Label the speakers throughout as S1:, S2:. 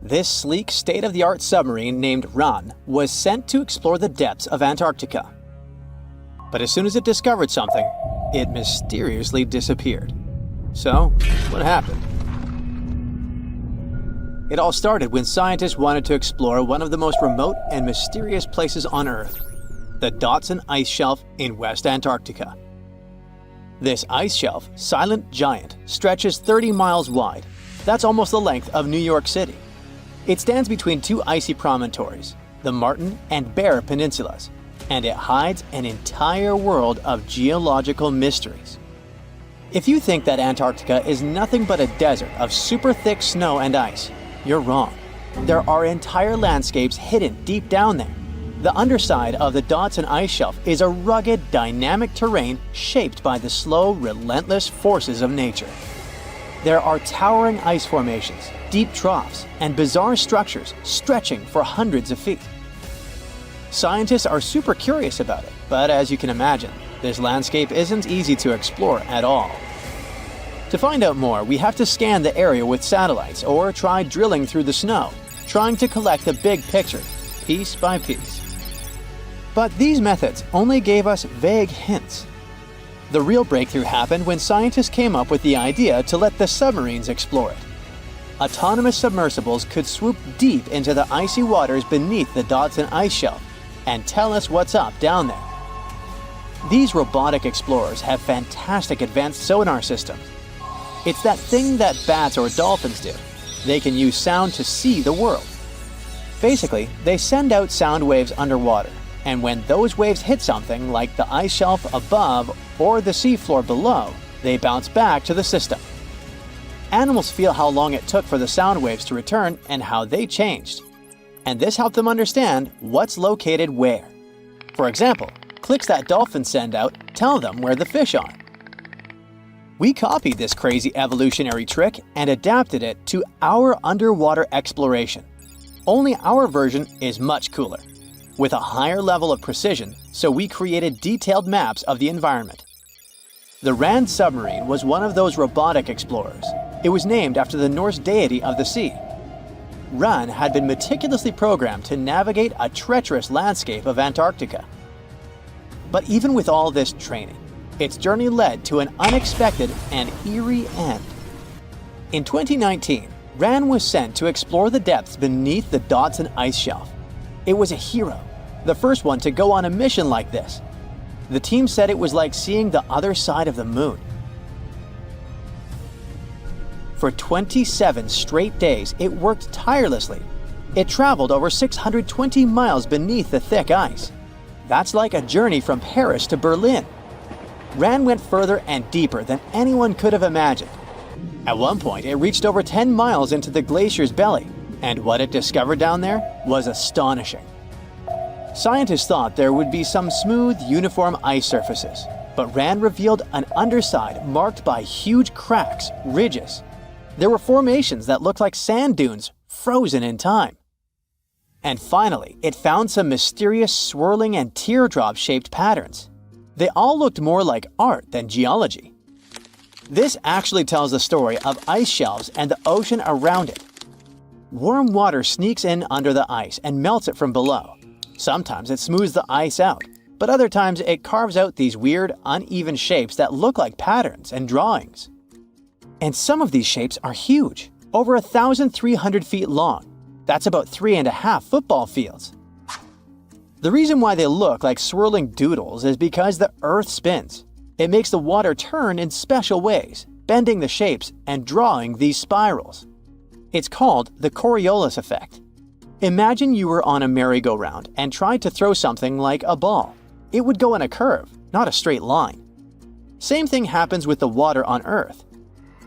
S1: This sleek, state-of-the-art submarine named Ran was sent to explore the depths of Antarctica. But as soon as it discovered something, it mysteriously disappeared. So, what happened? It all started when scientists wanted to explore one of the most remote and mysterious places on Earth, the Dodson Ice Shelf in West Antarctica. This ice shelf, silent giant, stretches 30 miles wide. That's almost the length of New York City. It stands between two icy promontories, the Martin and Bear Peninsulas, and it hides an entire world of geological mysteries. If you think that Antarctica is nothing but a desert of super thick snow and ice, you're wrong. There are entire landscapes hidden deep down there. The underside of the Dodson Ice Shelf is a rugged, dynamic terrain shaped by the slow, relentless forces of nature. There are towering ice formations, deep troughs, and bizarre structures stretching for hundreds of feet. Scientists are super curious about it, but as you can imagine, this landscape isn't easy to explore at all. To find out more, we have to scan the area with satellites or try drilling through the snow, trying to collect the big picture, piece by piece. But these methods only gave us vague hints. The real breakthrough happened when scientists came up with the idea to let the submarines explore it. Autonomous submersibles could swoop deep into the icy waters beneath the Dodson Ice Shelf and tell us what's up down there. These robotic explorers have fantastic advanced sonar systems. It's that thing that bats or dolphins do. They can use sound to see the world. Basically, they send out sound waves underwater, and when those waves hit something like the ice shelf above or the seafloor below, they bounce back to the system. Animals feel how long it took for the sound waves to return and how they changed. And this helped them understand what's located where. For example, clicks that dolphins send out tell them where the fish are. We copied this crazy evolutionary trick and adapted it to our underwater exploration. Only our version is much cooler, with a higher level of precision, so we created detailed maps of the environment. The Ran submarine was one of those robotic explorers. It was named after the Norse deity of the sea. Ran had been meticulously programmed to navigate a treacherous landscape of Antarctica. But even with all this training, its journey led to an unexpected and eerie end. In 2019, Ran was sent to explore the depths beneath the Dodson Ice Shelf. It was a hero, the first one to go on a mission like this. The team said it was like seeing the other side of the moon. For 27 straight days, it worked tirelessly. It traveled over 620 miles beneath the thick ice. That's like a journey from Paris to Berlin. Ran went further and deeper than anyone could have imagined. At one point, it reached over 10 miles into the glacier's belly, and what it discovered down there was astonishing. Scientists thought there would be some smooth, uniform ice surfaces, but Ran revealed an underside marked by huge cracks, ridges. There were formations that looked like sand dunes, frozen in time. And finally, it found some mysterious swirling and teardrop-shaped patterns. They all looked more like art than geology. This actually tells the story of ice shelves and the ocean around it. Warm water sneaks in under the ice and melts it from below. Sometimes it smooths the ice out, but other times it carves out these weird, uneven shapes that look like patterns and drawings. And some of these shapes are huge, over 1,300 feet long. That's about 3.5 football fields. The reason why they look like swirling doodles is because the Earth spins. It makes the water turn in special ways, bending the shapes and drawing these spirals. It's called the Coriolis effect. Imagine you were on a merry-go-round and tried to throw something like a ball. It would go in a curve, not a straight line. Same thing happens with the water on Earth.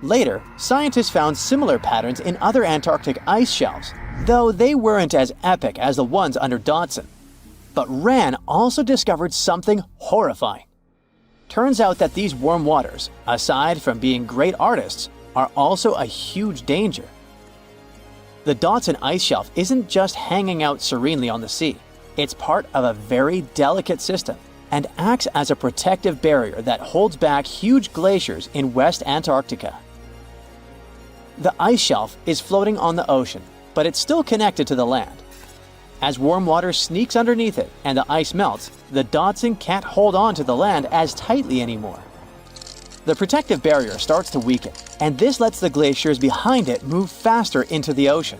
S1: Later, scientists found similar patterns in other Antarctic ice shelves, though they weren't as epic as the ones under Dodson. But Ran also discovered something horrifying. Turns out that these warm waters, aside from being great artists, are also a huge danger. The Dodson Ice Shelf isn't just hanging out serenely on the sea. It's part of a very delicate system and acts as a protective barrier that holds back huge glaciers in West Antarctica. The ice shelf is floating on the ocean, but it's still connected to the land. As warm water sneaks underneath it and the ice melts, the Dotson can't hold on to the land as tightly anymore. The protective barrier starts to weaken, and this lets the glaciers behind it move faster into the ocean.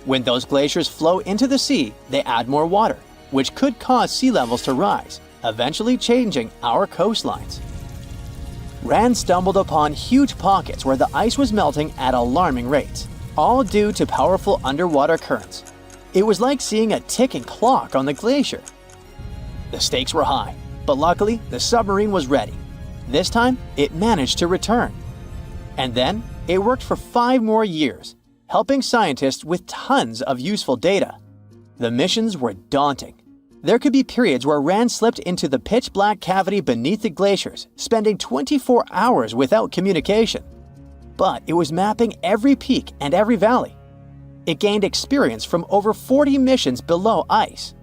S1: When those glaciers flow into the sea, they add more water, which could cause sea levels to rise, eventually changing our coastlines. Rand stumbled upon huge pockets where the ice was melting at alarming rates, all due to powerful underwater currents. It was like seeing a ticking clock on the glacier. The stakes were high, but luckily the submarine was ready. This time, it managed to return. And then, it worked for 5 more years, helping scientists with tons of useful data. The missions were daunting. There could be periods where Rand slipped into the pitch-black cavity beneath the glaciers, spending 24 hours without communication. But it was mapping every peak and every valley. It gained experience from over 40 missions below ice.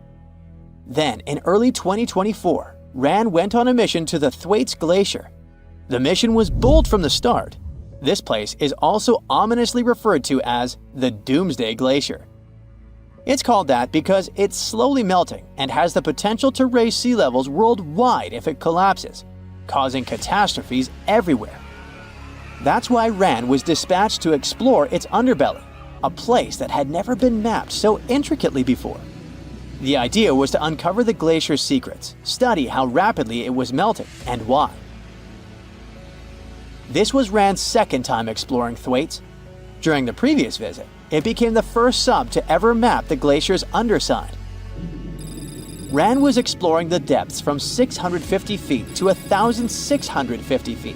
S1: Then, in early 2024, Rand went on a mission to the Thwaites Glacier. The mission was bold from the start. This place is also ominously referred to as the Doomsday Glacier. It's called that because it's slowly melting and has the potential to raise sea levels worldwide if it collapses, causing catastrophes everywhere. That's why Rand was dispatched to explore its underbelly, a place that had never been mapped so intricately before. The idea was to uncover the glacier's secrets, study how rapidly it was melting and why. This was Rand's second time exploring Thwaites. During the previous visit, it became the first sub to ever map the glacier's underside. Rand was exploring the depths from 650 feet to 1,650 feet.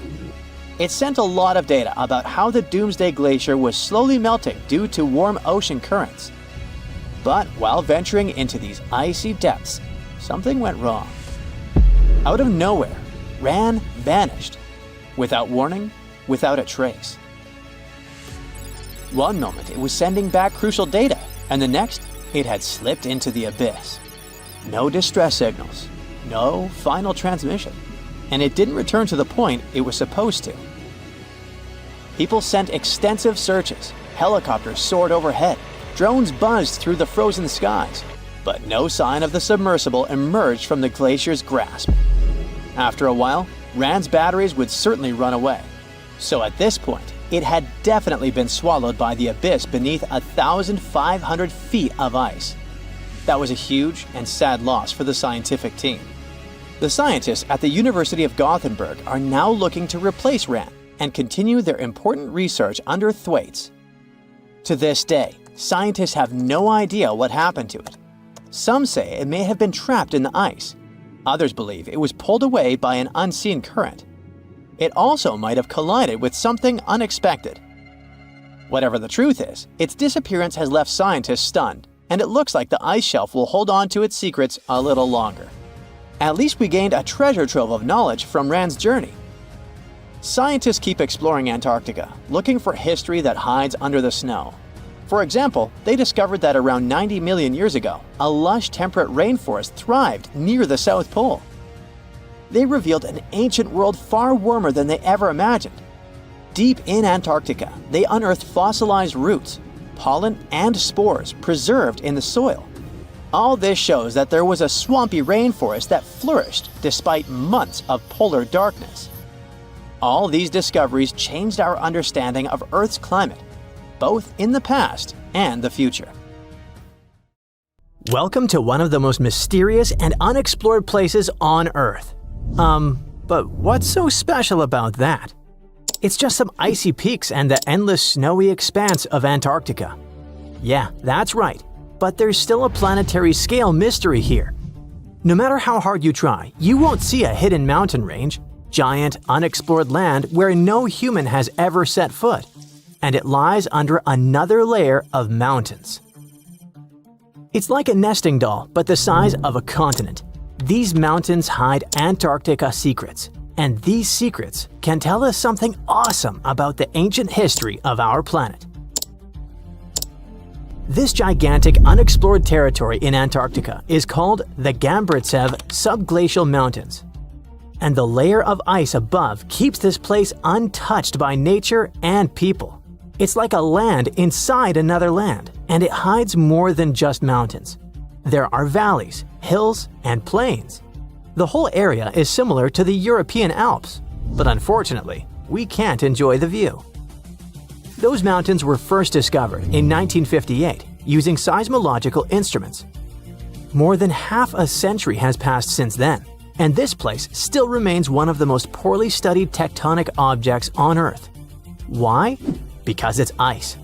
S1: It sent a lot of data about how the Doomsday Glacier was slowly melting due to warm ocean currents. But while venturing into these icy depths, something went wrong. Out of nowhere, Rand vanished. Without warning, without a trace. One moment it was sending back crucial data, and the next it had slipped into the abyss. No distress signals, no final transmission, and it didn't return to the point it was supposed to. People sent extensive searches, helicopters soared overhead, drones buzzed through the frozen skies, but no sign of the submersible emerged from the glacier's grasp. After a while, Rand's batteries would certainly run away. So at this point, it had definitely been swallowed by the abyss beneath 1,500 feet of ice. That was a huge and sad loss for the scientific team. The scientists at the University of Gothenburg are now looking to replace Rand and continue their important research under Thwaites. To this day, scientists have no idea what happened to it. Some say it may have been trapped in the ice. Others believe it was pulled away by an unseen current. It also might have collided with something unexpected. Whatever the truth is, its disappearance has left scientists stunned, and it looks like the ice shelf will hold on to its secrets a little longer. At least we gained a treasure trove of knowledge from Rand's journey. Scientists keep exploring Antarctica, looking for history that hides under the snow. For example, they discovered that around 90 million years ago, a lush temperate rainforest thrived near the South Pole. They revealed an ancient world far warmer than they ever imagined. Deep in Antarctica, they unearthed fossilized roots, pollen, and spores preserved in the soil. All this shows that there was a swampy rainforest that flourished despite months of polar darkness. All these discoveries changed our understanding of Earth's climate, both in the past and the future. Welcome to one of the most mysterious and unexplored places on Earth. But what's so special about that? It's just some icy peaks and the endless snowy expanse of Antarctica. Yeah, that's right, but there's still a planetary scale mystery here. No matter how hard you try, you won't see a hidden mountain range, giant, unexplored land where no human has ever set foot. And it lies under another layer of mountains. It's like a nesting doll, but the size of a continent. These mountains hide Antarctica secrets, and these secrets can tell us something awesome about the ancient history of our planet. This gigantic unexplored territory in Antarctica is called the Gambritsev Subglacial Mountains. And the layer of ice above keeps this place untouched by nature and people. It's like a land inside another land, And it hides more than just mountains. There are valleys, hills, and plains. The whole area is similar to the European Alps, but unfortunately, we can't enjoy the view. Those mountains were first discovered in 1958 using seismological instruments. More than half a century has passed since then, and this place still remains one of the most poorly studied tectonic objects on Earth. Why? Because it's ice.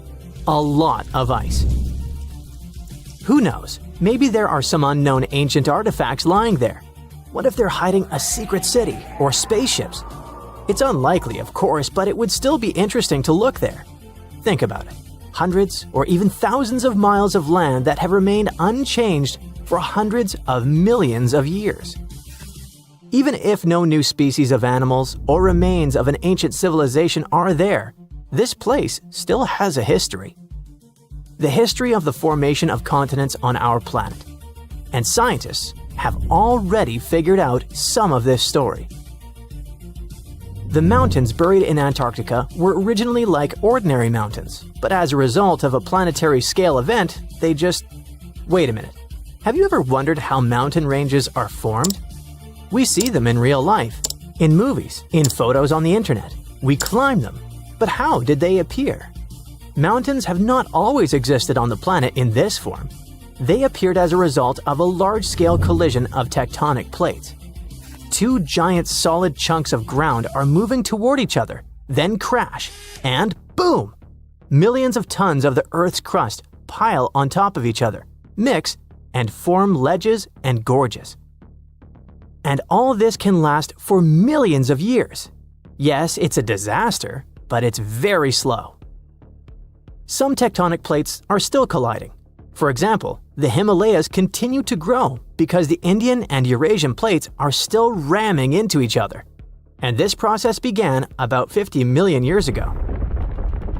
S1: A lot of ice. Who knows? Maybe there are some unknown ancient artifacts lying there. What if they're hiding a secret city or spaceships? It's unlikely, of course, but it would still be interesting to look there. Think about it. Hundreds or even thousands of miles of land that have remained unchanged for hundreds of millions of years. Even if no new species of animals or remains of an ancient civilization are there, this place still has a history. The history of the formation of continents on our planet. And scientists have already figured out some of this story. The mountains buried in Antarctica were originally like ordinary mountains, but as a result of a planetary scale event, they just… Wait a minute. Have you ever wondered how mountain ranges are formed? We see them in real life, in movies, in photos on the internet. We climb them. But how did they appear? Mountains have not always existed on the planet in this form. They appeared as a result of a large-scale collision of tectonic plates. Two giant solid chunks of ground are moving toward each other, then crash, and boom! Millions of tons of the Earth's crust pile on top of each other, mix, and form ledges and gorges. And all this can last for millions of years. Yes, it's a disaster, but it's very slow. Some tectonic plates are still colliding. For example, the Himalayas continue to grow because the Indian and Eurasian plates are still ramming into each other. And this process began about 50 million years ago.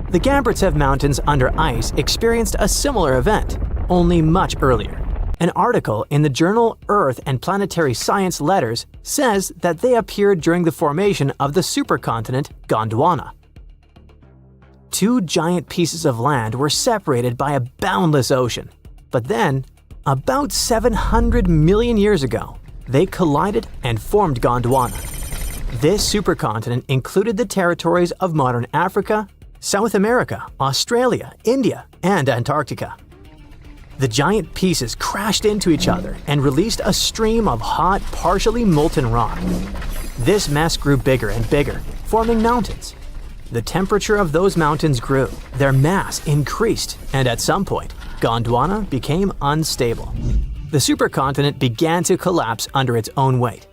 S1: The Gambrintsev Mountains under ice experienced a similar event, only much earlier. An article in the journal Earth and Planetary Science Letters says that they appeared during the formation of the supercontinent Gondwana. Two giant pieces of land were separated by a boundless ocean. But then, about 700 million years ago, they collided and formed Gondwana. This supercontinent included the territories of modern Africa, South America, Australia, India, and Antarctica. The giant pieces crashed into each other and released a stream of hot, partially molten rock. This mess grew bigger and bigger, forming mountains. The temperature of those mountains grew, their mass increased, and at some point, Gondwana became unstable. The supercontinent began to collapse under its own weight.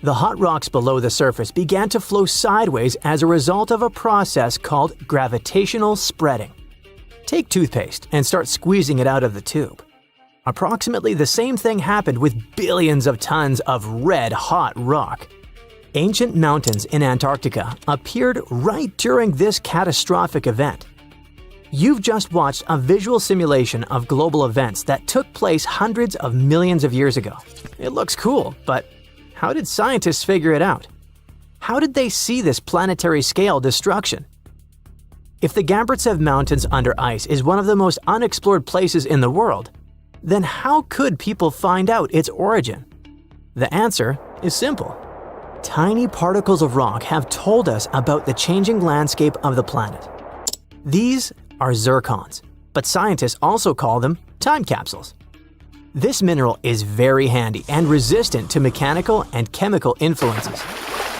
S1: The hot rocks below the surface began to flow sideways as a result of a process called gravitational spreading. Take toothpaste and start squeezing it out of the tube. Approximately the same thing happened with billions of tons of red-hot rock. Ancient mountains in Antarctica appeared right during this catastrophic event. You've just watched a visual simulation of global events that took place hundreds of millions of years ago. It looks cool, but how did scientists figure it out? How did they see this planetary scale destruction? If the Gambrintsev Mountains under ice is one of the most unexplored places in the world, then how could people find out its origin? The answer is simple. Tiny particles of rock have told us about the changing landscape of the planet. These are zircons, but scientists also call them time capsules. This mineral is very handy and resistant to mechanical and chemical influences.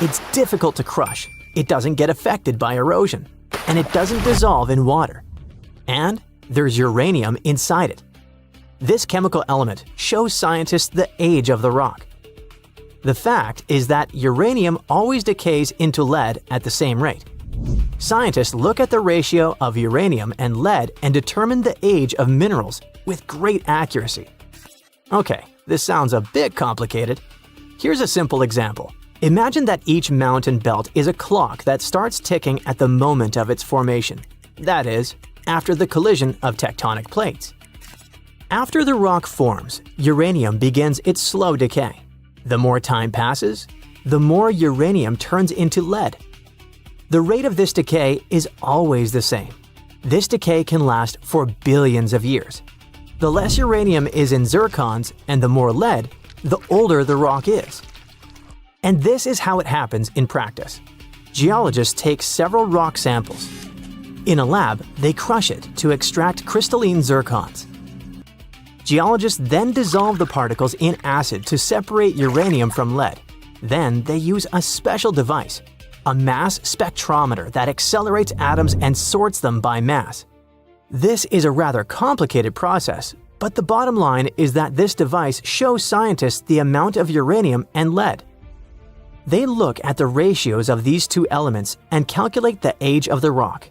S1: It's difficult to crush, it doesn't get affected by erosion, and it doesn't dissolve in water. And there's uranium inside it. This chemical element shows scientists the age of the rock. The fact is that uranium always decays into lead at the same rate. Scientists look at the ratio of uranium and lead and determine the age of minerals with great accuracy. Okay, this sounds a bit complicated. Here's a simple example. Imagine that each mountain belt is a clock that starts ticking at the moment of its formation. That is, after the collision of tectonic plates. After the rock forms, uranium begins its slow decay. The more time passes, the more uranium turns into lead. The rate of this decay is always the same. This decay can last for billions of years. The less uranium is in zircons and the more lead, the older the rock is. And this is how it happens in practice. Geologists take several rock samples. In a lab, they crush it to extract crystalline zircons. Geologists then dissolve the particles in acid to separate uranium from lead. Then they use a special device, a mass spectrometer that accelerates atoms and sorts them by mass. This is a rather complicated process, but the bottom line is that this device shows scientists the amount of uranium and lead. They look at the ratios of these two elements and calculate the age of the rock.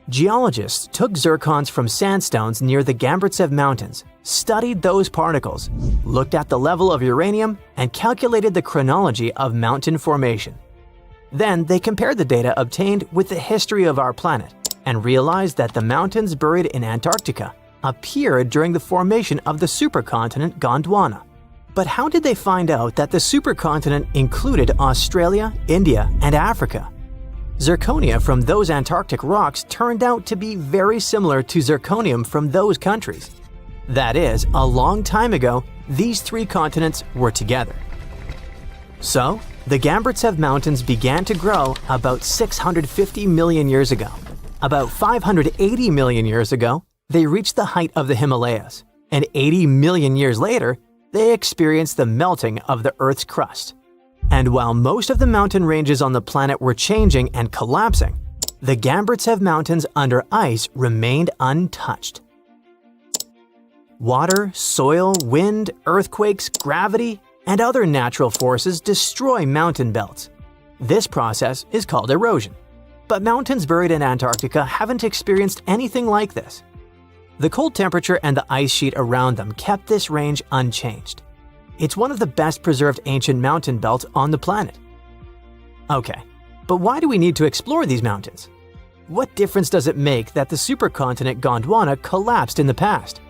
S1: Geologists took zircons from sandstones near the Gamburtsev Mountains, studied those particles, looked at the level of uranium, and calculated the chronology of mountain formation. Then they compared the data obtained with the history of our planet and realized that the mountains buried in Antarctica appeared during the formation of the supercontinent Gondwana. But how did they find out that the supercontinent included Australia, India, and Africa? Zirconia from those Antarctic rocks turned out to be very similar to zirconium from those countries. That is, a long time ago, these three continents were together. So, the Gamburtsev Mountains began to grow about 650 million years ago. About 580 million years ago, they reached the height of the Himalayas, and 80 million years later, they experienced the melting of the Earth's crust. And while most of the mountain ranges on the planet were changing and collapsing, the Gamburtsev Mountains under ice remained untouched. Water, soil, wind, earthquakes, gravity, and other natural forces destroy mountain belts. This process is called erosion. But mountains buried in Antarctica haven't experienced anything like this. The cold temperature and the ice sheet around them kept this range unchanged. It's one of the best preserved ancient mountain belts on the planet. Okay, but why do we need to explore these mountains? What difference does it make that the supercontinent Gondwana collapsed in the past?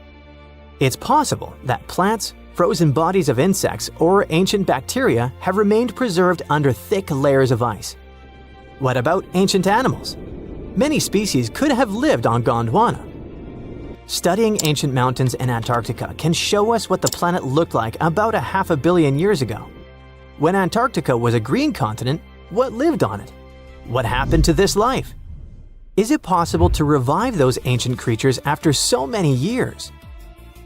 S1: It's possible that plants, frozen bodies of insects, or ancient bacteria have remained preserved under thick layers of ice. What about ancient animals? Many species could have lived on Gondwana. Studying ancient mountains in Antarctica can show us what the planet looked like about 500 million years ago. When Antarctica was a green continent, what lived on it? What happened to this life? Is it possible to revive those ancient creatures after so many years?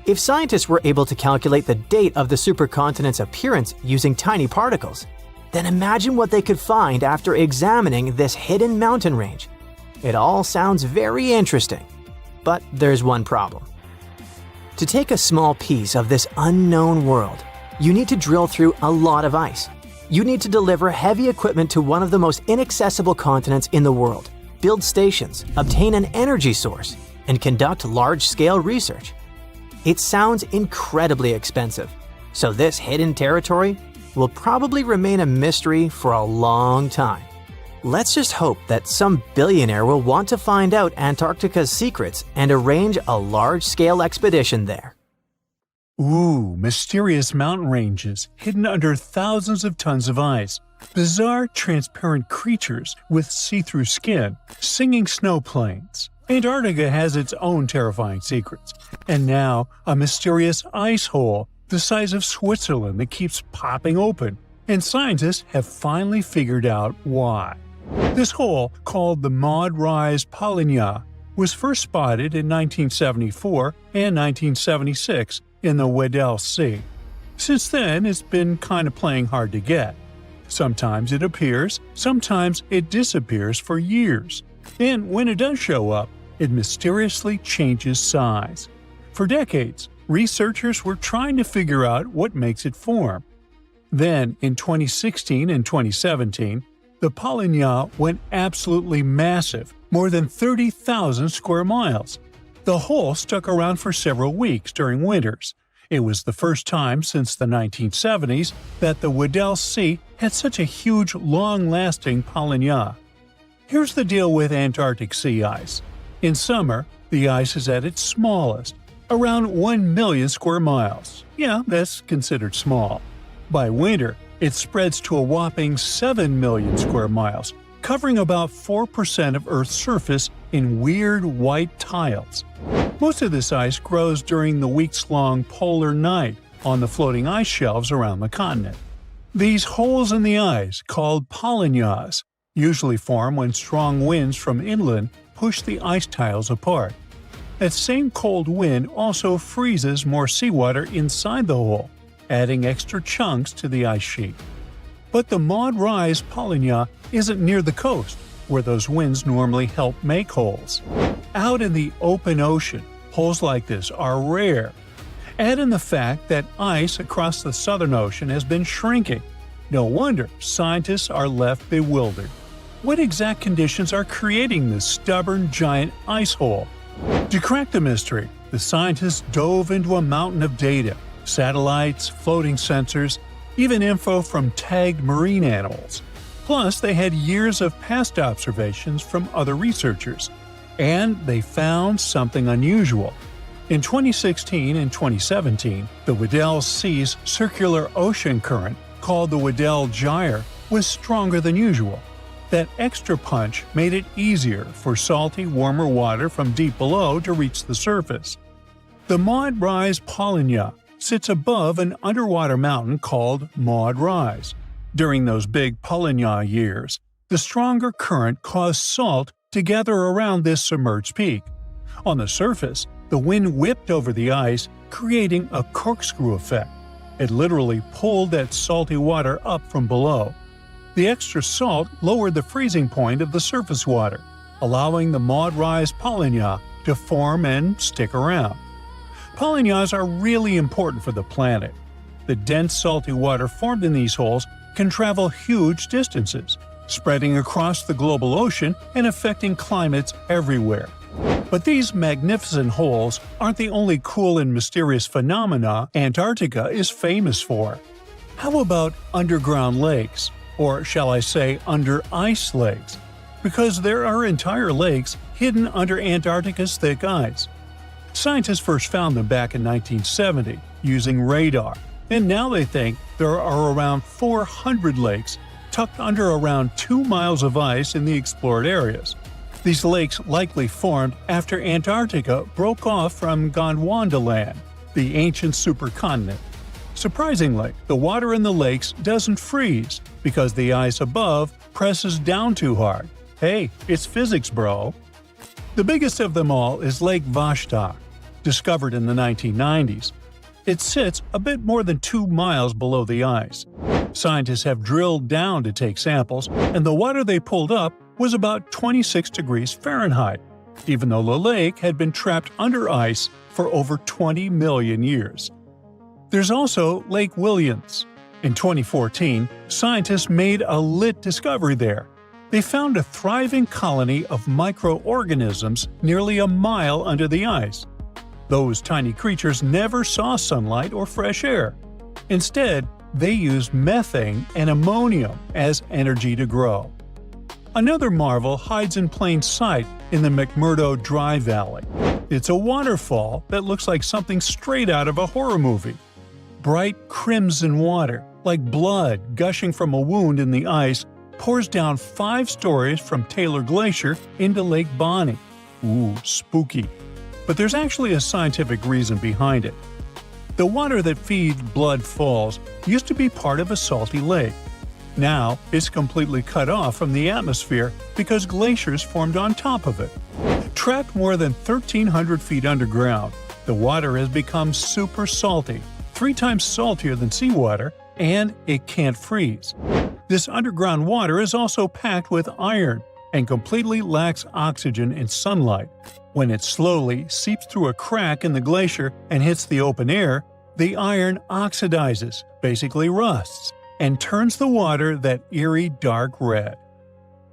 S1: If scientists were able to calculate the date of the supercontinent's appearance using tiny particles, then imagine what they could find after examining this hidden mountain range. It all sounds very interesting. But there's one problem. To take a small piece of this unknown world, you need to drill through a lot of ice. You need to deliver heavy equipment to one of the most inaccessible continents in the world, build stations, obtain an energy source, and conduct large-scale research. It sounds incredibly expensive, so this hidden territory will probably remain a mystery for a long time. Let's just hope that some billionaire will want to find out Antarctica's secrets and arrange a large-scale expedition there.
S2: Ooh, mysterious mountain ranges hidden under thousands of tons of ice. Bizarre, transparent creatures with see-through skin, singing snow plains. Antarctica has its own terrifying secrets. And now, a mysterious ice hole the size of Switzerland that keeps popping open. And scientists have finally figured out why. This hole, called the Maud Rise Polynya, was first spotted in 1974 and 1976 in the Weddell Sea. Since then, it's been kind of playing hard to get. Sometimes it appears, sometimes it disappears for years. And when it does show up, it mysteriously changes size. For decades, researchers were trying to figure out what makes it form. Then, in 2016 and 2017, the Polynya went absolutely massive, more than 30,000 square miles. The hole stuck around for several weeks during winters. It was the first time since the 1970s that the Weddell Sea had such a huge, long-lasting Polynya. Here's the deal with Antarctic sea ice. In summer, the ice is at its smallest, around 1 million square miles. Yeah, that's considered small. By winter, it spreads to a whopping 7 million square miles, covering about 4% of Earth's surface in weird white tiles. Most of this ice grows during the weeks-long polar night on the floating ice shelves around the continent. These holes in the ice, called polynyas, usually form when strong winds from inland push the ice tiles apart. That same cold wind also freezes more seawater inside the hole, adding extra chunks to the ice sheet. But the Maud Rise polynya isn't near the coast, where those winds normally help make holes. Out in the open ocean, holes like this are rare. Add in the fact that ice across the Southern Ocean has been shrinking. No wonder scientists are left bewildered. What exact conditions are creating this stubborn giant ice hole? To crack the mystery, the scientists dove into a mountain of data: satellites, floating sensors, even info from tagged marine animals. Plus, they had years of past observations from other researchers. And they found something unusual. In 2016 and 2017, the Weddell Sea's circular ocean current, called the Weddell Gyre, was stronger than usual. That extra punch made it easier for salty, warmer water from deep below to reach the surface. The Maud Rise polynya sits above an underwater mountain called Maud Rise. During those big polynya years, the stronger current caused salt to gather around this submerged peak. On the surface, the wind whipped over the ice, creating a corkscrew effect. It literally pulled that salty water up from below. The extra salt lowered the freezing point of the surface water, allowing the Maud Rise polynya to form and stick around. Polynyas are really important for the planet. The dense salty water formed in these holes can travel huge distances, spreading across the global ocean and affecting climates everywhere. But these magnificent holes aren't the only cool and mysterious phenomena Antarctica is famous for. How about underground lakes? Or shall I say under-ice lakes? Because there are entire lakes hidden under Antarctica's thick ice. Scientists first found them back in 1970 using radar, and now they think there are around 400 lakes tucked under around 2 miles of ice in the explored areas. These lakes likely formed after Antarctica broke off from Gondwanaland, the ancient supercontinent. Surprisingly, the water in the lakes doesn't freeze because the ice above presses down too hard. Hey, it's physics, bro! The biggest of them all is Lake Vostok, discovered in the 1990s. It sits a bit more than 2 miles below the ice. Scientists have drilled down to take samples, and the water they pulled up was about 26 degrees Fahrenheit, even though the lake had been trapped under ice for over 20 million years. There's also Lake Williams. In 2014, scientists made a lit discovery there. They found a thriving colony of microorganisms nearly a mile under the ice. Those tiny creatures never saw sunlight or fresh air. Instead, they used methane and ammonium as energy to grow. Another marvel hides in plain sight in the McMurdo Dry Valley. It's a waterfall that looks like something straight out of a horror movie. Bright crimson water, like blood gushing from a wound in the ice, pours down 5 stories from Taylor Glacier into Lake Bonny. Ooh, spooky. But there's actually a scientific reason behind it. The water that feeds Blood Falls used to be part of a salty lake. Now, it's completely cut off from the atmosphere because glaciers formed on top of it. Trapped more than 1,300 feet underground, the water has become super salty, 3 times saltier than seawater, and it can't freeze. This underground water is also packed with iron and completely lacks oxygen and sunlight. When it slowly seeps through a crack in the glacier and hits the open air, the iron oxidizes, basically rusts, and turns the water that eerie dark red.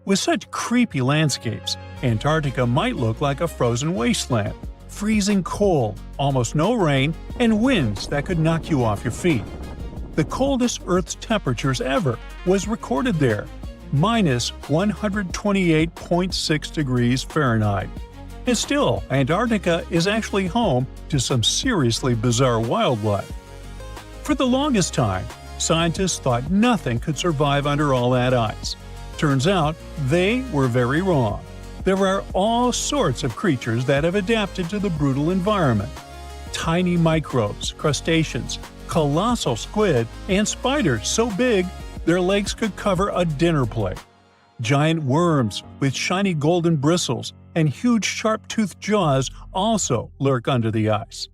S2: With such creepy landscapes, Antarctica might look like a frozen wasteland, freezing cold, almost no rain, and winds that could knock you off your feet. The coldest Earth's temperatures ever was recorded there, minus 128.6 degrees Fahrenheit. And still, Antarctica is actually home to some seriously bizarre wildlife. For the longest time, scientists thought nothing could survive under all that ice. Turns out they were very wrong. There are all sorts of creatures that have adapted to the brutal environment. Tiny microbes, crustaceans, colossal squid, and spiders so big their legs could cover a dinner plate. Giant worms with shiny golden bristles and huge sharp-toothed jaws also lurk under the ice.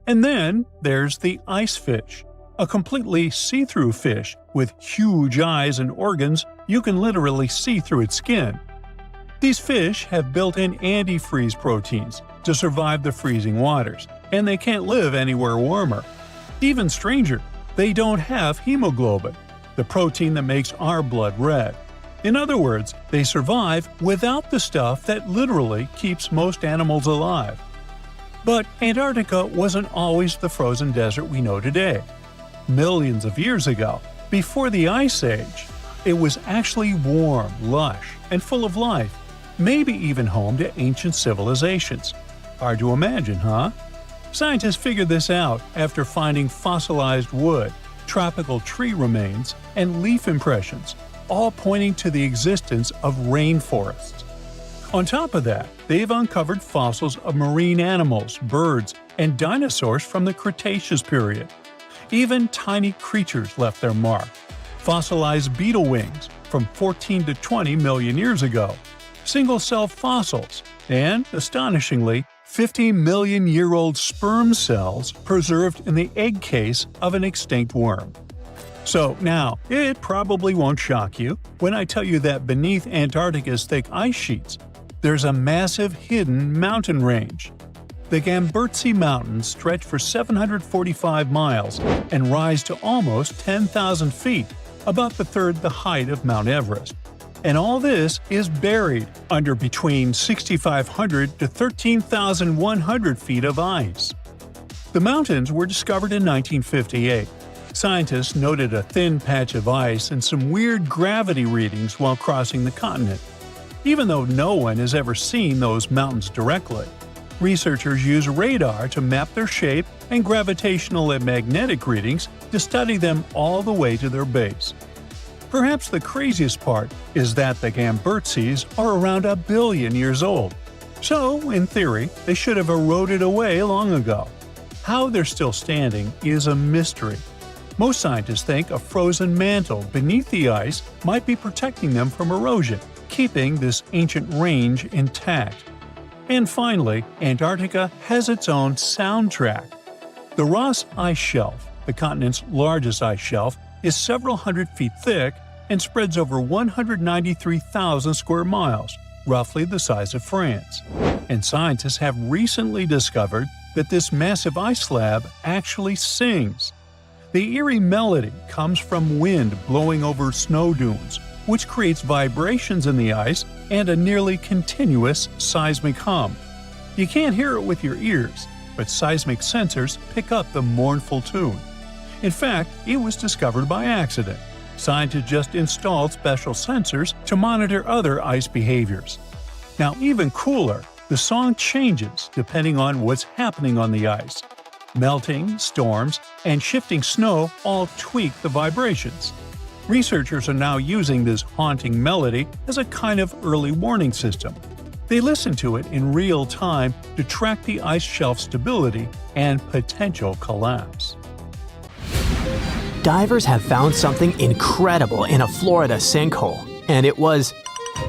S2: And then there's the ice fish, a completely see-through fish with huge eyes and organs you can literally see through its skin. These fish have built-in antifreeze proteins to survive the freezing waters, and they can't live anywhere warmer. Even stranger, they don't have hemoglobin, the protein that makes our blood red. In other words, they survive without the stuff that literally keeps most animals alive. But Antarctica wasn't always the frozen desert we know today. Millions of years ago, before the Ice Age, it was actually warm, lush, and full of life, maybe even home to ancient civilizations. Hard to imagine, huh? Scientists figured this out after finding fossilized wood, tropical tree remains, and leaf impressions, all pointing to the existence of rainforests. On top of that, they've uncovered fossils of marine animals, birds, and dinosaurs from the Cretaceous period. Even tiny creatures left their mark. Fossilized beetle wings from 14 to 20 million years ago, single-cell fossils, and, astonishingly, 50-million-year-old sperm cells preserved in the egg case of an extinct worm. So now, it probably won't shock you when I tell you that beneath Antarctica's thick ice sheets, there's a massive hidden mountain range. The Gamburtsi Mountains stretch for 745 miles and rise to almost 10,000 feet, about the third the height of Mount Everest. And all this is buried under between 6,500 to 13,100 feet of ice. The mountains were discovered in 1958. Scientists noted a thin patch of ice and some weird gravity readings while crossing the continent. Even though no one has ever seen those mountains directly, researchers use radar to map their shape and gravitational and magnetic readings to study them all the way to their base. Perhaps the craziest part is that the Gamburtsis are around 1 billion years old. So, in theory, they should have eroded away long ago. How they're still standing is a mystery. Most scientists think a frozen mantle beneath the ice might be protecting them from erosion, keeping this ancient range intact. And finally, Antarctica has its own soundtrack. The Ross Ice Shelf, the continent's largest ice shelf, is several hundred feet thick and spreads over 193,000 square miles, roughly the size of France. And scientists have recently discovered that this massive ice slab actually sings. The eerie melody comes from wind blowing over snow dunes, which creates vibrations in the ice and a nearly continuous seismic hum. You can't hear it with your ears, but seismic sensors pick up the mournful tune. In fact, it was discovered by accident. Scientists just installed special sensors to monitor other ice behaviors. Now, even cooler, the song changes depending on what's happening on the ice. Melting, storms, and shifting snow all tweak the vibrations. Researchers are now using this haunting melody as a kind of early warning system. They listen to it in real time to track the ice shelf stability and potential collapse.
S1: Divers have found something incredible in a Florida sinkhole, and it was…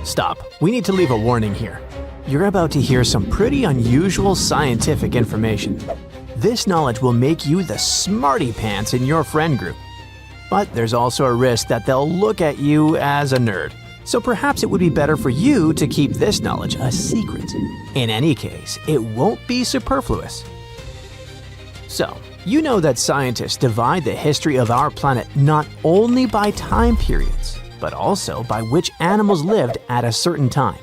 S1: Stop, we need to leave a warning here. You're about to hear some pretty unusual scientific information. This knowledge will make you the smarty pants in your friend group. But there's also a risk that they'll look at you as a nerd. So perhaps it would be better for you to keep this knowledge a secret. In any case, it won't be superfluous. So, you know that scientists divide the history of our planet not only by time periods, but also by which animals lived at a certain time.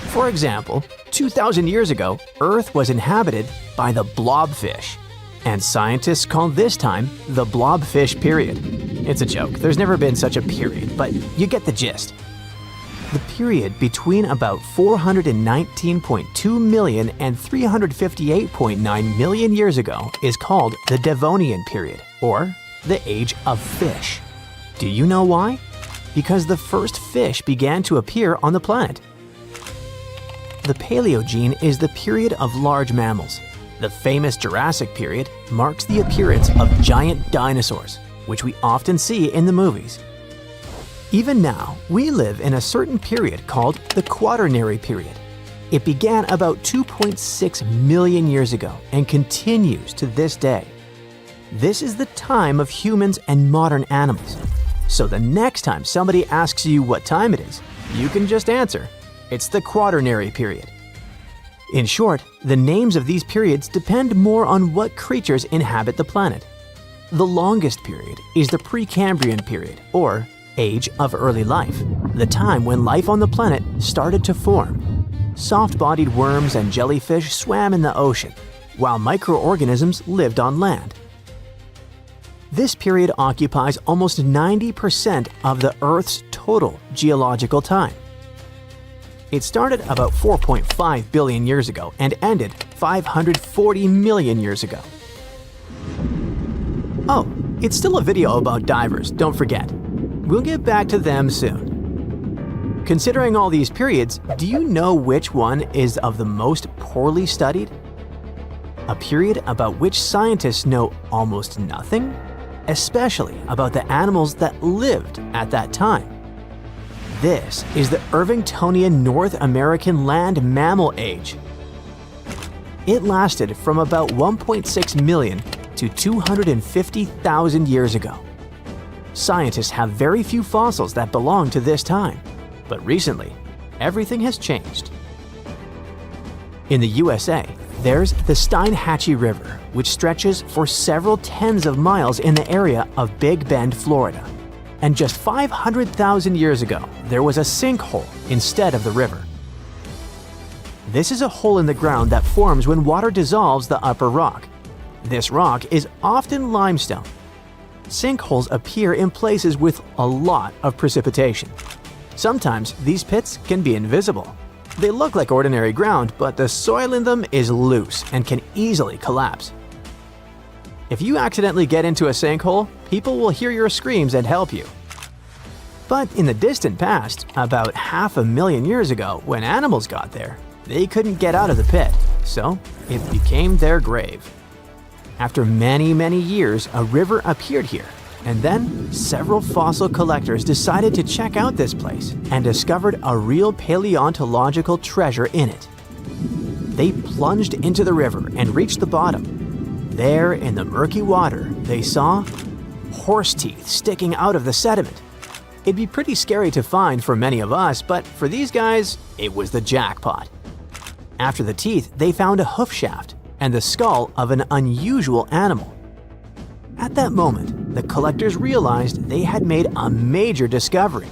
S1: For example, 2,000 years ago, Earth was inhabited by the blobfish, and scientists call this time the blobfish period. It's a joke, there's never been such a period, but you get the gist. The period between about 419.2 million and 358.9 million years ago is called the Devonian period, or the Age of Fish. Do you know why? because the first fish began to appear on the planet. The Paleogene is the period of large mammals. The famous Jurassic period marks the appearance of giant dinosaurs, which we often see in the movies. Even now, we live in a certain period called the Quaternary period. It began about 2.6 million years ago and continues to this day. This is the time of humans and modern animals. So the next time somebody asks you what time it is, you can just answer, it's the Quaternary period. In short, the names of these periods depend more on what creatures inhabit the planet. The longest period is the Precambrian period, or Age of Early Life, the time when life on the planet started to form. Soft-bodied worms and jellyfish swam in the ocean, while microorganisms lived on land. This period occupies almost 90% of the Earth's total geological time. It started about 4.5 billion years ago and ended 540 million years ago. Oh, it's still a video about divers, don't forget. We'll get back to them soon. Considering all these periods, do you know which one is of the most poorly studied? A period about which scientists know almost nothing, especially about the animals that lived at that time. This is the Irvingtonian North American land mammal age. It lasted from about 1.6 million to 250,000 years ago. Scientists have very few fossils that belong to this time, but recently, everything has changed. In the USA, there's the Steinhatchee River, which stretches for several tens of miles in the area of Big Bend, Florida. And just 500,000 years ago, there was a sinkhole instead of the river. This is a hole in the ground that forms when water dissolves the upper rock. This rock is often limestone. Sinkholes appear in places with a lot of precipitation. Sometimes these pits can be invisible. They look like ordinary ground, but the soil in them is loose and can easily collapse. If you accidentally get into a sinkhole, people will hear your screams and help you. But in the distant past, about 500,000 years ago, when animals got there, they couldn't get out of the pit, so it became their grave. After many, many years, a river appeared here, and then several fossil collectors decided to check out this place and discovered a real paleontological treasure in it. They plunged into the river and reached the bottom. There, in the murky water, they saw horse teeth sticking out of the sediment. It'd be pretty scary to find for many of us, but for these guys, it was the jackpot. After the teeth, they found a hoof shaft and the skull of an unusual animal. At that moment, the collectors realized they had made a major discovery.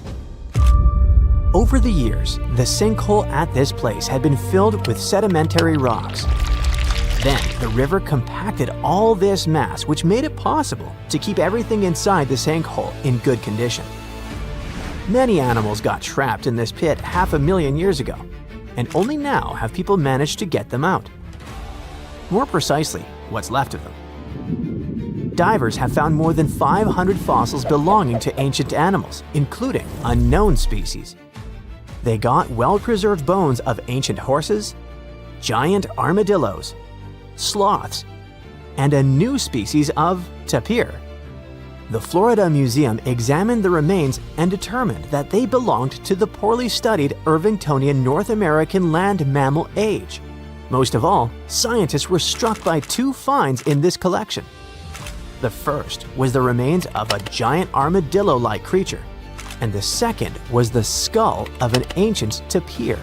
S1: Over the years, the sinkhole at this place had been filled with sedimentary rocks. Then, the river compacted all this mass, which made it possible to keep everything inside the sinkhole in good condition. Many animals got trapped in this pit 500,000 years ago, and only now have people managed to get them out. More precisely, what's left of them. Divers have found more than 500 fossils belonging to ancient animals, including unknown species. They got well-preserved bones of ancient horses, giant armadillos, sloths, and a new species of tapir. The Florida Museum examined the remains and determined that they belonged to the poorly studied Irvingtonian North American land mammal age. Most of all, scientists were struck by two finds in this collection. The first was the remains of a giant armadillo-like creature, and the second was the skull of an ancient tapir.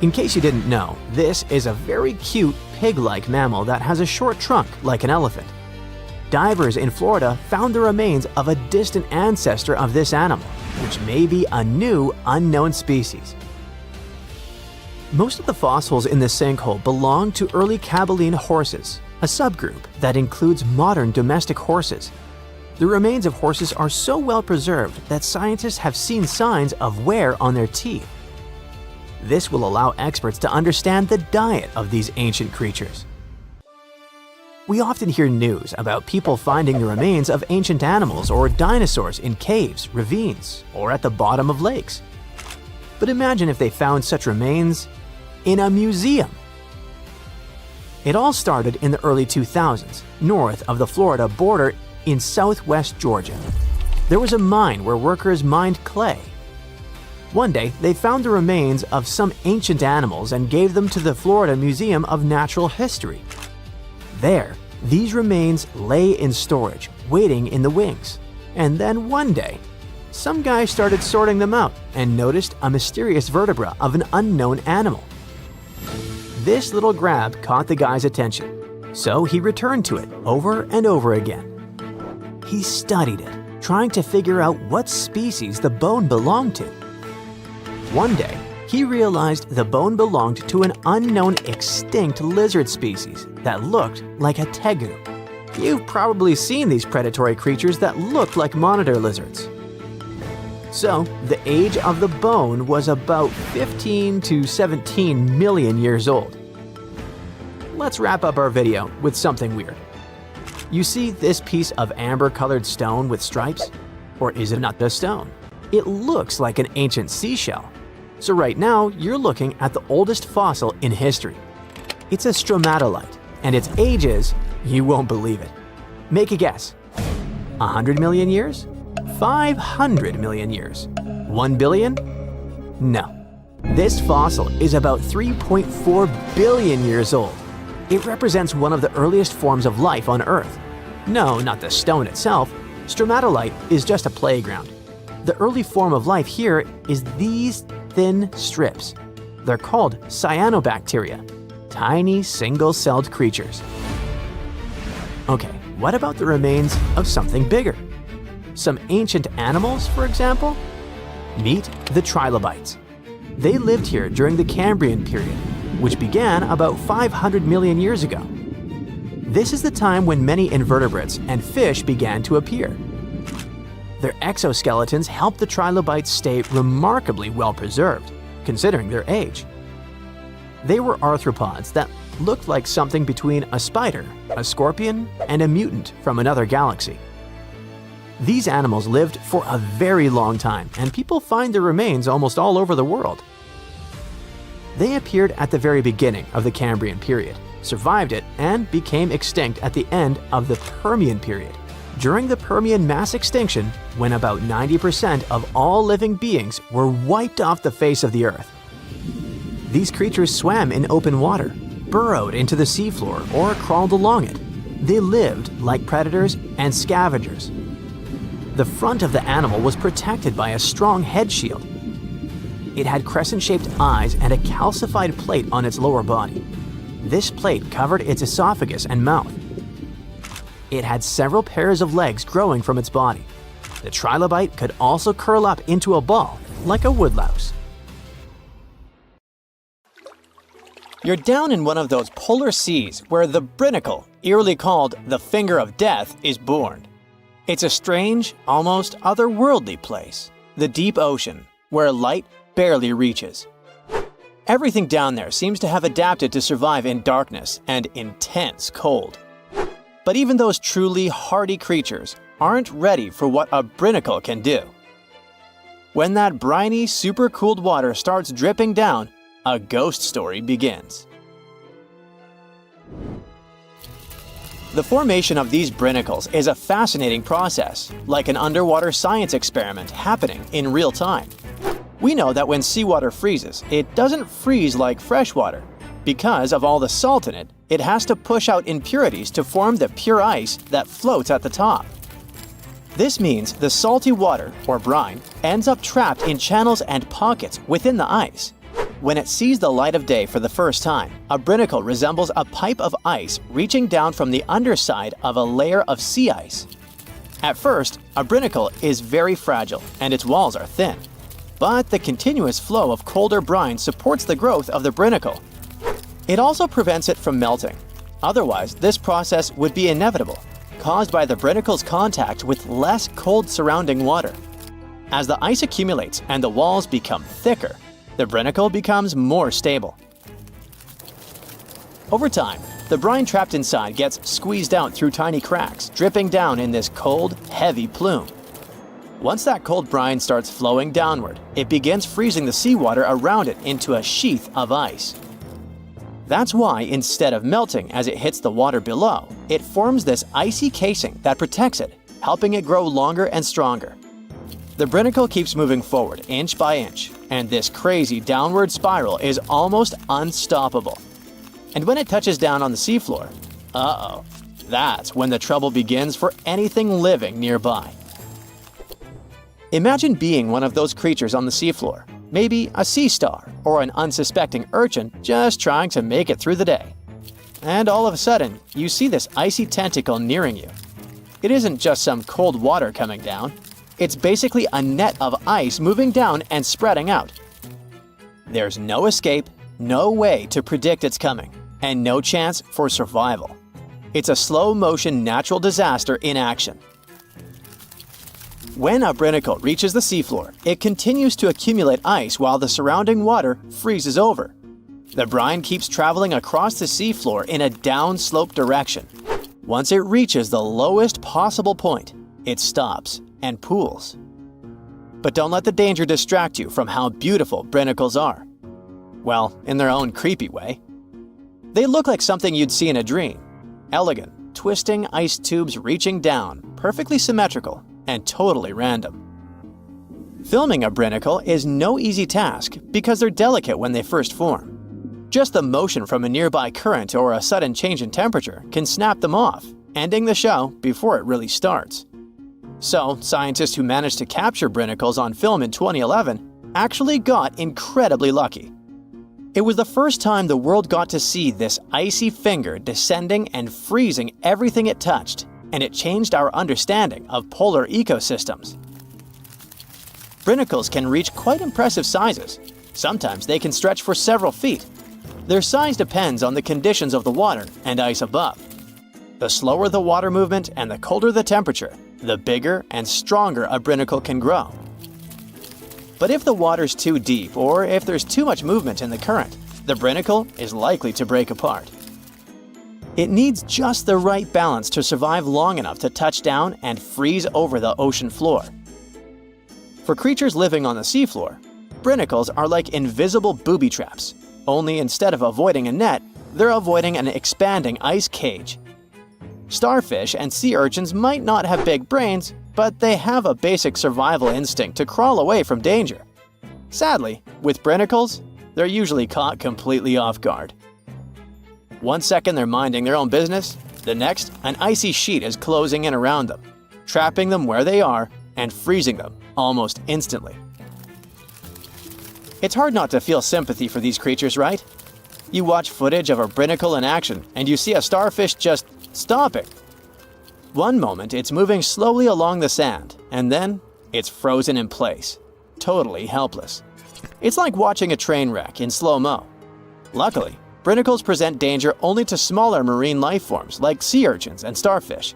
S1: In case you didn't know, this is a very cute pig-like mammal that has a short trunk like an elephant. Divers in Florida found the remains of a distant ancestor of this animal, which may be a new unknown species. Most of the fossils in this sinkhole belong to early Caballine horses, a subgroup that includes modern domestic horses. The remains of horses are so well preserved that scientists have seen signs of wear on their teeth. This will allow experts to understand the diet of these ancient creatures. We often hear news about people finding the remains of ancient animals or dinosaurs in caves, ravines, or at the bottom of lakes. But imagine if they found such remains in a museum. It all started in the early 2000s, north of the Florida border in southwest Georgia. There was a mine where workers mined clay. One day, they found the remains of some ancient animals and gave them to the Florida Museum of Natural History. There, these remains lay in storage, waiting in the wings. And then one day, some guy started sorting them out and noticed a mysterious vertebra of an unknown animal. This little grab caught the guy's attention, so he returned to it over and over again. He studied it, trying to figure out what species the bone belonged to. One day, he realized the bone belonged to an unknown extinct lizard species that looked like a tegu. You've probably seen these predatory creatures that look like monitor lizards. So, the age of the bone was about 15 to 17 million years old. Let's wrap up our video with something weird. You see this piece of amber-colored stone with stripes? Or is it not a stone? It looks like an ancient seashell. So right now, you're looking at the oldest fossil in history. It's a stromatolite, and its age is, you won't believe it. Make a guess. 100 million years? 500 million years? 1 billion? No. This fossil is about 3.4 billion years old. It represents one of the earliest forms of life on Earth. No, not the stone itself. Stromatolite is just a playground. The early form of life here is these thin strips. They're called cyanobacteria, tiny single-celled creatures. Okay, what about the remains of something bigger? Some ancient animals, for example? Meet the trilobites. They lived here during the Cambrian period, which began about 500 million years ago. This is the time when many invertebrates and fish began to appear. Their exoskeletons help the trilobites stay remarkably well preserved, considering their age. They were arthropods that looked like something between a spider, a scorpion, and a mutant from another galaxy. These animals lived for a very long time, and people find their remains almost all over the world. They appeared at the very beginning of the Cambrian period, survived it, and became extinct at the end of the Permian period. During the Permian mass extinction, when about 90% of all living beings were wiped off the face of the Earth. These creatures swam in open water, burrowed into the seafloor, or crawled along it. They lived like predators and scavengers. The front of the animal was protected by a strong head shield. It had crescent-shaped eyes and a calcified plate on its lower body. This plate covered its esophagus and mouth. It had several pairs of legs growing from its body. The trilobite could also curl up into a ball, like a woodlouse. You're down in one of those polar seas where the Brinacle, eerily called the Finger of Death, is born. It's a strange, almost otherworldly place, the deep ocean, where light barely reaches. Everything down there seems to have adapted to survive in darkness and intense cold. But even those truly hardy creatures aren't ready for what a Brinacle can do. When that briny, super-cooled water starts dripping down, a ghost story begins. The formation of these brinicles is a fascinating process, like an underwater science experiment happening in real time. We know that when seawater freezes, it doesn't freeze like freshwater. Because of all the salt in it, it has to push out impurities to form the pure ice that floats at the top. This means the salty water, or brine, ends up trapped in channels and pockets within the ice. When it sees the light of day for the first time, a brinacle resembles a pipe of ice reaching down from the underside of a layer of sea ice. At first, a brinacle is very fragile and its walls are thin. But the continuous flow of colder brine supports the growth of the brinacle. It also prevents it from melting. Otherwise, this process would be inevitable, caused by the brinicle's contact with less cold surrounding water. As the ice accumulates and the walls become thicker, the brinacle becomes more stable. Over time, The brine trapped inside gets squeezed out through tiny cracks, dripping down in this cold, heavy plume. Once that cold brine starts flowing downward, it begins freezing the seawater around it into a sheath of ice. That's why, instead of melting as it hits the water below, it forms this icy casing that protects it, helping it grow longer and stronger. The Brinacle keeps moving forward inch by inch, and this crazy downward spiral is almost unstoppable. And when it touches down on the seafloor, that's when the trouble begins for anything living nearby. Imagine being one of those creatures on the seafloor, maybe a sea star or an unsuspecting urchin just trying to make it through the day. And all of a sudden, you see this icy tentacle nearing you. It isn't just some cold water coming down. It's basically a net of ice moving down and spreading out. There's no escape, no way to predict its coming, and no chance for survival. It's a slow-motion natural disaster in action. When a Brinacle reaches the seafloor, it continues to accumulate ice while the surrounding water freezes over. The brine keeps traveling across the seafloor in a downslope direction. Once it reaches the lowest possible point, it stops and pools. But don't let the danger distract you from how beautiful Brinacles are. Well, in their own creepy way. They look like something you'd see in a dream. Elegant, twisting ice tubes reaching down, perfectly symmetrical, and totally random. Filming a Brinacle is no easy task because they're delicate when they first form. Just the motion from a nearby current or a sudden change in temperature can snap them off, ending the show before it really starts. So, scientists who managed to capture Brinacles on film in 2011 actually got incredibly lucky. It was the first time the world got to see this icy finger descending and freezing everything it touched, and it changed our understanding of polar ecosystems. Brinacles can reach quite impressive sizes. Sometimes they can stretch for several feet. Their size depends on the conditions of the water and ice above. The slower the water movement and the colder the temperature, the bigger and stronger a Brinacle can grow. But if the water's too deep or if there's too much movement in the current, the Brinacle is likely to break apart. It needs just the right balance to survive long enough to touch down and freeze over the ocean floor. For creatures living on the seafloor, Brinacles are like invisible booby traps, only instead of avoiding a net, they're avoiding an expanding ice cage. Starfish and sea urchins might not have big brains, but they have a basic survival instinct to crawl away from danger. Sadly, with Brinacles, they're usually caught completely off guard. One second they're minding their own business, the next, an icy sheet is closing in around them, trapping them where they are and freezing them almost instantly. It's hard not to feel sympathy for these creatures, right? You watch footage of a Brinacle in action and you see a starfish just stopping. One moment it's moving slowly along the sand, and then it's frozen in place, totally helpless. It's like watching a train wreck in slow-mo. Luckily, Brinacles present danger only to smaller marine life forms like sea urchins and starfish.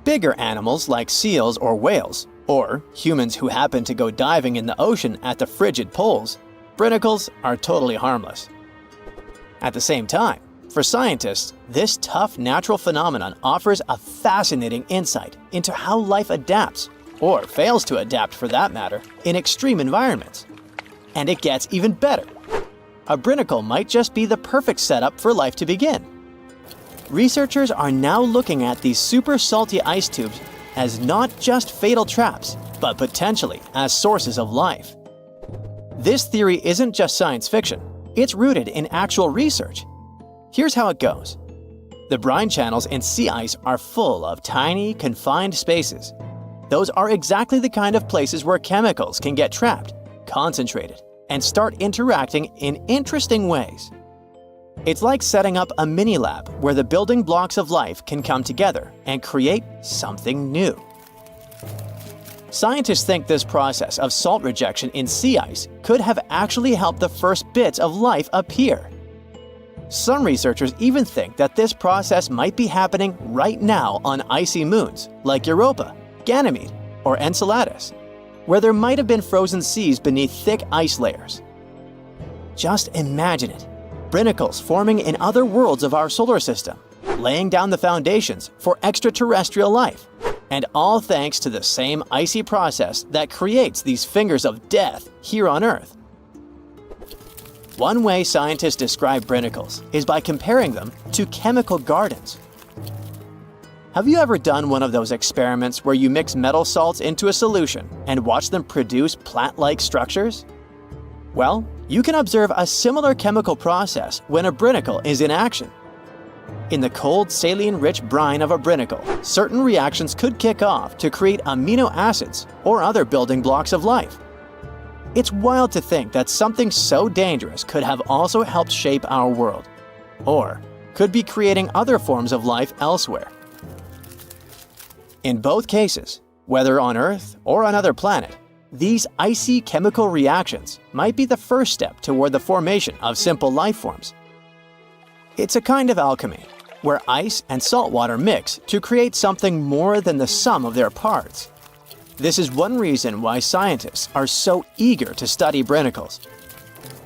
S1: Bigger animals like seals or whales, or humans who happen to go diving in the ocean at the frigid poles, Brinacles are totally harmless. At the same time, for scientists, this tough natural phenomenon offers a fascinating insight into how life adapts, or fails to adapt for that matter, in extreme environments. And it gets even better. A Brinacle might just be the perfect setup for life to begin. Researchers are now looking at these super salty ice tubes as not just fatal traps, but potentially as sources of life. This theory isn't just science fiction, it's rooted in actual research. Here's how it goes. The brine channels in sea ice are full of tiny, confined spaces. Those are exactly the kind of places where chemicals can get trapped, concentrated, and start interacting in interesting ways. It's like setting up a mini-lab where the building blocks of life can come together and create something new. Scientists think this process of salt rejection in sea ice could have actually helped the first bits of life appear. Some researchers even think that this process might be happening right now on icy moons like Europa, Ganymede, or Enceladus, where there might have been frozen seas beneath thick ice layers. Just imagine it. brinicles forming in other worlds of our solar system, laying down the foundations for extraterrestrial life, and all thanks to the same icy process that creates these fingers of death here on Earth. One way scientists describe brinicles is by comparing them to chemical gardens. Have you ever done one of those experiments where you mix metal salts into a solution and watch them produce plant-like structures? Well, you can observe a similar chemical process when a brinicle is in action. In the cold, saline-rich brine of a brinicle, certain reactions could kick off to create amino acids or other building blocks of life. It's wild to think that something so dangerous could have also helped shape our world, or could be creating other forms of life elsewhere. In both cases, whether on Earth or another planet, these icy chemical reactions might be the first step toward the formation of simple life forms. It's a kind of alchemy, where ice and salt water mix to create something more than the sum of their parts. This is one reason why scientists are so eager to study brinicles.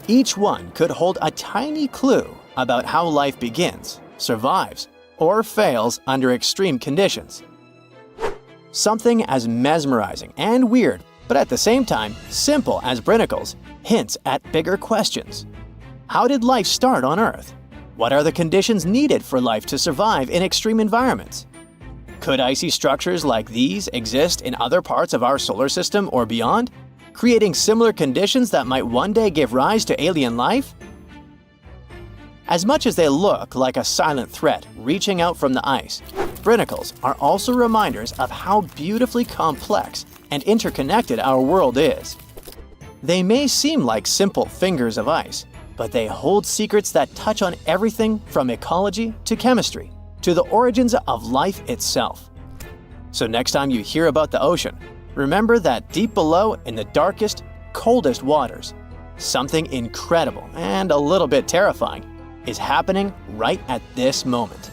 S1: Each one could hold a tiny clue about how life begins, survives, or fails under extreme conditions. Something as mesmerizing and weird, but at the same time simple as brinicles, hints at bigger questions. How did life start on Earth? What are the conditions needed for life to survive in extreme environments? Could icy structures like these exist in other parts of our solar system or beyond, creating similar conditions that might one day give rise to alien life? As much as they look like a silent threat reaching out from the ice, brinicles are also reminders of how beautifully complex and interconnected our world is. They may seem like simple fingers of ice, but they hold secrets that touch on everything from ecology to chemistry to the origins of life itself. So next time you hear about the ocean, remember that deep below in the darkest, coldest waters, something incredible and a little bit terrifying is happening right at this moment.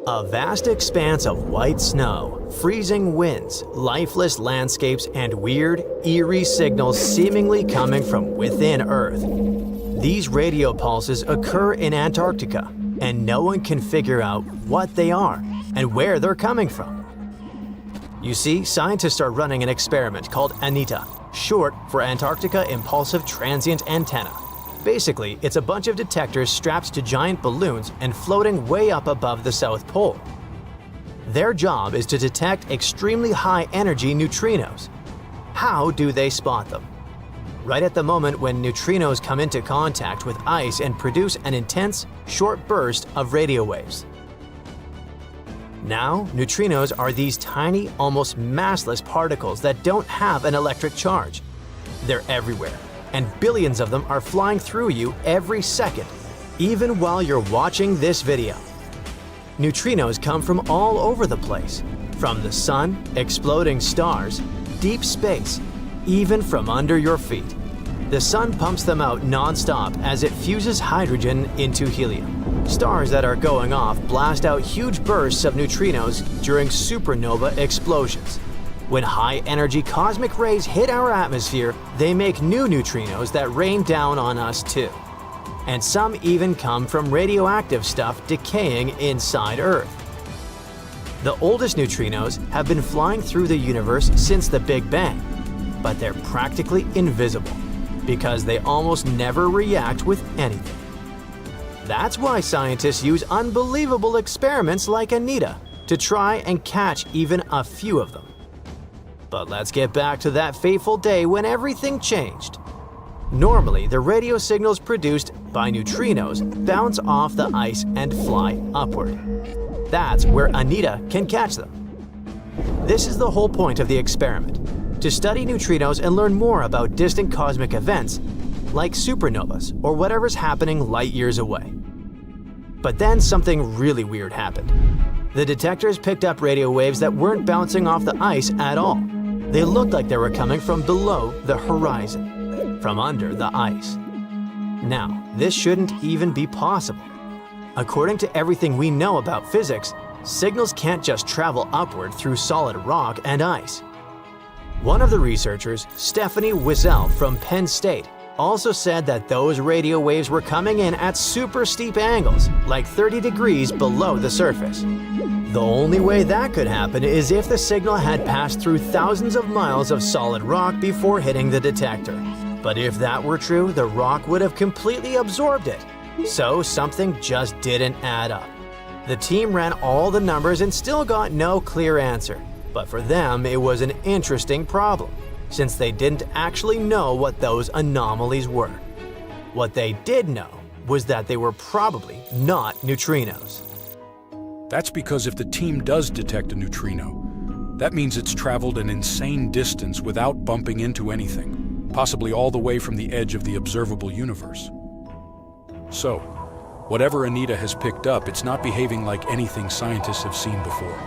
S1: A vast expanse of white snow, freezing winds, lifeless landscapes, and weird, eerie signals seemingly coming from within Earth. These radio pulses occur in Antarctica, and no one can figure out what they are and where they're coming from. You see, scientists are running an experiment called ANITA, short for Antarctica Impulsive Transient Antenna. Basically, it's a bunch of detectors strapped to giant balloons and floating way up above the South Pole. Their job is to detect extremely high-energy neutrinos. How do they spot them? Right at the moment when neutrinos come into contact with ice and produce an intense, short burst of radio waves. Now, neutrinos are these tiny, almost massless particles that don't have an electric charge. They're everywhere, and billions of them are flying through you every second, even while you're watching this video. Neutrinos come from all over the place, from the sun, exploding stars, deep space, even from under your feet. The sun pumps them out non-stop as it fuses hydrogen into helium. Stars that are going off blast out huge bursts of neutrinos during supernova explosions. When high-energy cosmic rays hit our atmosphere, they make new neutrinos that rain down on us too. And some even come from radioactive stuff decaying inside Earth. The oldest neutrinos have been flying through the universe since the Big Bang, but they're practically invisible because they almost never react with anything. That's why scientists use unbelievable experiments like ANITA to try and catch even a few of them. But let's get back to that fateful day when everything changed. Normally, the radio signals produced by neutrinos bounce off the ice and fly upward. That's where ANITA can catch them. This is the whole point of the experiment, to study neutrinos and learn more about distant cosmic events like supernovas or whatever's happening light years away. But then something really weird happened. The detectors picked up radio waves that weren't bouncing off the ice at all. They looked like they were coming from below the horizon, from under the ice. Now, this shouldn't even be possible. According to everything we know about physics, signals can't just travel upward through solid rock and ice. One of the researchers, Stephanie Wiesel from Penn State, also said that those radio waves were coming in at super steep angles, like 30 degrees below the surface. The only way that could happen is if the signal had passed through thousands of miles of solid rock before hitting the detector. But if that were true, the rock would have completely absorbed it. So something just didn't add up. The team ran all the numbers and still got no clear answer. But for them, it was an interesting problem, since they didn't actually know what those anomalies were. What they did know was that they were probably not neutrinos.
S3: That's because if the team does detect a neutrino, that means it's traveled an insane distance without bumping into anything, possibly all the way from the edge of the observable universe. So, whatever Anita has picked up, it's not behaving like anything scientists have seen before.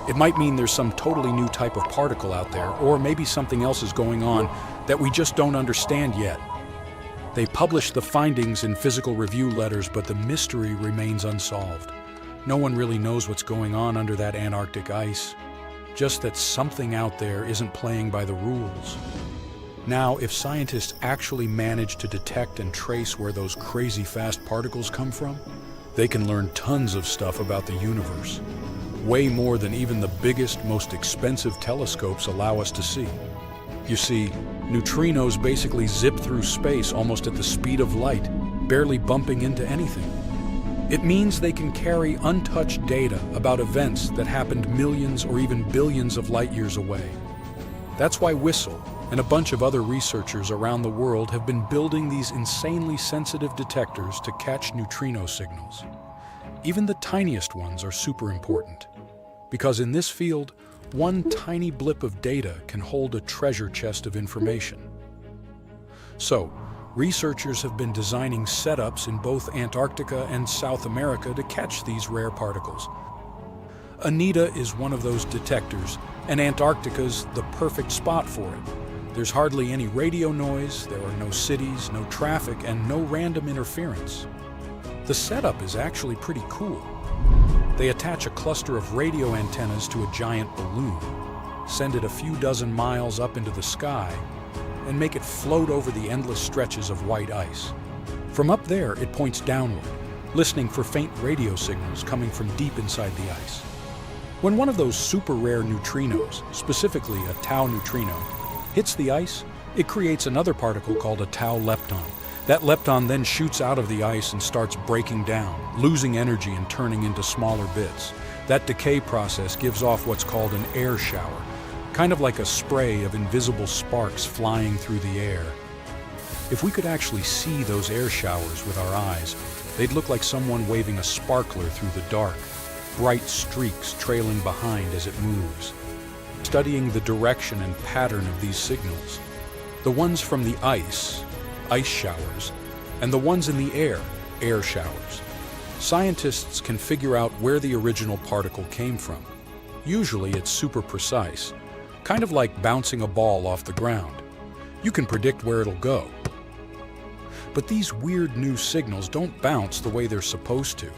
S3: It might mean there's some totally new type of particle out there, or maybe something else is going on that we just don't understand yet. They publish the findings in physical review letters, but the mystery remains unsolved. No one really knows what's going on under that Antarctic ice, just that something out there isn't playing by the rules. Now, if scientists actually manage to detect and trace where those crazy fast particles come from, they can learn tons of stuff about the universe. Way more than even the biggest, most expensive telescopes allow us to see. You see, neutrinos basically zip through space almost at the speed of light, barely bumping into anything. It means they can carry untouched data about events that happened millions or even billions of light years away. That's why WHISTLE and a bunch of other researchers around the world have been building these insanely sensitive detectors to catch neutrino signals. Even the tiniest ones are super important, because in this field, one tiny blip of data can hold a treasure chest of information. So, researchers have been designing setups in both Antarctica and South America to catch these rare particles. Anita is one of those detectors, and Antarctica's the perfect spot for it. There's hardly any radio noise, there are no cities, no traffic, and no random interference. The setup is actually pretty cool. They attach a cluster of radio antennas to a giant balloon, send it a few dozen miles up into the sky, and make it float over the endless stretches of white ice. From up there, it points downward, listening for faint radio signals coming from deep inside the ice. When one of those super rare neutrinos, specifically a tau neutrino, hits the ice, it creates another particle called a tau lepton. That lepton then shoots out of the ice and starts breaking down, losing energy and turning into smaller bits. That decay process gives off what's called an air shower, kind of like a spray of invisible sparks flying through the air. If we could actually see those air showers with our eyes, they'd look like someone waving a sparkler through the dark, bright streaks trailing behind as it moves. Studying the direction and pattern of these signals, the ones from the ice showers, and the ones in the air showers, scientists can figure out where the original particle came from. Usually it's super precise, kind of like bouncing a ball off the ground. You can predict where it'll go. But these weird new signals don't bounce the way they're supposed to.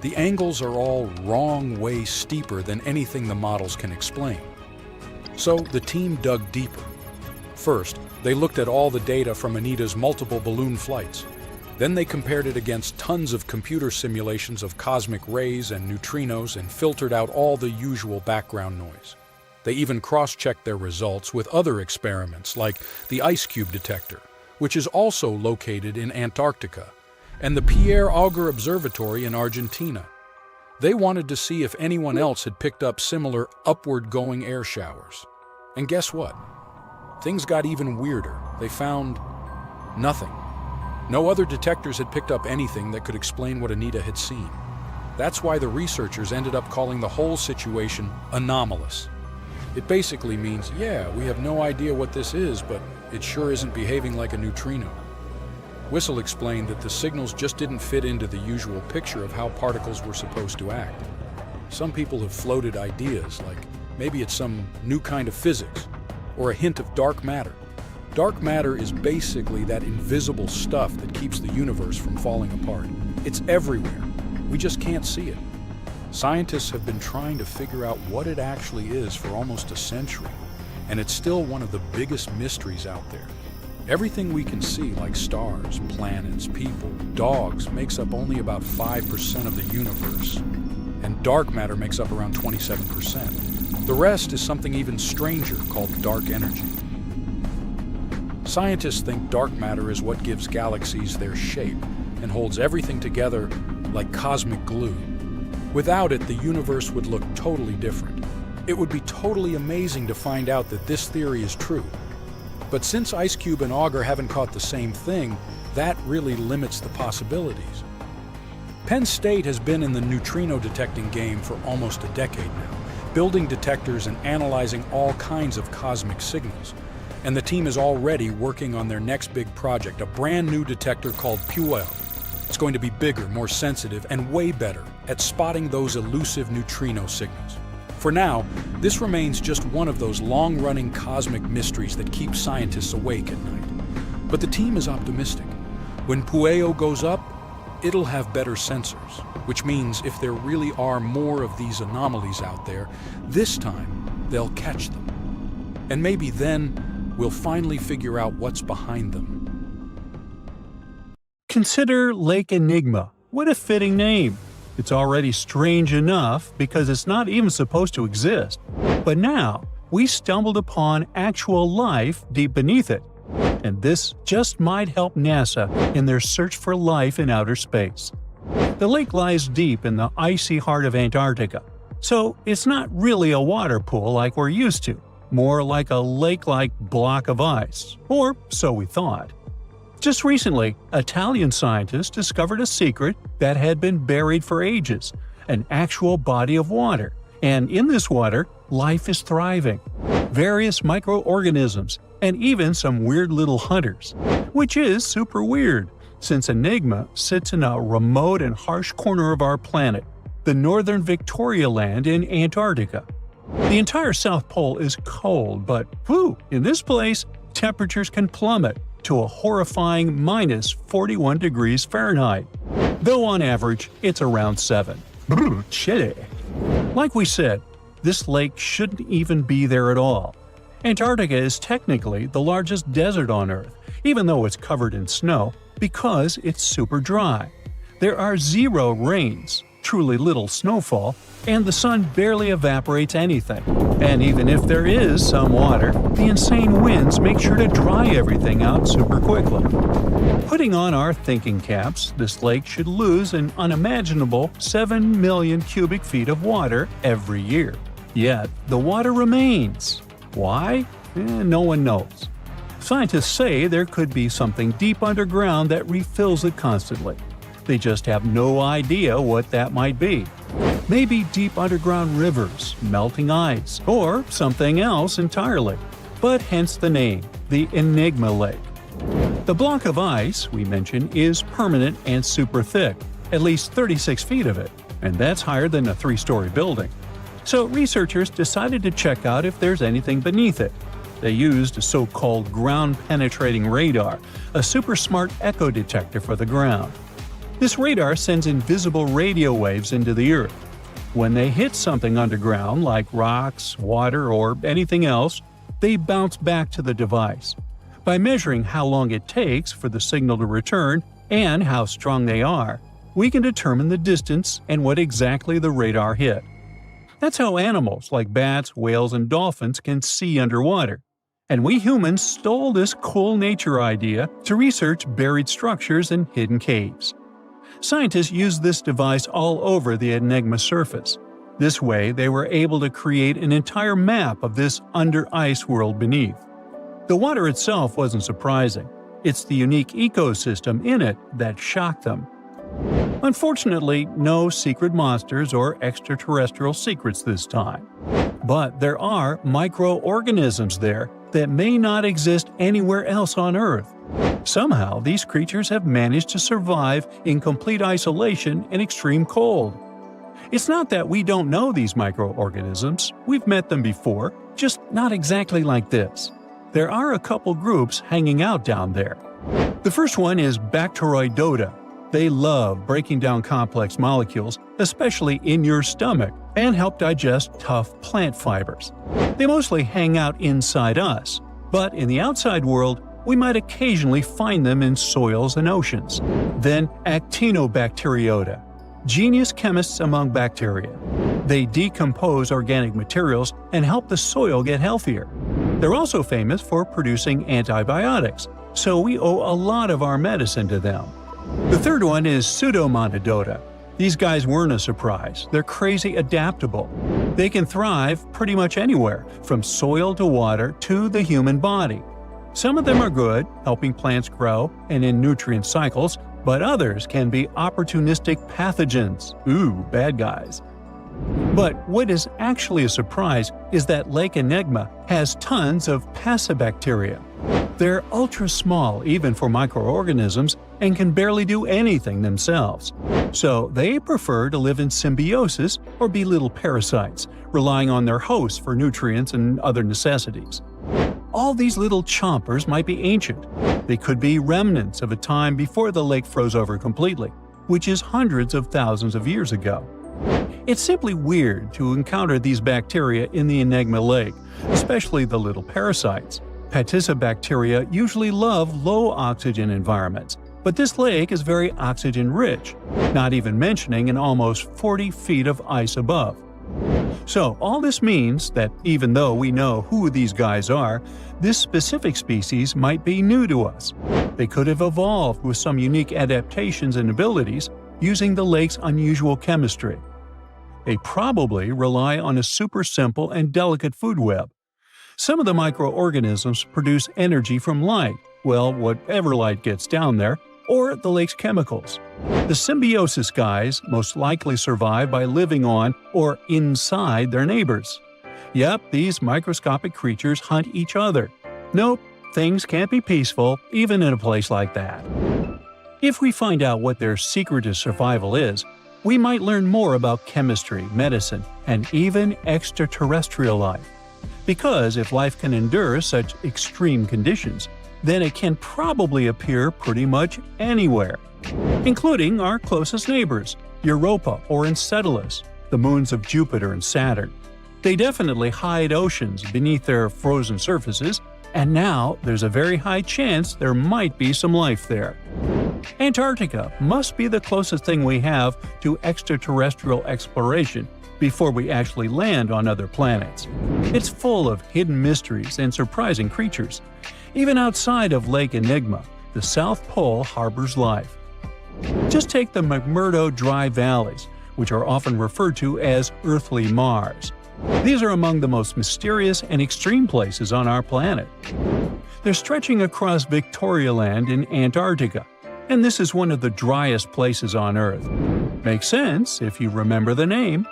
S3: The angles are all wrong way steeper than anything the models can explain. So the team dug deeper. First, they looked at all the data from Anita's multiple balloon flights. Then they compared it against tons of computer simulations of cosmic rays and neutrinos and filtered out all the usual background noise. They even cross-checked their results with other experiments like the ice cube detector, which is also located in Antarctica, and the Pierre Auger Observatory in Argentina. They wanted to see if anyone else had picked up similar upward-going air showers. And guess what? Things got even weirder. They found nothing. No other detectors had picked up anything that could explain what Anita had seen. That's why the researchers ended up calling the whole situation anomalous. It basically means, yeah, we have no idea what this is, but it sure isn't behaving like a neutrino. Whistle explained that the signals just didn't fit into the usual picture of how particles were supposed to act. Some people have floated ideas, like maybe it's some new kind of physics, or a hint of dark matter. Dark matter is basically that invisible stuff that keeps the universe from falling apart. It's everywhere. We just can't see it. Scientists have been trying to figure out what it actually is for almost a century, and it's still one of the biggest mysteries out there. Everything we can see, like stars, planets, people, dogs, makes up only about 5% of the universe, and dark matter makes up around 27%. The rest is something even stranger called dark energy. Scientists think dark matter is what gives galaxies their shape and holds everything together like cosmic glue. Without it, the universe would look totally different. It would be totally amazing to find out that this theory is true. But since Ice Cube and Auger haven't caught the same thing, that really limits the possibilities. Penn State has been in the neutrino detecting game for almost a decade now, building detectors and analyzing all kinds of cosmic signals. And the team is already working on their next big project, a brand new detector called Puel. It's going to be bigger, more sensitive, and way better at spotting those elusive neutrino signals. For now, this remains just one of those long-running cosmic mysteries that keep scientists awake at night. But the team is optimistic. When Pueo goes up, it'll have better sensors, which means if there really are more of these anomalies out there, this time they'll catch them. And maybe then we'll finally figure out what's behind them.
S2: Consider Lake Enigma. What a fitting name. It's already strange enough because it's not even supposed to exist. But now, we stumbled upon actual life deep beneath it. And this just might help NASA in their search for life in outer space. The lake lies deep in the icy heart of Antarctica, so it's not really a water pool like we're used to, more like a lake-like block of ice, or so we thought. Just recently, Italian scientists discovered a secret that had been buried for ages, an actual body of water, and in this water, life is thriving. Various microorganisms, and even some weird little hunters. Which is super weird, since Enigma sits in a remote and harsh corner of our planet, the northern Victoria Land in Antarctica. The entire South Pole is cold, but in this place, temperatures can plummet to a horrifying minus 41 degrees Fahrenheit, though on average it's around 7. Chilly. Like we said, this lake shouldn't even be there at all. Antarctica is technically the largest desert on Earth, even though it's covered in snow, because it's super dry. There are 0 rains, truly little snowfall, and the sun barely evaporates anything. And even if there is some water, the insane winds make sure to dry everything out super quickly. Putting on our thinking caps, this lake should lose an unimaginable 7 million cubic feet of water every year. Yet, the water remains. Why? No one knows. Scientists say there could be something deep underground that refills it constantly. They just have no idea what that might be. Maybe deep underground rivers, melting ice, or something else entirely. But hence the name, the Enigma Lake. The block of ice we mentioned is permanent and super thick, at least 36 feet of it, and that's higher than a 3-story building. So researchers decided to check out if there's anything beneath it. They used a so-called ground-penetrating radar, a super smart echo detector for the ground. This radar sends invisible radio waves into the Earth. When they hit something underground, like rocks, water, or anything else, they bounce back to the device. By measuring how long it takes for the signal to return and how strong they are, we can determine the distance and what exactly the radar hit. That's how animals like bats, whales, and dolphins can see underwater. And we humans stole this cool nature idea to research buried structures and hidden caves. Scientists used this device all over the Enigma surface. This way, they were able to create an entire map of this under-ice world beneath. The water itself wasn't surprising. It's the unique ecosystem in it that shocked them. Unfortunately, no secret monsters or extraterrestrial secrets this time. But there are microorganisms there that may not exist anywhere else on Earth. Somehow, these creatures have managed to survive in complete isolation and extreme cold. It's not that we don't know these microorganisms, we've met them before, just not exactly like this. There are a couple groups hanging out down there. The first one is Bacteroidota. They love breaking down complex molecules, especially in your stomach, and help digest tough plant fibers. They mostly hang out inside us, but in the outside world, We might occasionally find them in soils and oceans. Then actinobacteriota, genius chemists among bacteria. They decompose organic materials and help the soil get healthier. They're also famous for producing antibiotics, so we owe a lot of our medicine to them. The third one is Pseudomonadota. These guys weren't a surprise. They're crazy adaptable. They can thrive pretty much anywhere, from soil to water to the human body. Some of them are good, helping plants grow and in nutrient cycles, but others can be opportunistic pathogens. Ooh, bad guys. But what is actually a surprise is that Lake Enigma has tons of passibacteria. They're ultra small even for microorganisms and can barely do anything themselves. So they prefer to live in symbiosis or be little parasites, relying on their hosts for nutrients and other necessities. All these little chompers might be ancient. They could be remnants of a time before the lake froze over completely, which is hundreds of thousands of years ago. It's simply weird to encounter these bacteria in the Enigma Lake, especially the little parasites. Passibacteria usually love low-oxygen environments, but this lake is very oxygen-rich, not even mentioning an almost 40 feet of ice above. So all this means that even though we know who these guys are, this specific species might be new to us. They could have evolved with some unique adaptations and abilities using the lake's unusual chemistry. They probably rely on a super simple and delicate food web. Some of the microorganisms produce energy from light, well, whatever light gets down there, or the lake's chemicals. The symbiosis guys most likely survive by living on or inside their neighbors. Yep, these microscopic creatures hunt each other. Nope, things can't be peaceful even in a place like that. If we find out what their secret to survival is, we might learn more about chemistry, medicine, and even extraterrestrial life. Because if life can endure such extreme conditions, then it can probably appear pretty much anywhere, including our closest neighbors, Europa or Enceladus, the moons of Jupiter and Saturn. They definitely hide oceans beneath their frozen surfaces, and now there's a very high chance there might be some life there. Antarctica must be the closest thing we have to extraterrestrial exploration before we actually land on other planets. It's full of hidden mysteries and surprising creatures. Even outside of Lake Enigma, the South Pole harbors life. Just take the McMurdo Dry Valleys, which are often referred to as Earthly Mars. These are among the most mysterious and extreme places on our planet. They're stretching across Victoria Land in Antarctica, and this is one of the driest places on Earth. Makes sense if you remember the name.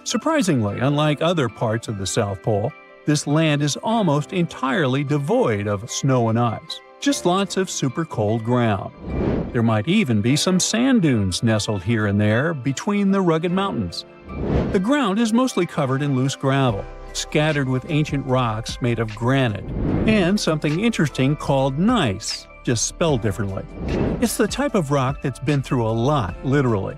S2: Surprisingly, unlike other parts of the South Pole, this land is almost entirely devoid of snow and ice, just lots of super cold ground. There might even be some sand dunes nestled here and there between the rugged mountains. The ground is mostly covered in loose gravel, scattered with ancient rocks made of granite, and something interesting called gneiss, just spelled differently. It's the type of rock that's been through a lot, literally.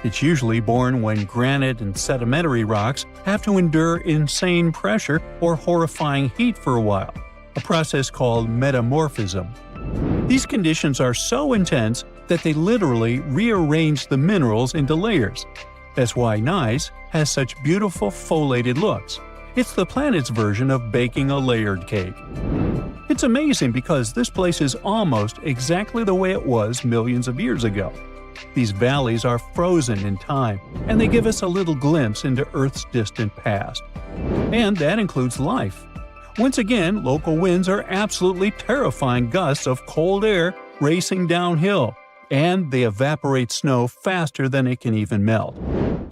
S2: It's usually born when granite and sedimentary rocks have to endure insane pressure or horrifying heat for a while, a process called metamorphism. These conditions are so intense that they literally rearrange the minerals into layers. That's why gneiss has such beautiful foliated looks. It's the planet's version of baking a layered cake. It's amazing because this place is almost exactly the way it was millions of years ago. These valleys are frozen in time, and they give us a little glimpse into Earth's distant past. And that includes life. Once again, local winds are absolutely terrifying gusts of cold air racing downhill, and they evaporate snow faster than it can even melt.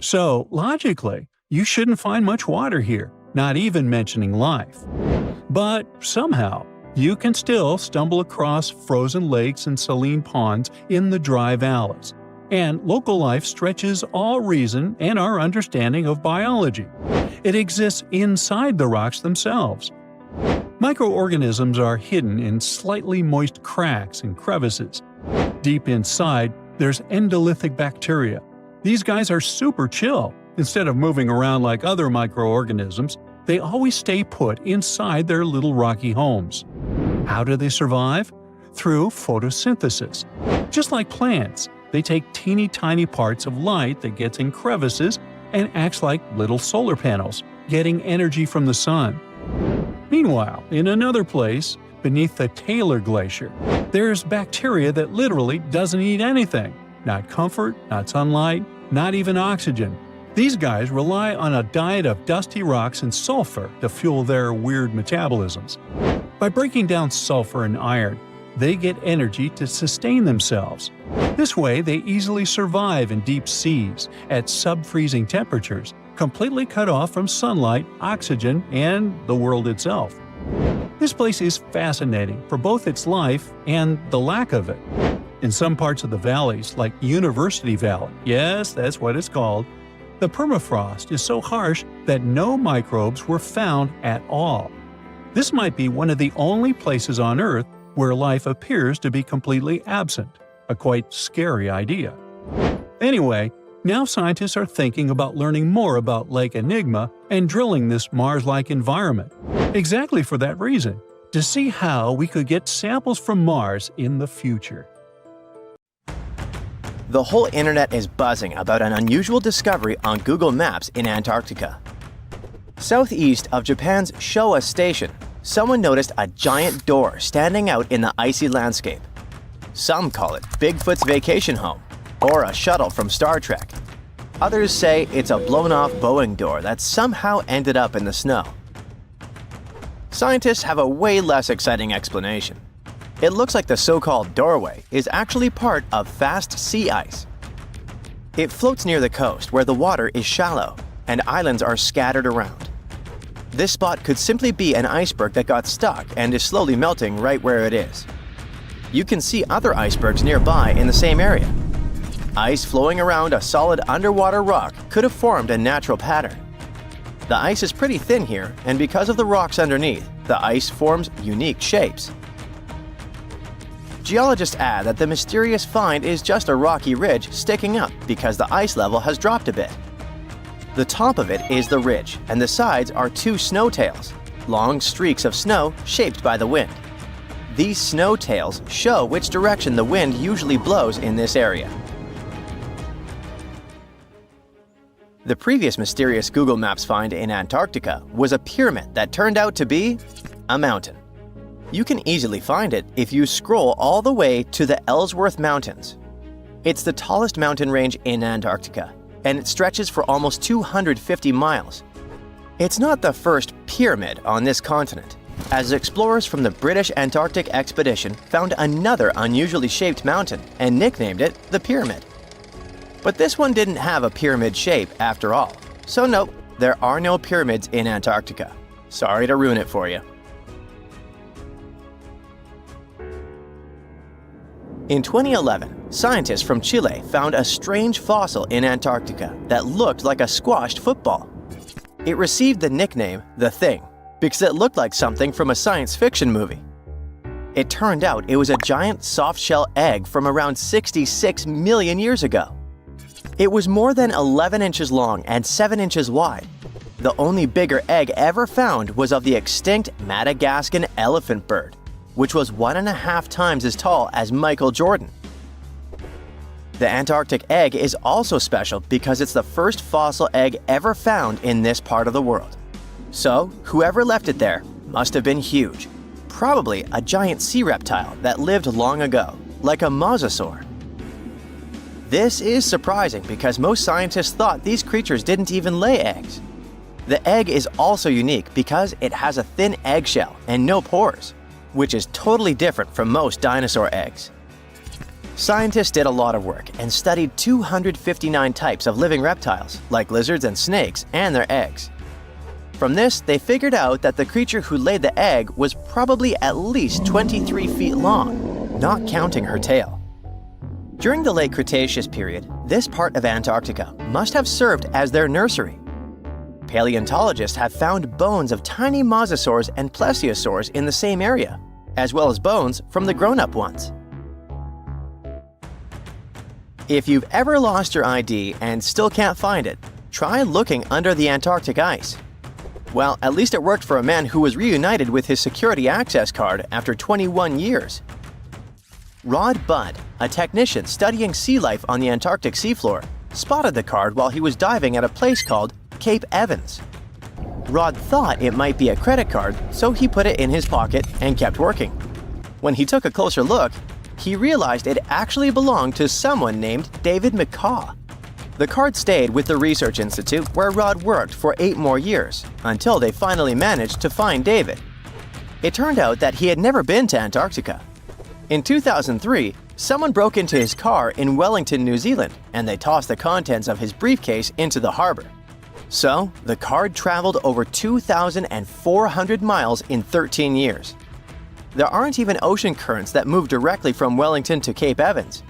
S2: So, logically, you shouldn't find much water here, not even mentioning life. But somehow, you can still stumble across frozen lakes and saline ponds in the dry valleys. And local life stretches all reason and our understanding of biology. It exists inside the rocks themselves. Microorganisms are hidden in slightly moist cracks and crevices. Deep inside, there's endolithic bacteria. These guys are super chill. Instead of moving around like other microorganisms, they always stay put inside their little rocky homes. How do they survive? Through photosynthesis. Just like plants, they take teeny tiny parts of light that gets in crevices and acts like little solar panels, getting energy from the sun. Meanwhile, in another place, beneath the Taylor Glacier, there's bacteria that literally doesn't eat anything. Not comfort, not sunlight, not even oxygen. These guys rely on a diet of dusty rocks and sulfur to fuel their weird metabolisms. By breaking down sulfur and iron, they get energy to sustain themselves. This way, they easily survive in deep seas, at sub-freezing temperatures, completely cut off from sunlight, oxygen, and the world itself. This place is fascinating for both its life and the lack of it. In some parts of the valleys, like University Valley, yes, that's what it's called, the permafrost is so harsh that no microbes were found at all. This might be one of the only places on Earth where life appears to be completely absent, a quite scary idea. Anyway, now scientists are thinking about learning more about Lake Enigma and drilling this Mars-like environment, exactly for that reason, to see how we could get samples from Mars in the future.
S1: The whole internet is buzzing about an unusual discovery on Google Maps in Antarctica. Southeast of Japan's Showa Station, someone noticed a giant door standing out in the icy landscape. Some call it Bigfoot's vacation home, or a shuttle from Star Trek. Others say it's a blown-off Boeing door that somehow ended up in the snow. Scientists have a way less exciting explanation. It looks like the so-called doorway is actually part of fast sea ice. It floats near the coast where the water is shallow and islands are scattered around. This spot could simply be an iceberg that got stuck and is slowly melting right where it is. You can see other icebergs nearby in the same area. Ice flowing around a solid underwater rock could have formed a natural pattern. The ice is pretty thin here, and because of the rocks underneath, the ice forms unique shapes. Geologists add that the mysterious find is just a rocky ridge sticking up because the ice level has dropped a bit. The top of it is the ridge, and the sides are two snow tails, long streaks of snow shaped by the wind. These snow tails show which direction the wind usually blows in this area. The previous mysterious Google Maps find in Antarctica was a pyramid that turned out to be a mountain. You can easily find it if you scroll all the way to the Ellsworth Mountains. It's the tallest mountain range in Antarctica, and it stretches for almost 250 miles. It's not the first pyramid on this continent, as explorers from the British Antarctic Expedition found another unusually shaped mountain and nicknamed it the Pyramid. But this one didn't have a pyramid shape after all, so nope, there are no pyramids in Antarctica. Sorry to ruin it for you. In 2011, scientists from Chile found a strange fossil in Antarctica that looked like a squashed football. It received the nickname The Thing because it looked like something from a science fiction movie. It turned out it was a giant soft-shell egg from around 66 million years ago. It was more than 11 inches long and 7 inches wide. The only bigger egg ever found was of the extinct Madagascan elephant bird, which was 1.5 times as tall as Michael Jordan. The Antarctic egg is also special because it's the first fossil egg ever found in this part of the world. So, whoever left it there must have been huge, probably a giant sea reptile that lived long ago, like a mosasaur. This is surprising because most scientists thought these creatures didn't even lay eggs. The egg is also unique because it has a thin eggshell and no pores, which is totally different from most dinosaur eggs. Scientists did a lot of work and studied 259 types of living reptiles, like lizards and snakes, and their eggs. From this, they figured out that the creature who laid the egg was probably at least 23 feet long, not counting her tail. During the late Cretaceous period, this part of Antarctica must have served as their nursery. Paleontologists have found bones of tiny mosasaurs and plesiosaurs in the same area, as well as bones from the grown-up ones. If you've ever lost your ID and still can't find it, try looking under the Antarctic ice. Well, at least it worked for a man who was reunited with his security access card after 21 years. Rod Budd, a technician studying sea life on the Antarctic seafloor, spotted the card while he was diving at a place called Cape Evans. Rod thought it might be a credit card, so he put it in his pocket and kept working. When he took a closer look, he realized it actually belonged to someone named David McCaw. The card stayed with the research institute where Rod worked for 8 more years, until they finally managed to find David. It turned out that he had never been to Antarctica. In 2003, someone broke into his car in Wellington, New Zealand, and they tossed the contents of his briefcase into the harbor. So, the card traveled over 2,400 miles in 13 years. There aren't even ocean currents that move directly from Wellington to Cape Evans.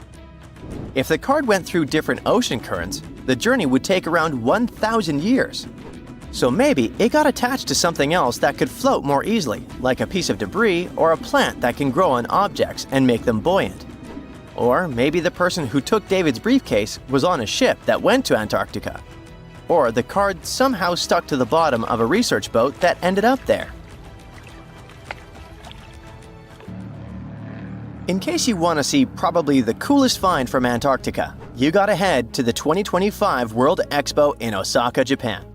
S1: If the card went through different ocean currents, the journey would take around 1,000 years. So maybe it got attached to something else that could float more easily, like a piece of debris or a plant that can grow on objects and make them buoyant. Or maybe the person who took David's briefcase was on a ship that went to Antarctica. Or the card somehow stuck to the bottom of a research boat that ended up there. In case you want to see probably the coolest find from Antarctica, you gotta head to the 2025 World Expo in Osaka, Japan.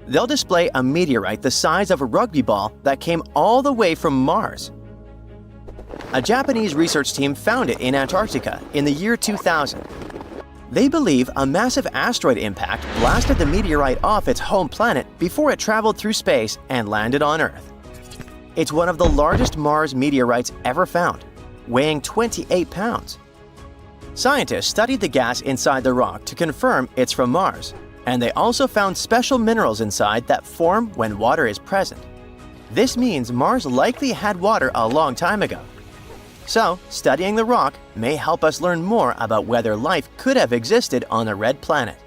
S1: They'll display a meteorite the size of a rugby ball that came all the way from Mars. A Japanese research team found it in Antarctica in the year 2000. They believe a massive asteroid impact blasted the meteorite off its home planet before it traveled through space and landed on Earth. It's one of the largest Mars meteorites ever found, weighing 28 pounds. Scientists studied the gas inside the rock to confirm it's from Mars, and they also found special minerals inside that form when water is present. This means Mars likely had water a long time ago. So, studying the rock may help us learn more about whether life could have existed on a red planet.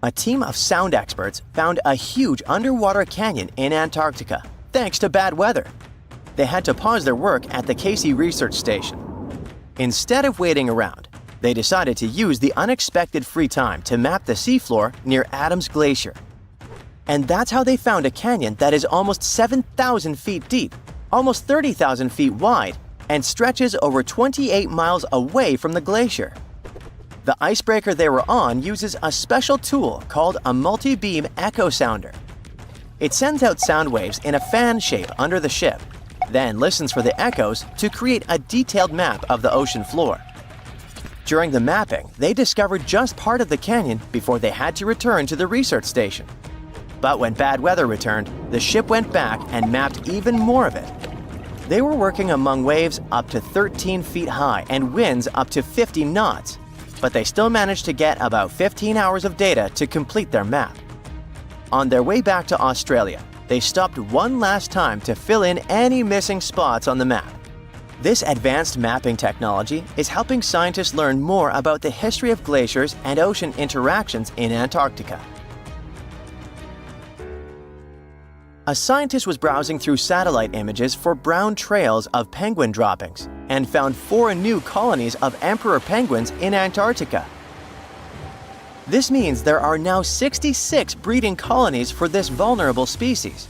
S1: A team of sound experts found a huge underwater canyon in Antarctica, thanks to bad weather. They had to pause their work at the Casey Research Station. Instead of waiting around, they decided to use the unexpected free time to map the seafloor near Adams Glacier. And that's how they found a canyon that is almost 7,000 feet deep, almost 30,000 feet wide, and stretches over 28 miles away from the glacier. The icebreaker they were on uses a special tool called a multi-beam echo sounder. It sends out sound waves in a fan shape under the ship, then listens for the echoes to create a detailed map of the ocean floor. During the mapping, they discovered just part of the canyon before they had to return to the research station. But when bad weather returned, the ship went back and mapped even more of it. They were working among waves up to 13 feet high and winds up to 50 knots, but they still managed to get about 15 hours of data to complete their map. On their way back to Australia, they stopped one last time to fill in any missing spots on the map. This advanced mapping technology is helping scientists learn more about the history of glaciers and ocean interactions in Antarctica. A scientist was browsing through satellite images for brown trails of penguin droppings and found 4 new colonies of emperor penguins in Antarctica. This means there are now 66 breeding colonies for this vulnerable species.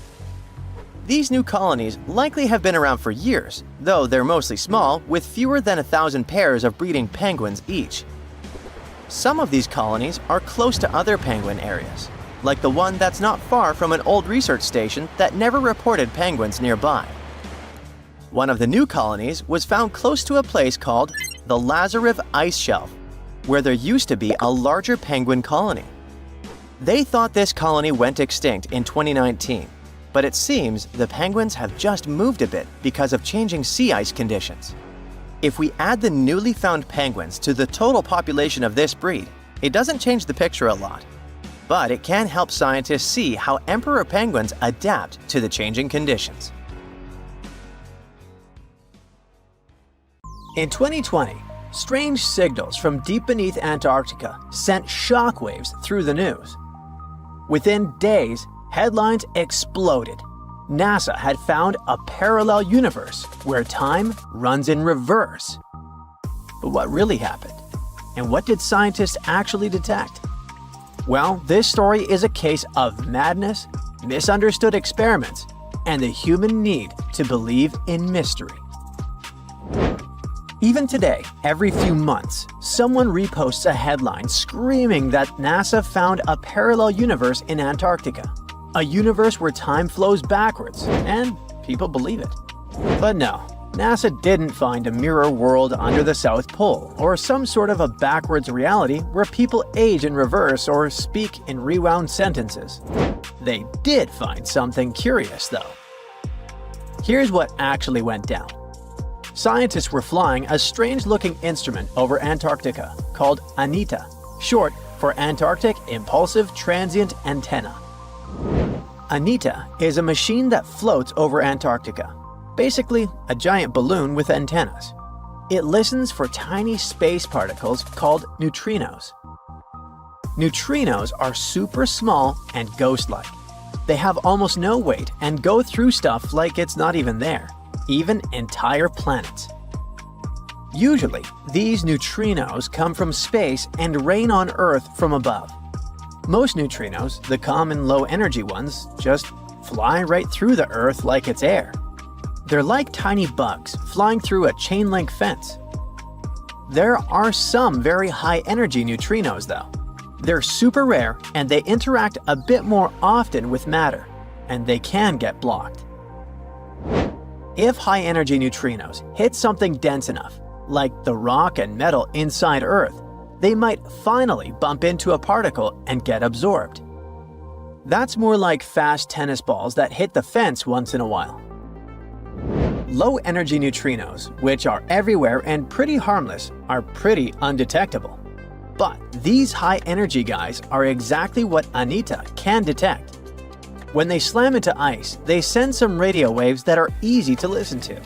S1: These new colonies likely have been around for years, though they're mostly small, with fewer than 1,000 pairs of breeding penguins each. Some of these colonies are close to other penguin areas, like the one that's not far from an old research station that never reported penguins nearby. One of the new colonies was found close to a place called the Lazarev Ice Shelf, where there used to be a larger penguin colony. They thought this colony went extinct in 2019, but it seems the penguins have just moved a bit because of changing sea ice conditions. If we add the newly found penguins to the total population of this breed, it doesn't change the picture a lot. But it can help scientists see how emperor penguins adapt to the changing conditions. In 2020, strange signals from deep beneath Antarctica sent shockwaves through the news. Within days, headlines exploded. NASA had found a parallel universe where time runs in reverse. But what really happened? And what did scientists actually detect? Well, this story is a case of madness, misunderstood experiments, and the human need to believe in mystery. Even today, every few months, someone reposts a headline screaming that NASA found a parallel universe in Antarctica. A universe where time flows backwards, and people believe it. But no, NASA didn't find a mirror world under the South Pole, or some sort of a backwards reality where people age in reverse or speak in rewound sentences. They did find something curious, though. Here's what actually went down. Scientists were flying a strange-looking instrument over Antarctica called ANITA, short for Antarctic Impulsive Transient Antenna. ANITA is a machine that floats over Antarctica, basically a giant balloon with antennas. It listens for tiny space particles called neutrinos. Neutrinos are super small and ghost-like. They have almost no weight and go through stuff like it's not even there, even entire planets. Usually, these neutrinos come from space and rain on Earth from above. Most neutrinos, the common low-energy ones, just fly right through the Earth like it's air. They're like tiny bugs flying through a chain-link fence. There are some very high-energy neutrinos, though. They're super rare and they interact a bit more often with matter, and they can get blocked. If high-energy neutrinos hit something dense enough, like the rock and metal inside Earth, they might finally bump into a particle and get absorbed. That's more like fast tennis balls that hit the fence once in a while. Low-energy neutrinos, which are everywhere and pretty harmless, are pretty undetectable. But these high-energy guys are exactly what ANITA can detect. When they slam into ice, they send some radio waves that are easy to listen to.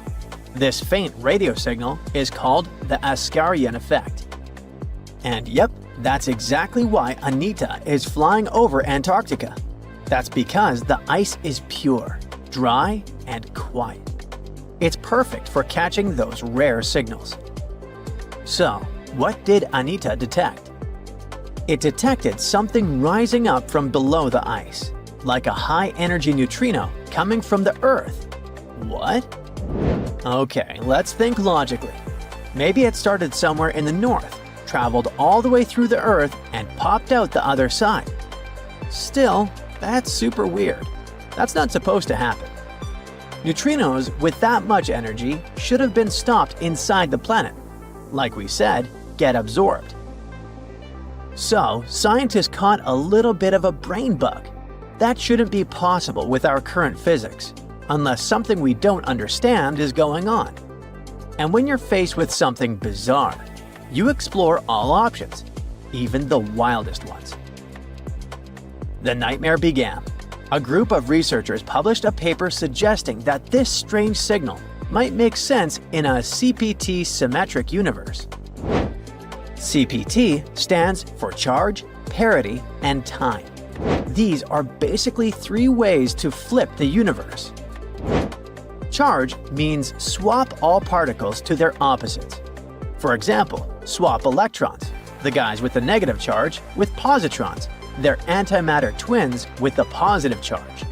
S1: This faint radio signal is called the Askaryan effect. And yep, that's exactly why ANITA is flying over Antarctica. That's because the ice is pure, dry, and quiet. It's perfect for catching those rare signals. So, what did ANITA detect? It detected something rising up from below the ice, like a high-energy neutrino coming from the Earth. What? Okay, let's think logically. Maybe it started somewhere in the north, traveled all the way through the Earth, and popped out the other side. Still, that's super weird. That's not supposed to happen. Neutrinos with that much energy should have been stopped inside the planet. Like we said, get absorbed. So, scientists caught a little bit of a brain bug. That shouldn't be possible with our current physics, unless something we don't understand is going on. And when you're faced with something bizarre, you explore all options, even the wildest ones. The nightmare began. A group of researchers published a paper suggesting that this strange signal might make sense in a CPT symmetric universe. CPT stands for charge, parity, and time. These are basically three ways to flip the universe. Charge means swap all particles to their opposites. For example, swap electrons, the guys with the negative charge, with positrons, their antimatter twins with the positive charge.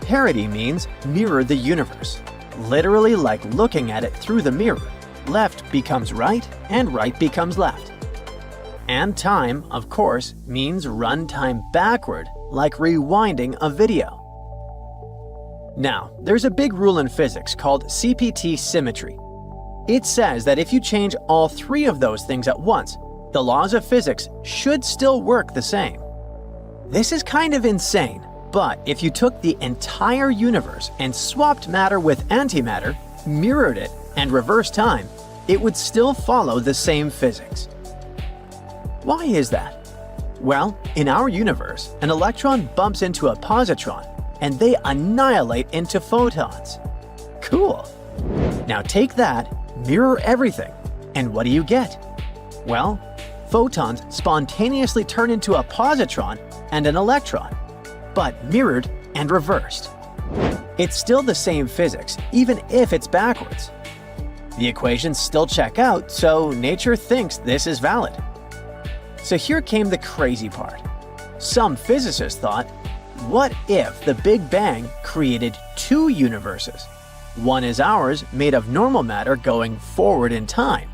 S1: Parity means mirror the universe, literally like looking at it through the mirror. Left becomes right and right becomes left. And time, of course, means run time backward, like rewinding a video. Now, there's a big rule in physics called CPT symmetry. It says that if you change all three of those things at once, the laws of physics should still work the same. This is kind of insane, but if you took the entire universe and swapped matter with antimatter, mirrored it, and reversed time, it would still follow the same physics. Why is that? Well, in our universe, an electron bumps into a positron, and they annihilate into photons. Cool! Now take that, mirror everything, and what do you get? Well, photons spontaneously turn into a positron and an electron, but mirrored and reversed. It's still the same physics, even if it's backwards. The equations still check out, so nature thinks this is valid. So here came the crazy part. Some physicists thought, what if the Big Bang created two universes? One is ours, made of normal matter going forward in time.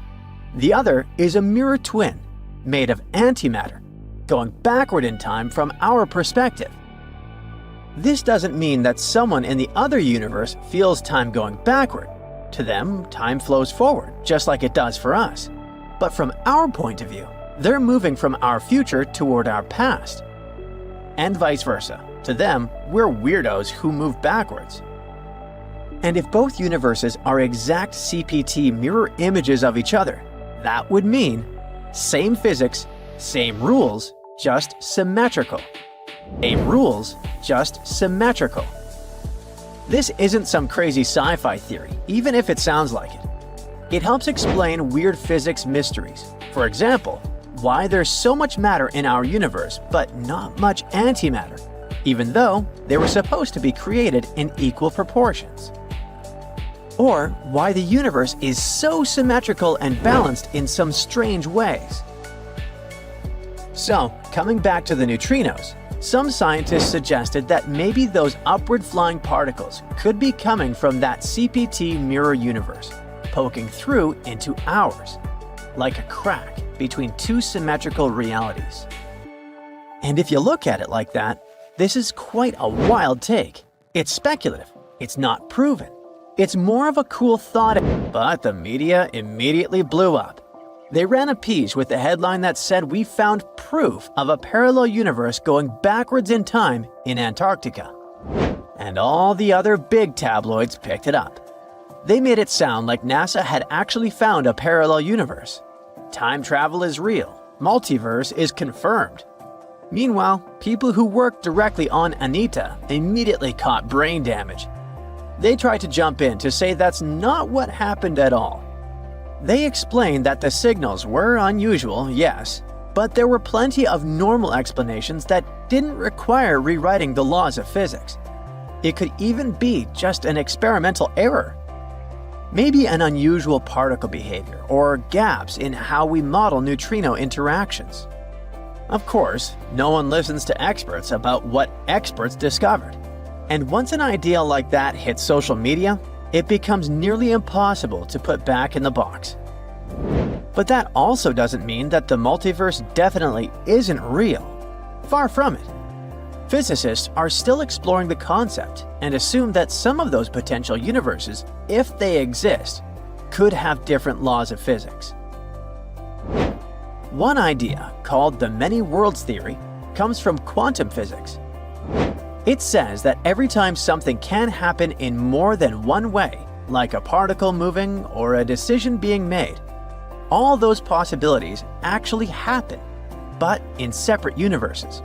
S1: The other is a mirror twin, made of antimatter, going backward in time from our perspective. This doesn't mean that someone in the other universe feels time going backward. To them, time flows forward, just like it does for us. But from our point of view, they're moving from our future toward our past. And vice versa. To them, we're weirdos who move backwards. And if both universes are exact CPT mirror images of each other, that would mean same physics, same rules, just symmetrical. Same rules, just symmetrical. This isn't some crazy sci-fi theory, even if it sounds like it. It helps explain weird physics mysteries. For example, why there's so much matter in our universe but not much antimatter, even though they were supposed to be created in equal proportions. Or why the universe is so symmetrical and balanced in some strange ways. So, coming back to the neutrinos, some scientists suggested that maybe those upward flying particles could be coming from that CPT mirror universe, poking through into ours, like a crack between two symmetrical realities. And if you look at it like that, this is quite a wild take. It's speculative, it's not proven. It's more of a cool thought, but the media immediately blew up. They ran a piece with the headline that said we found proof of a parallel universe going backwards in time in Antarctica. And all the other big tabloids picked it up. They made it sound like NASA had actually found a parallel universe. Time travel is real. Multiverse is confirmed. Meanwhile, people who worked directly on Anita immediately caught brain damage. They tried to jump in to say that's not what happened at all. They explained that the signals were unusual, yes, but there were plenty of normal explanations that didn't require rewriting the laws of physics. It could even be just an experimental error. Maybe an unusual particle behavior or gaps in how we model neutrino interactions. Of course, no one listens to experts about what experts discovered. And once an idea like that hits social media, it becomes nearly impossible to put back in the box. But that also doesn't mean that the multiverse definitely isn't real. Far from it. Physicists are still exploring the concept and assume that some of those potential universes, if they exist, could have different laws of physics. One idea, called the many worlds theory, comes from quantum physics. It says that every time something can happen in more than one way, like a particle moving or a decision being made, all those possibilities actually happen, but in separate universes.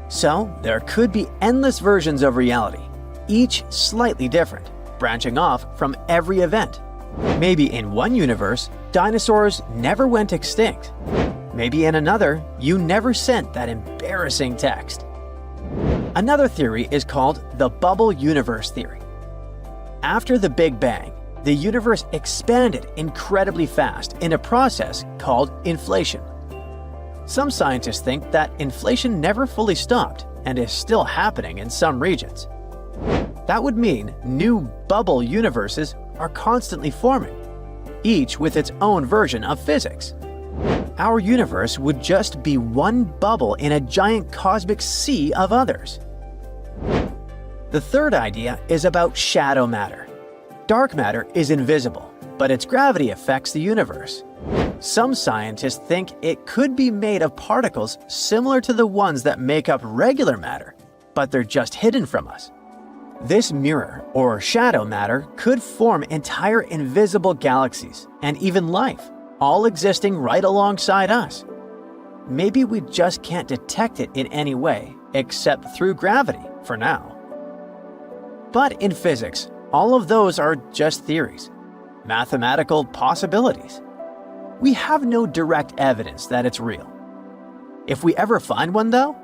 S1: So there could be endless versions of reality, each slightly different, branching off from every event. Maybe in one universe, dinosaurs never went extinct. Maybe in another, you never sent that embarrassing text. Another theory is called the bubble universe theory. After the Big Bang, the universe expanded incredibly fast in a process called inflation. Some scientists think that inflation never fully stopped and is still happening in some regions. That would mean new bubble universes are constantly forming, each with its own version of physics. Our universe would just be one bubble in a giant cosmic sea of others. The third idea is about shadow matter. Dark matter is invisible, but its gravity affects the universe. Some scientists think it could be made of particles similar to the ones that make up regular matter, but they're just hidden from us. This mirror, or shadow matter, could form entire invisible galaxies and even life, all existing right alongside us. Maybe we just can't detect it in any way, except through gravity, for now. But in physics, all of those are just theories, mathematical possibilities. We have no direct evidence that it's real. If we ever find one, though,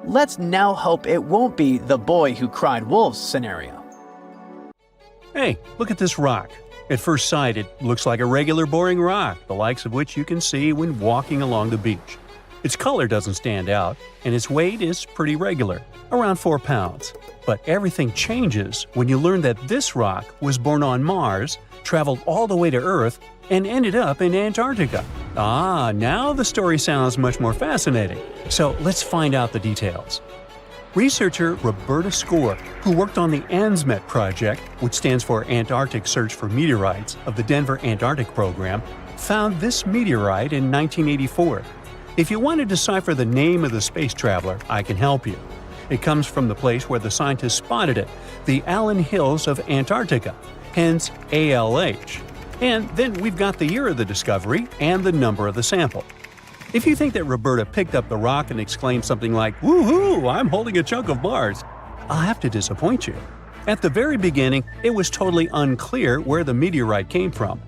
S1: let's now hope it won't be the boy who cried wolf scenario.
S2: Hey, look at this rock. At first sight, it looks like a regular boring rock, the likes of which you can see when walking along the beach. Its color doesn't stand out, and its weight is pretty regular, around 4 pounds. But everything changes when you learn that this rock was born on Mars, traveled all the way to Earth, and ended up in Antarctica. Ah, now the story sounds much more fascinating. So let's find out the details. Researcher Roberta Score, who worked on the ANSMET project, which stands for Antarctic Search for Meteorites of the Denver Antarctic Program, found this meteorite in 1984. If you want to decipher the name of the space traveler, I can help you. It comes from the place where the scientists spotted it, the Allen Hills of Antarctica, hence ALH. And then we've got the year of the discovery and the number of the sample. If you think that Roberta picked up the rock and exclaimed something like, "Woohoo, I'm holding a chunk of Mars," I'll have to disappoint you. At the very beginning, it was totally unclear where the meteorite came from.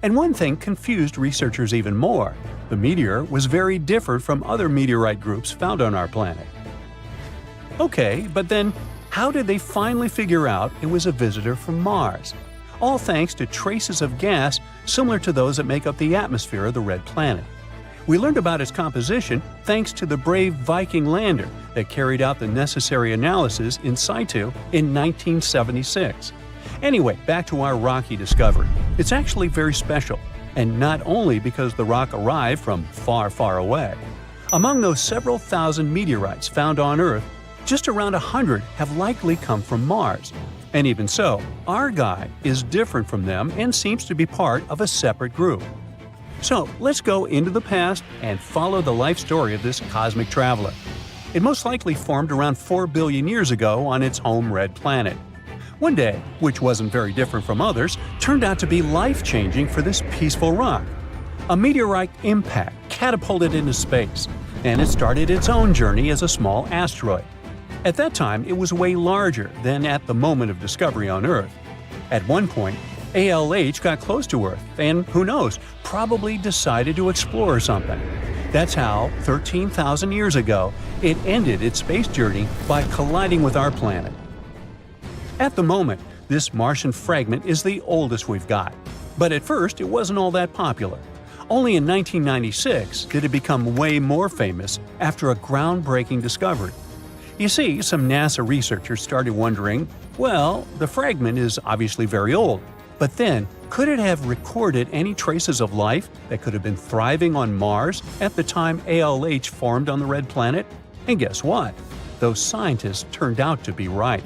S2: And one thing confused researchers even more. The meteor was very different from other meteorite groups found on our planet. Okay, but then how did they finally figure out it was a visitor from Mars? All thanks to traces of gas similar to those that make up the atmosphere of the red planet. We learned about its composition thanks to the brave Viking lander that carried out the necessary analyses in situ in 1976. Anyway, back to our rocky discovery. It's actually very special, and not only because the rock arrived from far, far away. Among those several thousand meteorites found on Earth, just around 100 have likely come from Mars. And even so, our guy is different from them and seems to be part of a separate group. So let's go into the past and follow the life story of this cosmic traveler. It most likely formed around 4 billion years ago on its home red planet. One day, which wasn't very different from others, turned out to be life-changing for this peaceful rock. A meteorite impact catapulted into space, and it started its own journey as a small asteroid. At that time, it was way larger than at the moment of discovery on Earth. At one point, ALH got close to Earth and, who knows, probably decided to explore something. That's how, 13,000 years ago, it ended its space journey by colliding with our planet. At the moment, this Martian fragment is the oldest we've got. But at first, it wasn't all that popular. Only in 1996 did it become way more famous after a groundbreaking discovery. You see, some NASA researchers started wondering, well, the fragment is obviously very old, but then, could it have recorded any traces of life that could have been thriving on Mars at the time ALH formed on the red planet? And guess what? Those scientists turned out to be right.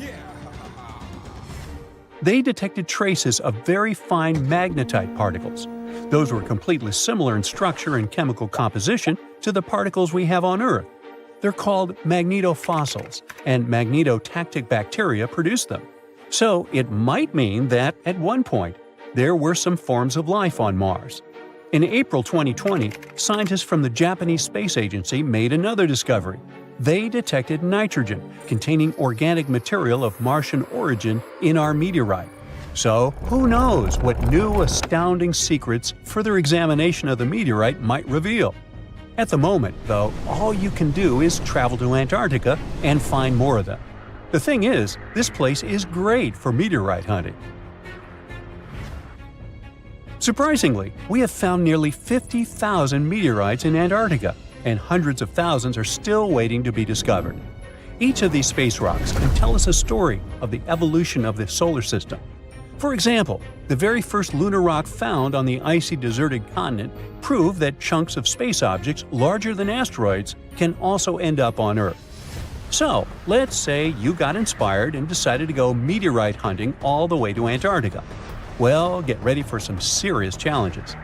S2: They detected traces of very fine magnetite particles. Those were completely similar in structure and chemical composition to the particles we have on Earth. They're called magnetofossils, and magnetotactic bacteria produce them. So it might mean that, at one point, there were some forms of life on Mars. In April 2020, scientists from the Japanese Space Agency made another discovery. They detected nitrogen containing organic material of Martian origin in our meteorite. So, who knows what new astounding secrets further examination of the meteorite might reveal? At the moment, though, all you can do is travel to Antarctica and find more of them. The thing is, this place is great for meteorite hunting. Surprisingly, we have found nearly 50,000 meteorites in Antarctica, and hundreds of thousands are still waiting to be discovered. Each of these space rocks can tell us a story of the evolution of the solar system. For example, the very first lunar rock found on the icy deserted continent proved that chunks of space objects larger than asteroids can also end up on Earth. So, let's say you got inspired and decided to go meteorite hunting all the way to Antarctica. Well, get ready for some serious challenges.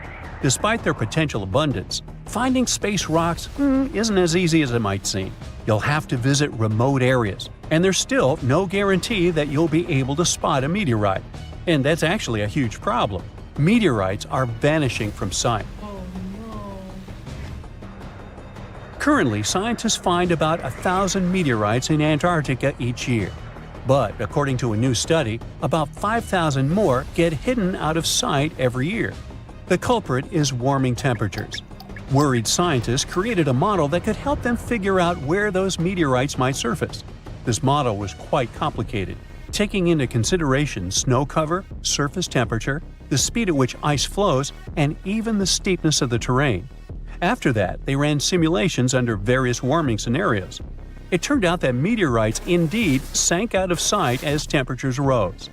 S2: Despite their potential abundance, finding space rocks isn't as easy as it might seem. You'll have to visit remote areas, and there's still no guarantee that you'll be able to spot a meteorite. And that's actually a huge problem. Meteorites are vanishing from sight. Currently, scientists find about 1,000 meteorites in Antarctica each year. But according to a new study, about 5,000 more get hidden out of sight every year. The culprit is warming temperatures. Worried scientists created a model that could help them figure out where those meteorites might surface. This model was quite complicated, taking into consideration snow cover, surface temperature, the speed at which ice flows, and even the steepness of the terrain. After that, they ran simulations under various warming scenarios. It turned out that meteorites indeed sank out of sight as temperatures rose.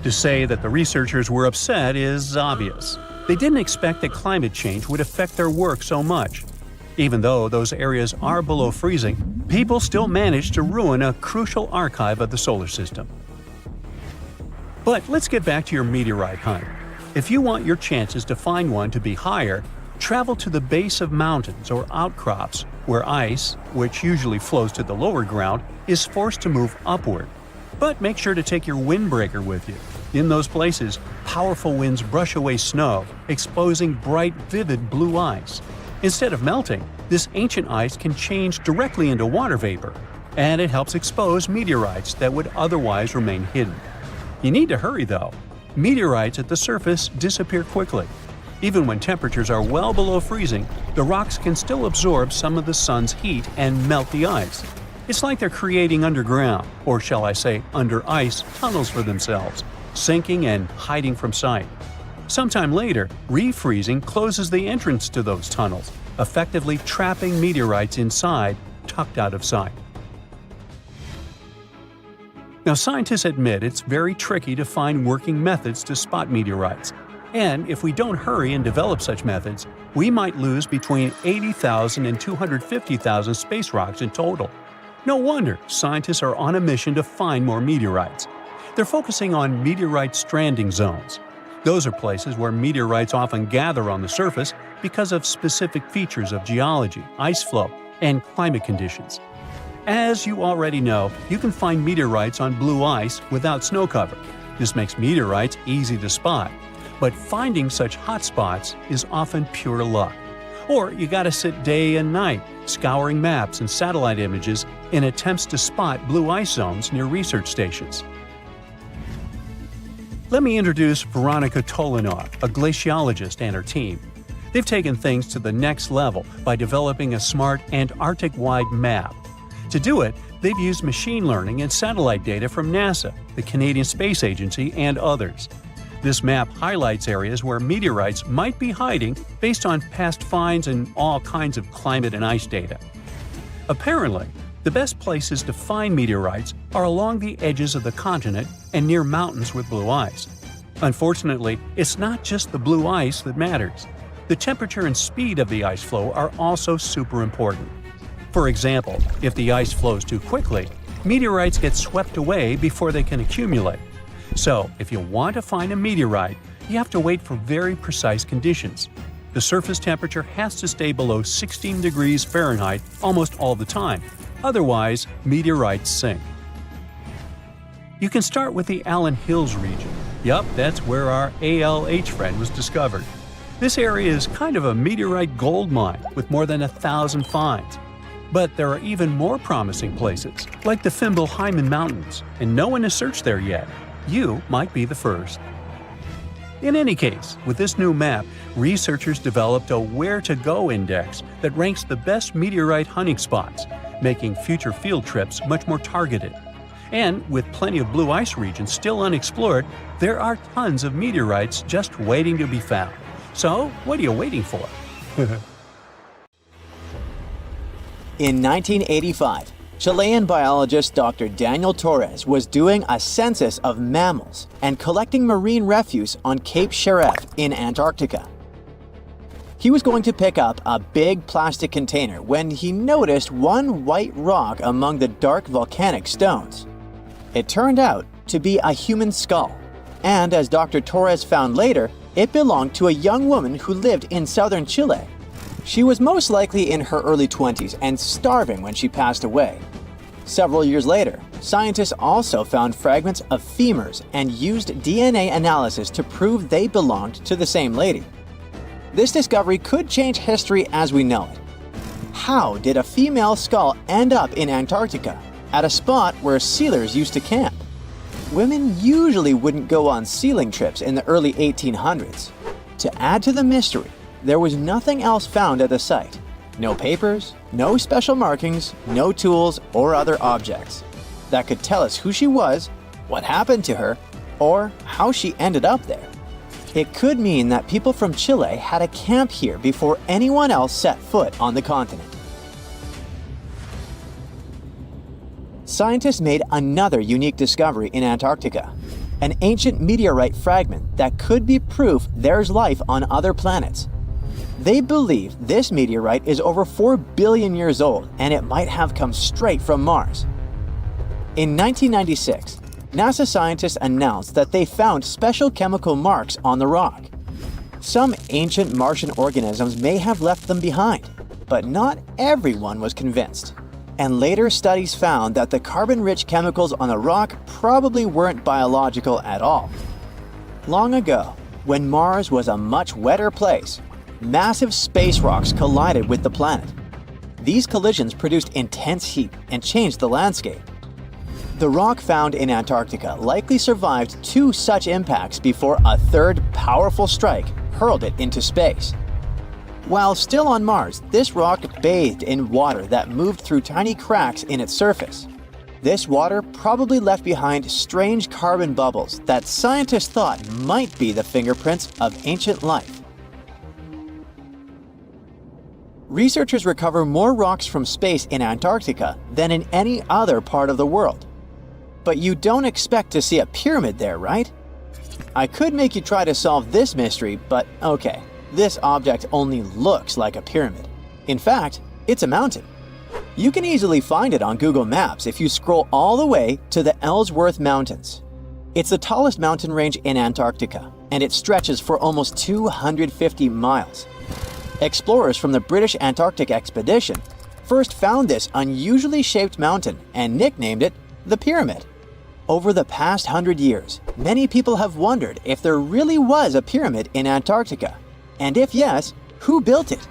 S2: To say that the researchers were upset is obvious. They didn't expect that climate change would affect their work so much. Even though those areas are below freezing, people still managed to ruin a crucial archive of the solar system. But let's get back to your meteorite hunt. If you want your chances to find one to be higher, travel to the base of mountains or outcrops where ice, which usually flows to the lower ground, is forced to move upward. But make sure to take your windbreaker with you. In those places, powerful winds brush away snow, exposing bright, vivid blue ice. Instead of melting, this ancient ice can change directly into water vapor, and it helps expose meteorites that would otherwise remain hidden. You need to hurry though. Meteorites at the surface disappear quickly. Even when temperatures are well below freezing, the rocks can still absorb some of the sun's heat and melt the ice. It's like they're creating underground, or shall I say under ice, tunnels for themselves, sinking and hiding from sight. Sometime later, refreezing closes the entrance to those tunnels, effectively trapping meteorites inside, tucked out of sight. Now, scientists admit it's very tricky to find working methods to spot meteorites. And if we don't hurry and develop such methods, we might lose between 80,000 and 250,000 space rocks in total. No wonder scientists are on a mission to find more meteorites. They're focusing on meteorite stranding zones. Those are places where meteorites often gather on the surface because of specific features of geology, ice flow, and climate conditions. As you already know, you can find meteorites on blue ice without snow cover. This makes meteorites easy to spot. But finding such hotspots is often pure luck. Or you gotta sit day and night, scouring maps and satellite images in attempts to spot blue ice zones near research stations. Let me introduce Veronica Tolinov, a glaciologist, and her team. They've taken things to the next level by developing a smart Antarctic-wide map. To do it, they've used machine learning and satellite data from NASA, the Canadian Space Agency, and others. This map highlights areas where meteorites might be hiding based on past finds and all kinds of climate and ice data. Apparently, the best places to find meteorites are along the edges of the continent and near mountains with blue ice. Unfortunately, it's not just the blue ice that matters. The temperature and speed of the ice flow are also super important. For example, if the ice flows too quickly, meteorites get swept away before they can accumulate. So, if you want to find a meteorite, you have to wait for very precise conditions. The surface temperature has to stay below 16 degrees Fahrenheit almost all the time. Otherwise, meteorites sink. You can start with the Allen Hills region. Yup, that's where our ALH friend was discovered. This area is kind of a meteorite gold mine with more than 1,000 finds. But there are even more promising places, like the Fimbulheimen Mountains, and no one has searched there yet. You might be the first. In any case, with this new map, researchers developed a where-to-go index that ranks the best meteorite hunting spots, making future field trips much more targeted. And with plenty of blue ice regions still unexplored, there are tons of meteorites just waiting to be found. So, what are you waiting for?
S1: In 1985, Chilean biologist Dr. Daniel Torres was doing a census of mammals and collecting marine refuse on Cape Sheref in Antarctica. He was going to pick up a big plastic container when he noticed one white rock among the dark volcanic stones. It turned out to be a human skull, and as Dr. Torres found later, it belonged to a young woman who lived in southern Chile. She was most likely in her early 20s and starving when she passed away. Several years later, scientists also found fragments of femurs and used DNA analysis to prove they belonged to the same lady. This discovery could change history as we know it. How did a female skull end up in Antarctica, at a spot where sealers used to camp? Women usually wouldn't go on sealing trips in the early 1800s. To add to the mystery, there was nothing else found at the site. No papers, no special markings, no tools or other objects that could tell us who she was, what happened to her, or how she ended up there. It could mean that people from Chile had a camp here before anyone else set foot on the continent. Scientists made another unique discovery in Antarctica, an ancient meteorite fragment that could be proof there's life on other planets. They believe this meteorite is over 4 billion years old and it might have come straight from Mars. In 1996, NASA scientists announced that they found special chemical marks on the rock. Some ancient Martian organisms may have left them behind, but not everyone was convinced. And later studies found that the carbon-rich chemicals on the rock probably weren't biological at all. Long ago, when Mars was a much wetter place, massive space rocks collided with the planet. These collisions produced intense heat and changed the landscape. The rock found in Antarctica likely survived 2 such impacts before a third powerful strike hurled it into space. While still on Mars, this rock bathed in water that moved through tiny cracks in its surface. This water probably left behind strange carbon bubbles that scientists thought might be the fingerprints of ancient life. Researchers recover more rocks from space in Antarctica than in any other part of the world. But you don't expect to see a pyramid there, right? I could make you try to solve this mystery, but okay, this object only looks like a pyramid. In fact, it's a mountain. You can easily find it on Google Maps if you scroll all the way to the Ellsworth Mountains. It's the tallest mountain range in Antarctica, and it stretches for almost 250 miles. Explorers from the British Antarctic Expedition first found this unusually shaped mountain and nicknamed it the Pyramid. Over the past 100 years, many people have wondered if there really was a pyramid in Antarctica, and if yes, who built it?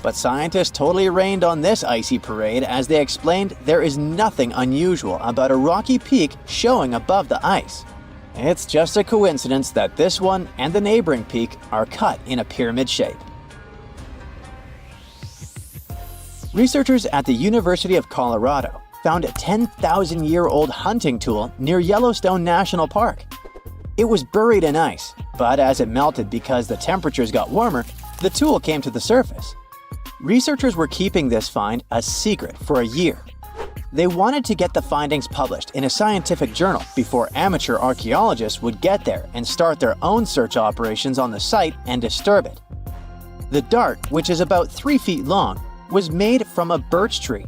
S1: But scientists totally rained on this icy parade as they explained there is nothing unusual about a rocky peak showing above the ice. It's just a coincidence that this one and the neighboring peak are cut in a pyramid shape. Researchers at the University of Colorado found a 10,000-year-old hunting tool near Yellowstone National Park. It was buried in ice, but as it melted because the temperatures got warmer, the tool came to the surface. Researchers were keeping this find a secret for a year. They wanted to get the findings published in a scientific journal before amateur archaeologists would get there and start their own search operations on the site and disturb it. The dart, which is about 3 feet long, was made from a birch tree,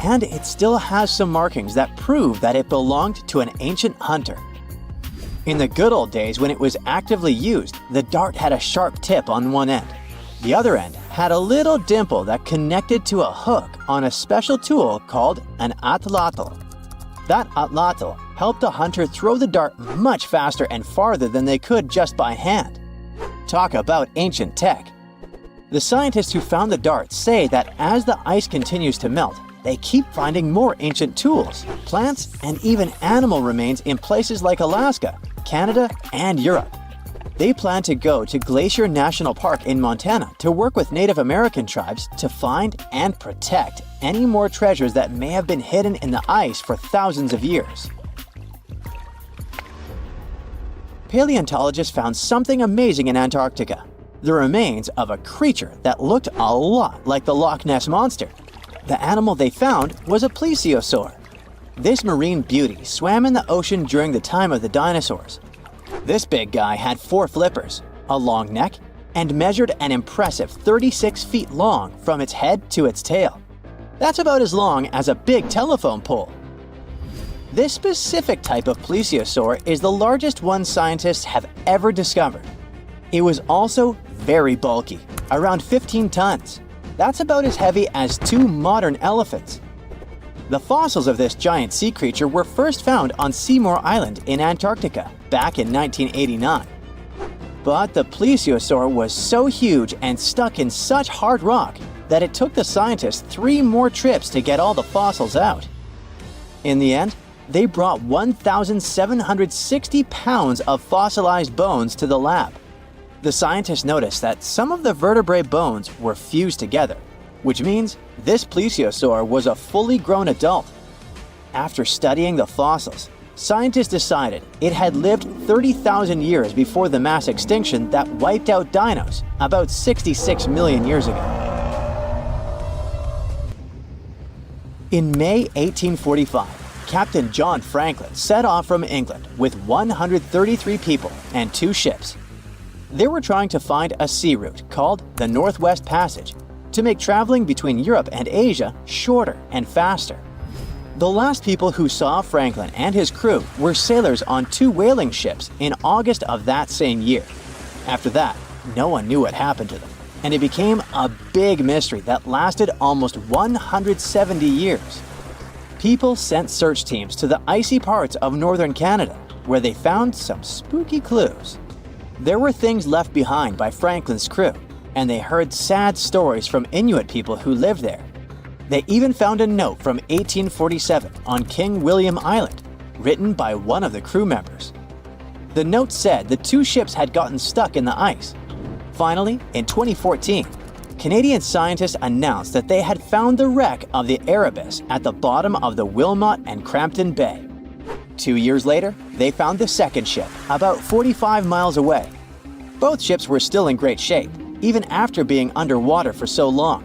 S1: and it still has some markings that prove that it belonged to an ancient hunter. In the good old days when it was actively used, the dart had a sharp tip on one end. The other end had a little dimple that connected to a hook on a special tool called an atlatl. That atlatl helped a hunter throw the dart much faster and farther than they could just by hand. Talk about ancient tech. The scientists who found the dart say that as the ice continues to melt, they keep finding more ancient tools, plants, and even animal remains in places like Alaska, Canada, and Europe. They plan to go to Glacier National Park in Montana to work with Native American tribes to find and protect any more treasures that may have been hidden in the ice for thousands of years. Paleontologists found something amazing in Antarctica: the remains of a creature that looked a lot like the Loch Ness Monster. The animal they found was a plesiosaur. This marine beauty swam in the ocean during the time of the dinosaurs. This big guy had 4 flippers, a long neck, and measured an impressive 36 feet long from its head to its tail. That's about as long as a big telephone pole. This specific type of plesiosaur is the largest one scientists have ever discovered. It was also very bulky, around 15 tons. That's about as heavy as 2 modern elephants. The fossils of this giant sea creature were first found on Seymour Island in Antarctica back in 1989. But the plesiosaur was so huge and stuck in such hard rock that it took the scientists 3 more trips to get all the fossils out. In the end, they brought 1,760 pounds of fossilized bones to the lab. The scientists noticed that some of the vertebrae bones were fused together, which means this plesiosaur was a fully grown adult. After studying the fossils, scientists decided it had lived 30,000 years before the mass extinction that wiped out dinos about 66 million years ago. In May 1845, Captain John Franklin set off from England with 133 people and 2 ships. They were trying to find a sea route called the Northwest Passage to make traveling between Europe and Asia shorter and faster. The last people who saw Franklin and his crew were sailors on 2 whaling ships in August of that same year. After that, no one knew what happened to them, and it became a big mystery that lasted almost 170 years. People sent search teams to the icy parts of northern Canada, where they found some spooky clues. There were things left behind by Franklin's crew, and they heard sad stories from Inuit people who lived there. They even found a note from 1847 on King William Island, written by one of the crew members. The note said the 2 ships had gotten stuck in the ice. Finally, in 2014, Canadian scientists announced that they had found the wreck of the Erebus at the bottom of the Wilmot and Crampton Bay. 2 years later, they found the second ship, about 45 miles away. Both ships were still in great shape, even after being underwater for so long.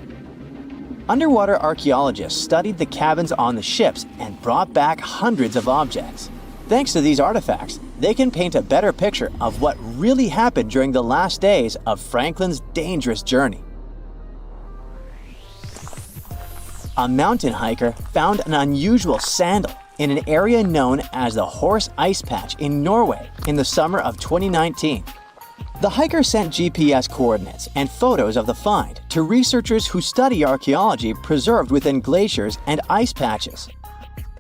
S1: Underwater archaeologists studied the cabins on the ships and brought back hundreds of objects. Thanks to these artifacts, they can paint a better picture of what really happened during the last days of Franklin's dangerous journey. A mountain hiker found an unusual sandal in an area known as the Horse Ice Patch in Norway in the summer of 2019. The hiker sent GPS coordinates and photos of the find to researchers who study archaeology preserved within glaciers and ice patches.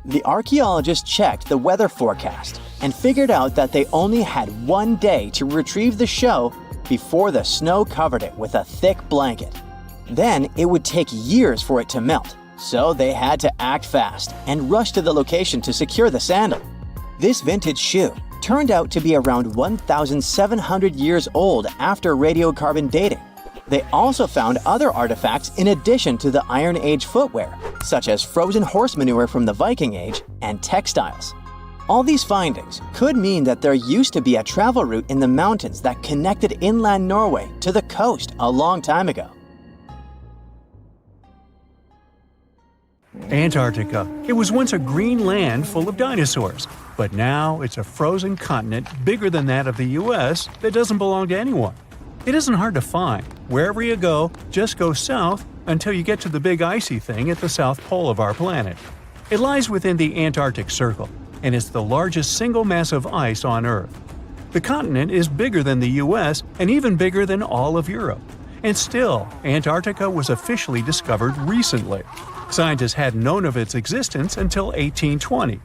S1: The archaeologists checked the weather forecast and figured out that they only had 1 day to retrieve the show before the snow covered it with a thick blanket. Then it would take years for it to melt, so they had to act fast and rush to the location to secure the sandal. This vintage shoe turned out to be around 1,700 years old after radiocarbon dating. They also found other artifacts in addition to the Iron Age footwear, such as frozen horse manure from the Viking Age and textiles. All these findings could mean that there used to be a travel route in the mountains that connected inland Norway to the coast a long time ago.
S2: Antarctica. It was once a green land full of dinosaurs, but now it's a frozen continent bigger than that of the US that doesn't belong to anyone. It isn't hard to find. Wherever you go, just go south until you get to the big icy thing at the south pole of our planet. It lies within the Antarctic Circle, and it's the largest single mass of ice on Earth. The continent is bigger than the US and even bigger than all of Europe. And still, Antarctica was officially discovered recently. Scientists hadn't known of its existence until 1820.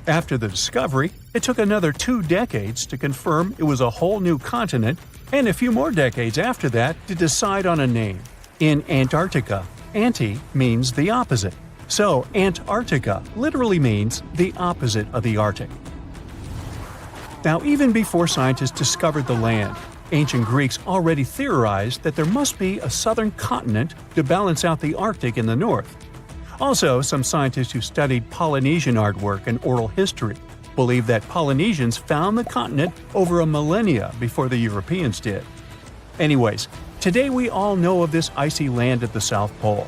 S2: After the discovery, it took another 2 decades to confirm it was a whole new continent, and a few more decades after that to decide on a name. In Antarctica, anti means the opposite, so Antarctica literally means the opposite of the Arctic. Now, even before scientists discovered the land, ancient Greeks already theorized that there must be a southern continent to balance out the Arctic in the north. Also, some scientists who studied Polynesian artwork and oral history believe that Polynesians found the continent over a millennia before the Europeans did. Anyways, today we all know of this icy land at the South Pole.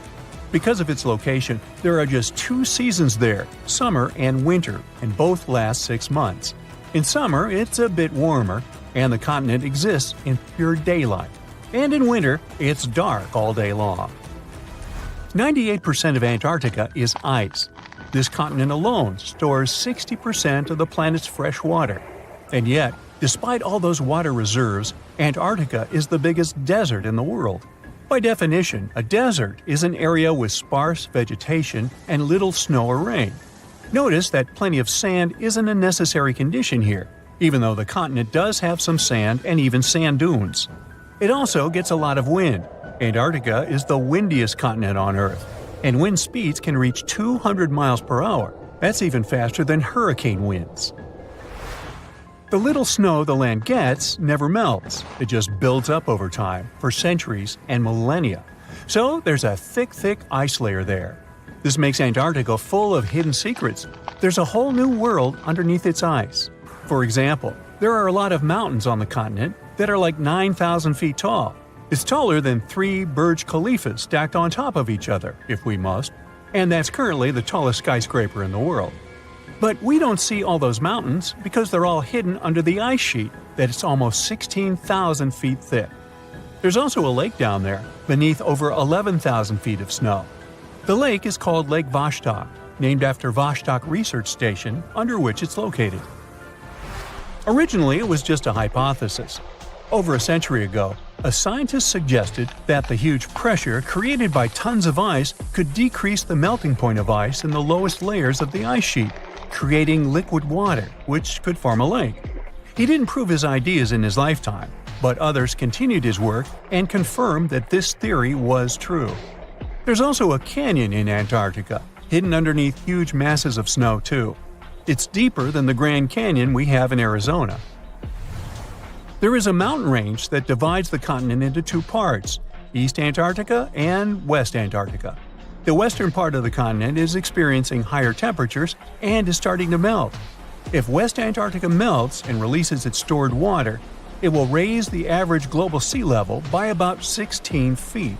S2: Because of its location, there are just 2 seasons there, summer and winter, and both last 6 months. In summer, it's a bit warmer, and the continent exists in pure daylight. And in winter, it's dark all day long. 98% of Antarctica is ice. This continent alone stores 60% of the planet's fresh water. And yet, despite all those water reserves, Antarctica is the biggest desert in the world. By definition, a desert is an area with sparse vegetation and little snow or rain. Notice that plenty of sand isn't a necessary condition here, even though the continent does have some sand and even sand dunes. It also gets a lot of wind. Antarctica is the windiest continent on Earth, and wind speeds can reach 200 miles per hour. That's even faster than hurricane winds. The little snow the land gets never melts. It just builds up over time, for centuries and millennia. So there's a thick ice layer there. This makes Antarctica full of hidden secrets. There's a whole new world underneath its ice. For example, there are a lot of mountains on the continent that are like 9,000 feet tall. It's taller than 3 Burj Khalifas stacked on top of each other, if we must, and that's currently the tallest skyscraper in the world. But we don't see all those mountains because they're all hidden under the ice sheet that's almost 16,000 feet thick. There's also a lake down there, beneath over 11,000 feet of snow. The lake is called Lake Vostok, named after Vostok Research Station, under which it's located. Originally, it was just a hypothesis. Over a century ago, a scientist suggested that the huge pressure created by tons of ice could decrease the melting point of ice in the lowest layers of the ice sheet, creating liquid water, which could form a lake. He didn't prove his ideas in his lifetime, but others continued his work and confirmed that this theory was true. There's also a canyon in Antarctica, hidden underneath huge masses of snow too. It's deeper than the Grand Canyon we have in Arizona. There is a mountain range that divides the continent into 2 parts, East Antarctica and West Antarctica. The western part of the continent is experiencing higher temperatures and is starting to melt. If West Antarctica melts and releases its stored water, it will raise the average global sea level by about 16 feet.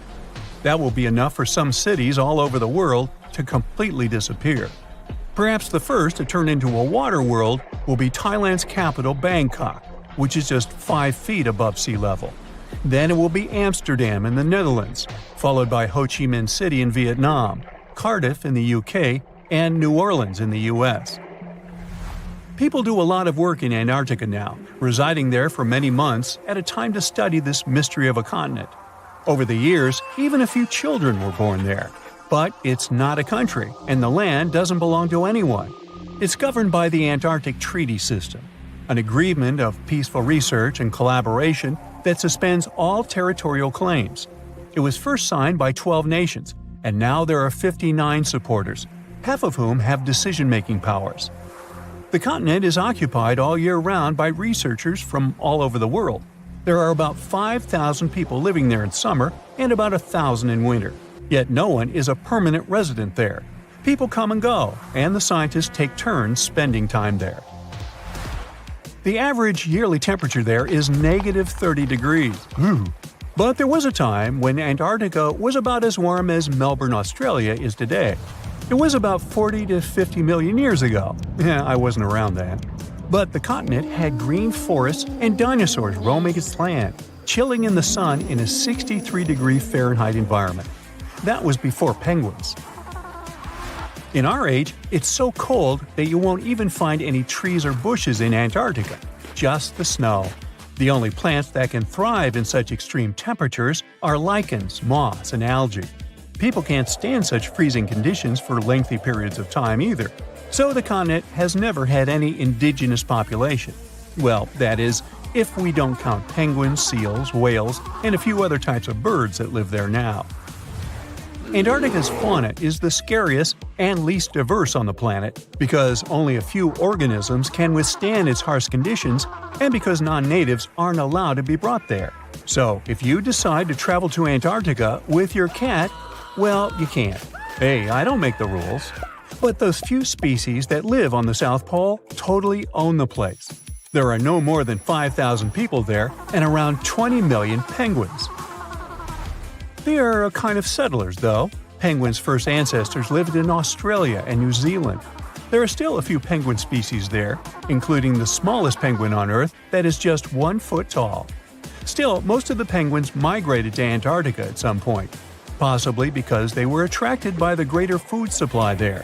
S2: That will be enough for some cities all over the world to completely disappear. Perhaps the first to turn into a water world will be Thailand's capital Bangkok, which is just 5 feet above sea level. Then it will be Amsterdam in the Netherlands, followed by Ho Chi Minh City in Vietnam, Cardiff in the UK, and New Orleans in the US. People do a lot of work in Antarctica now, residing there for many months at a time to study this mystery of a continent. Over the years, even a few children were born there. But it's not a country, and the land doesn't belong to anyone. It's governed by the Antarctic Treaty System, an agreement of peaceful research and collaboration that suspends all territorial claims. It was first signed by 12 nations, and now there are 59 supporters, half of whom have decision-making powers. The continent is occupied all year round by researchers from all over the world. There are about 5,000 people living there in summer and about 1,000 in winter. Yet no one is a permanent resident there. People come and go, and the scientists take turns spending time there. The average yearly temperature there is negative 30 degrees. But there was a time when Antarctica was about as warm as Melbourne, Australia is today. It was about 40 to 50 million years ago. I wasn't around then. But the continent had green forests and dinosaurs roaming its land, chilling in the sun in a 63-degree Fahrenheit environment. That was before penguins. In our age, it's so cold that you won't even find any trees or bushes in Antarctica, just the snow. The only plants that can thrive in such extreme temperatures are lichens, moss, and algae. People can't stand such freezing conditions for lengthy periods of time either, so the continent has never had any indigenous population. Well, that is, if we don't count penguins, seals, whales, and a few other types of birds that live there now. Antarctica's fauna is the scariest and least diverse on the planet because only a few organisms can withstand its harsh conditions and because non-natives aren't allowed to be brought there. So, if you decide to travel to Antarctica with your cat, well, you can't. Hey, I don't make the rules. But those few species that live on the South Pole totally own the place. There are no more than 5,000 people there and around 20 million penguins. They are a kind of settlers, though. Penguins' first ancestors lived in Australia and New Zealand. There are still a few penguin species there, including the smallest penguin on Earth that is just 1 foot tall. Still, most of the penguins migrated to Antarctica at some point, possibly because they were attracted by the greater food supply there.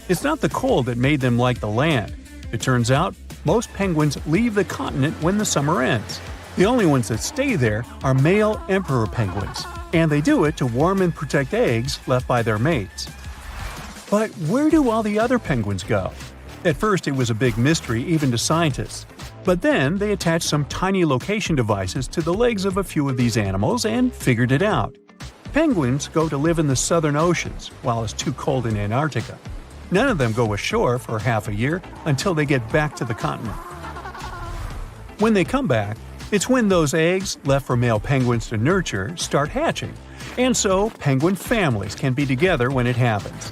S2: It's not the cold that made them like the land. It turns out, most penguins leave the continent when the summer ends. The only ones that stay there are male emperor penguins, and they do it to warm and protect eggs left by their mates. But where do all the other penguins go? At first it was a big mystery even to scientists, but then they attached some tiny location devices to the legs of a few of these animals and figured it out. Penguins go to live in the southern oceans while it's too cold in Antarctica. None of them go ashore for half a year until they get back to the continent. When they come back, it's when those eggs, left for male penguins to nurture, start hatching, and so penguin families can be together when it happens.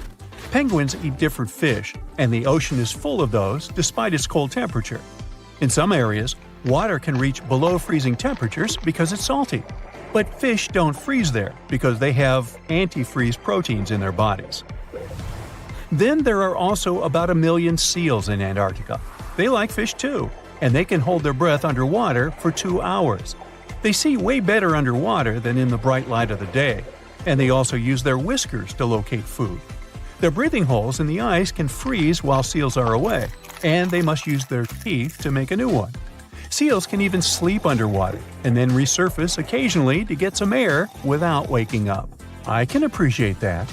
S2: Penguins eat different fish, and the ocean is full of those despite its cold temperature. In some areas, water can reach below freezing temperatures because it's salty. But fish don't freeze there because they have antifreeze proteins in their bodies. Then there are also about 1 million seals in Antarctica. They like fish too, and they can hold their breath underwater for 2 hours. They see way better underwater than in the bright light of the day, and they also use their whiskers to locate food. Their breathing holes in the ice can freeze while seals are away, and they must use their teeth to make a new one. Seals can even sleep underwater and then resurface occasionally to get some air without waking up. I can appreciate that.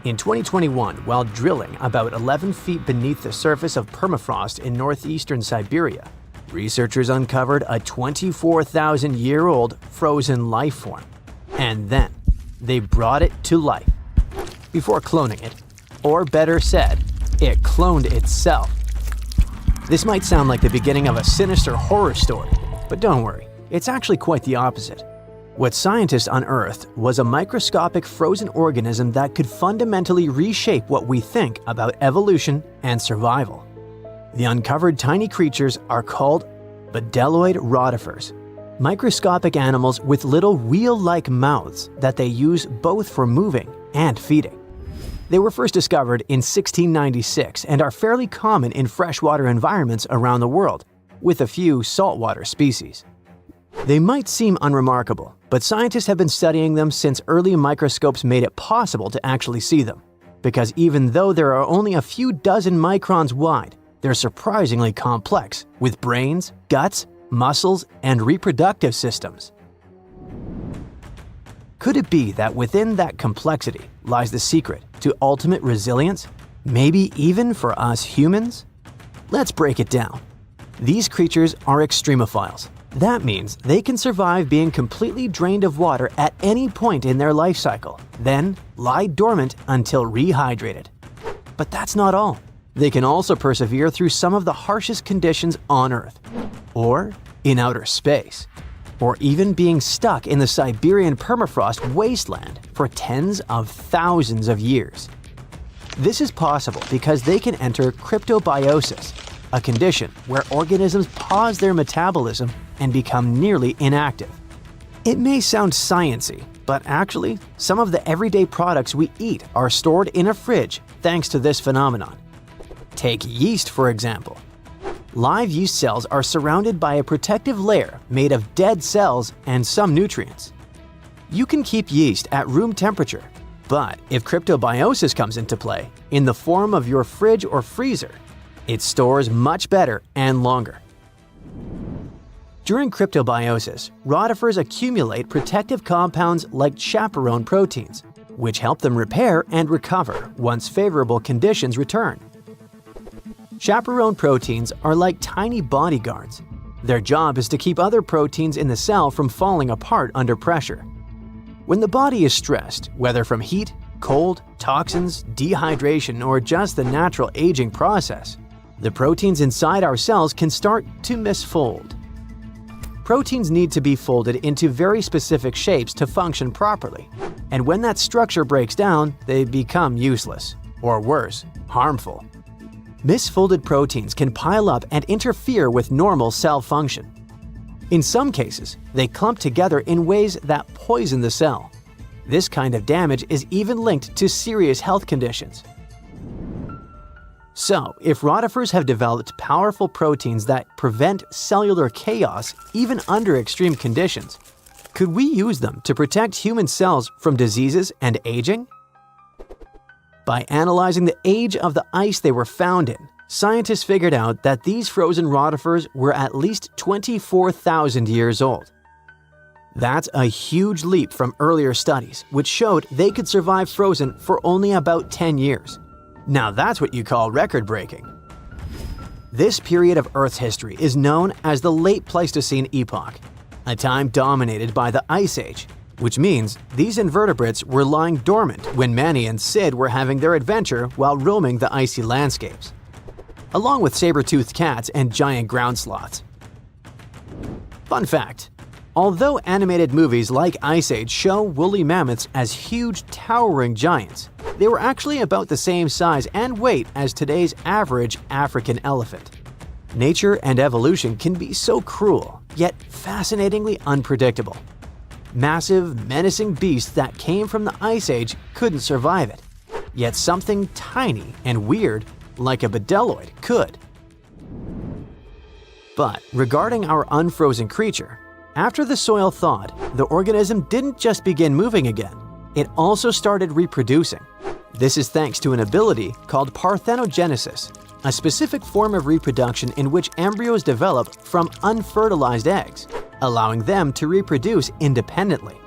S1: In 2021, while drilling about 11 feet beneath the surface of permafrost in northeastern Siberia, researchers uncovered a 24,000-year-old frozen life form. And then, they brought it to life. Before cloning it, or better said, it cloned itself. This might sound like the beginning of a sinister horror story, but don't worry, it's actually quite the opposite. What scientists unearthed was a microscopic frozen organism that could fundamentally reshape what we think about evolution and survival. The uncovered tiny creatures are called bdelloid rotifers, microscopic animals with little wheel-like mouths that they use both for moving and feeding. They were first discovered in 1696 and are fairly common in freshwater environments around the world, with a few saltwater species. They might seem unremarkable, but scientists have been studying them since early microscopes made it possible to actually see them. Because even though there are only a few dozen microns wide, they're surprisingly complex, with brains, guts, muscles, and reproductive systems. Could it be that within that complexity lies the secret to ultimate resilience, maybe even for us humans? Let's break it down. These creatures are extremophiles. That means they can survive being completely drained of water at any point in their life cycle, then lie dormant until rehydrated. But that's not all. They can also persevere through some of the harshest conditions on Earth, or in outer space, or even being stuck in the Siberian permafrost wasteland for tens of thousands of years. This is possible because they can enter cryptobiosis, a condition where organisms pause their metabolism and become nearly inactive. It may sound sciencey, but actually, some of the everyday products we eat are stored in a fridge thanks to this phenomenon. Take yeast, for example. Live yeast cells are surrounded by a protective layer made of dead cells and some nutrients. You can keep yeast at room temperature, but if cryptobiosis comes into play, in the form of your fridge or freezer, it stores much better and longer. During cryptobiosis, rotifers accumulate protective compounds like chaperone proteins, which help them repair and recover once favorable conditions return. Chaperone proteins are like tiny bodyguards. Their job is to keep other proteins in the cell from falling apart under pressure. When the body is stressed, whether from heat, cold, toxins, dehydration, or just the natural aging process, the proteins inside our cells can start to misfold. Proteins need to be folded into very specific shapes to function properly, and when that structure breaks down, they become useless, or worse, harmful. Misfolded proteins can pile up and interfere with normal cell function. In some cases, they clump together in ways that poison the cell. This kind of damage is even linked to serious health conditions. So, if rotifers have developed powerful proteins that prevent cellular chaos even under extreme conditions, could we use them to protect human cells from diseases and aging? By analyzing the age of the ice they were found in, scientists figured out that these frozen rotifers were at least 24,000 years old. That's a huge leap from earlier studies, which showed they could survive frozen for only about 10 years. Now that's what you call record-breaking. This period of Earth's history is known as the Late Pleistocene Epoch, a time dominated by the Ice Age, which means these invertebrates were lying dormant when Manny and Sid were having their adventure while roaming the icy landscapes, along with saber-toothed cats and giant ground sloths. Fun fact: Although animated movies like Ice Age show woolly mammoths as huge, towering giants, they were actually about the same size and weight as today's average African elephant. Nature and evolution can be so cruel, yet fascinatingly unpredictable. Massive, menacing beasts that came from the Ice Age couldn't survive it, yet something tiny and weird, like a bedelloid, could. But regarding our unfrozen creature, after the soil thawed, the organism didn't just begin moving again, it also started reproducing. This is thanks to an ability called parthenogenesis, a specific form of reproduction in which embryos develop from unfertilized eggs, allowing them to reproduce independently.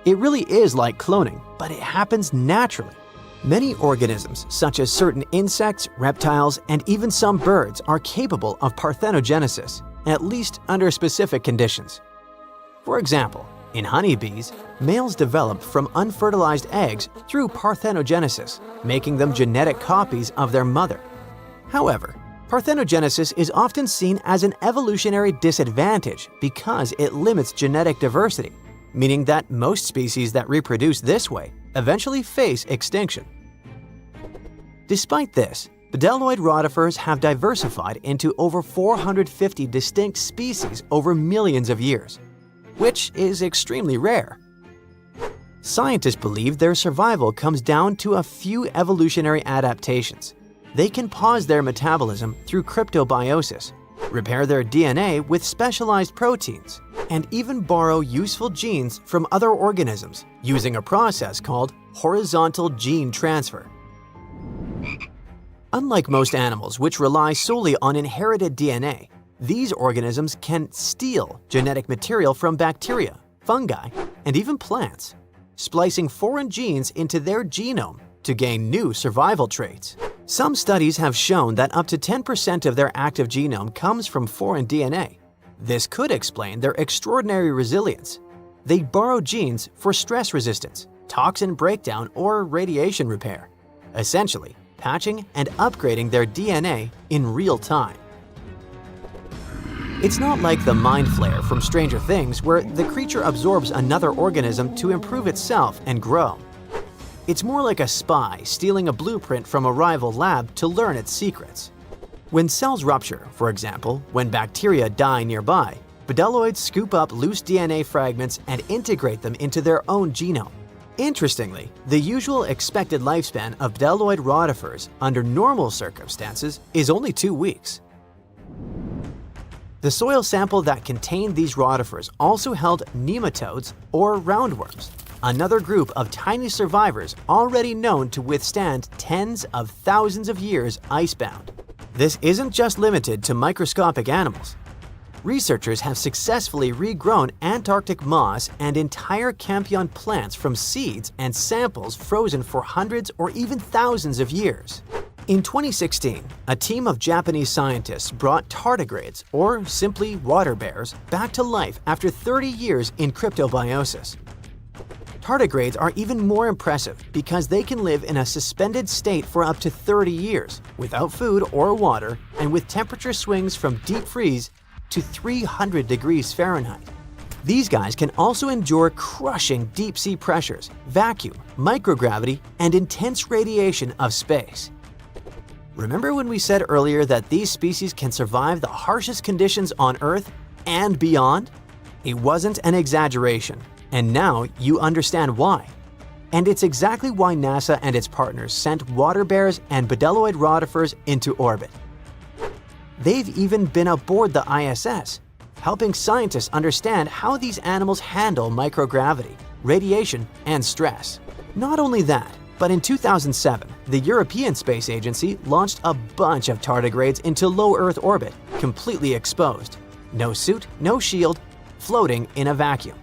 S1: It really is like cloning, but it happens naturally. Many organisms, such as certain insects, reptiles, and even some birds, are capable of parthenogenesis, at least under specific conditions. For example, in honeybees, males develop from unfertilized eggs through parthenogenesis, making them genetic copies of their mother. However, parthenogenesis is often seen as an evolutionary disadvantage because it limits genetic diversity, meaning that most species that reproduce this way eventually face extinction. Despite this, bedelloid rotifers have diversified into over 450 distinct species over millions of years, which is extremely rare. Scientists believe their survival comes down to a few evolutionary adaptations. They can pause their metabolism through cryptobiosis, repair their DNA with specialized proteins, and even borrow useful genes from other organisms using a process called horizontal gene transfer. Unlike most animals which rely solely on inherited DNA, these organisms can steal genetic material from bacteria, fungi, and even plants, splicing foreign genes into their genome to gain new survival traits. Some studies have shown that up to 10% of their active genome comes from foreign DNA. This could explain their extraordinary resilience. They borrow genes for stress resistance, toxin breakdown, or radiation repair, essentially patching and upgrading their DNA in real time. It's not like the Mind Flayer from Stranger Things, where the creature absorbs another organism to improve itself and grow. It's more like a spy stealing a blueprint from a rival lab to learn its secrets. When cells rupture, for example, when bacteria die nearby, bedelloids scoop up loose DNA fragments and integrate them into their own genome. Interestingly, the usual expected lifespan of bedelloid rotifers under normal circumstances is only 2 weeks. The soil sample that contained these rotifers also held nematodes or roundworms, another group of tiny survivors already known to withstand tens of thousands of years icebound. This isn't just limited to microscopic animals. Researchers have successfully regrown Antarctic moss and entire Campion plants from seeds and samples frozen for hundreds or even thousands of years. In 2016, a team of Japanese scientists brought tardigrades, or simply water bears, back to life after 30 years in cryptobiosis. Tardigrades are even more impressive because they can live in a suspended state for up to 30 years, without food or water, and with temperature swings from deep freeze to 300 degrees Fahrenheit. These guys can also endure crushing deep-sea pressures, vacuum, microgravity, and intense radiation of space. Remember when we said earlier that these species can survive the harshest conditions on Earth and beyond? It wasn't an exaggeration, and now you understand why. And it's exactly why NASA and its partners sent water bears and bedelloid rotifers into orbit. They've even been aboard the ISS, helping scientists understand how these animals handle microgravity, radiation, and stress. Not only that, but in 2007, the European Space Agency launched a bunch of tardigrades into low Earth orbit, completely exposed. No suit, no shield, floating in a vacuum.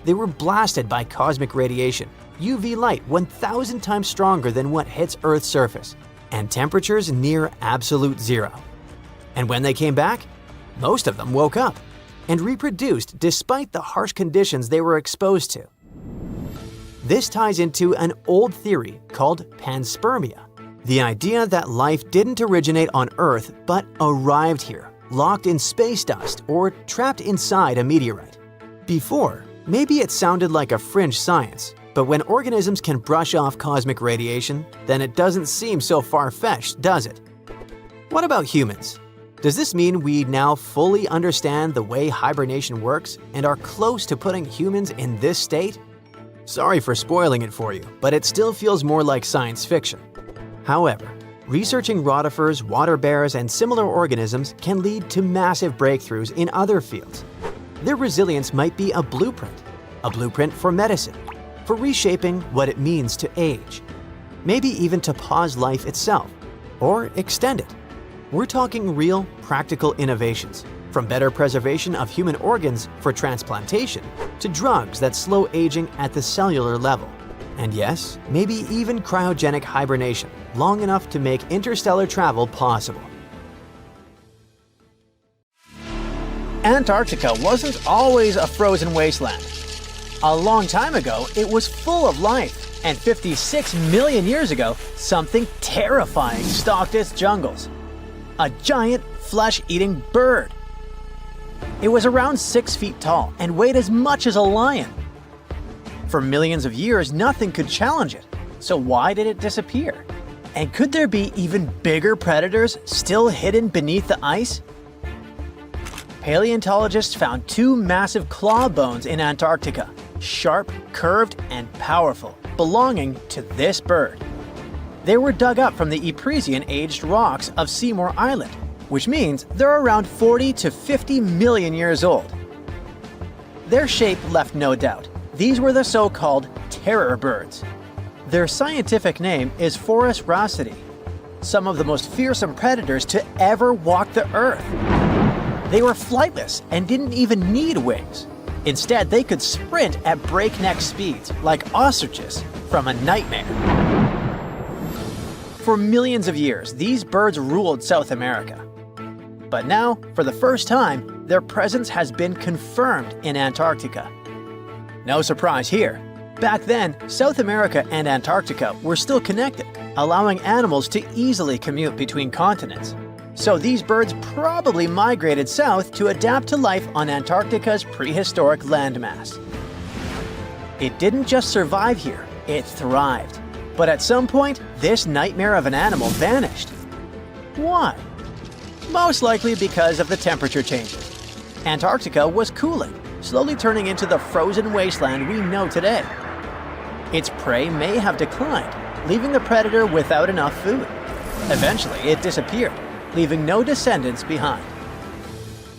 S1: They were blasted by cosmic radiation, UV light 1,000 times stronger than what hits Earth's surface, and temperatures near absolute zero. And when they came back, most of them woke up and reproduced despite the harsh conditions they were exposed to. This ties into an old theory called panspermia, the idea that life didn't originate on Earth but arrived here, locked in space dust or trapped inside a meteorite. Before, maybe it sounded like a fringe science, but when organisms can brush off cosmic radiation, then it doesn't seem so far-fetched, does it? What about humans? Does this mean we now fully understand the way hibernation works and are close to putting humans in this state? Sorry for spoiling it for you, but it still feels more like science fiction. However, researching rotifers, water bears, and similar organisms can lead to massive breakthroughs in other fields. Their resilience might be a blueprint for medicine, for reshaping what it means to age, maybe even to pause life itself, or extend it. We're talking real, practical innovations, from better preservation of human organs for transplantation to drugs that slow aging at the cellular level. And yes, maybe even cryogenic hibernation, long enough to make interstellar travel possible. Antarctica wasn't always a frozen wasteland. A long time ago, it was full of life, and 56 million years ago, something terrifying stalked its jungles. A giant, flesh-eating bird. It was around 6 feet tall and weighed as much as a lion. For millions of years, nothing could challenge it. So why did it disappear? And could there be even bigger predators still hidden beneath the ice? Paleontologists found 2 massive claw bones in Antarctica, sharp, curved, and powerful, belonging to this bird. They were dug up from the Epresian-aged rocks of Seymour Island, which means they're around 40 to 50 million years old. Their shape left no doubt. These were the so-called terror birds. Their scientific name is Forus raceti, some of the most fearsome predators to ever walk the earth. They were flightless and didn't even need wings. Instead, they could sprint at breakneck speeds, like ostriches from a nightmare. For millions of years, these birds ruled South America. But now, for the first time, their presence has been confirmed in Antarctica. No surprise here. Back then, South America and Antarctica were still connected, allowing animals to easily commute between continents. So these birds probably migrated south to adapt to life on Antarctica's prehistoric landmass. It didn't just survive here, it thrived. But at some point, this nightmare of an animal vanished. Why? Most likely because of the temperature changes. Antarctica was cooling, slowly turning into the frozen wasteland we know today. Its prey may have declined, leaving the predator without enough food. Eventually, it disappeared, leaving no descendants behind.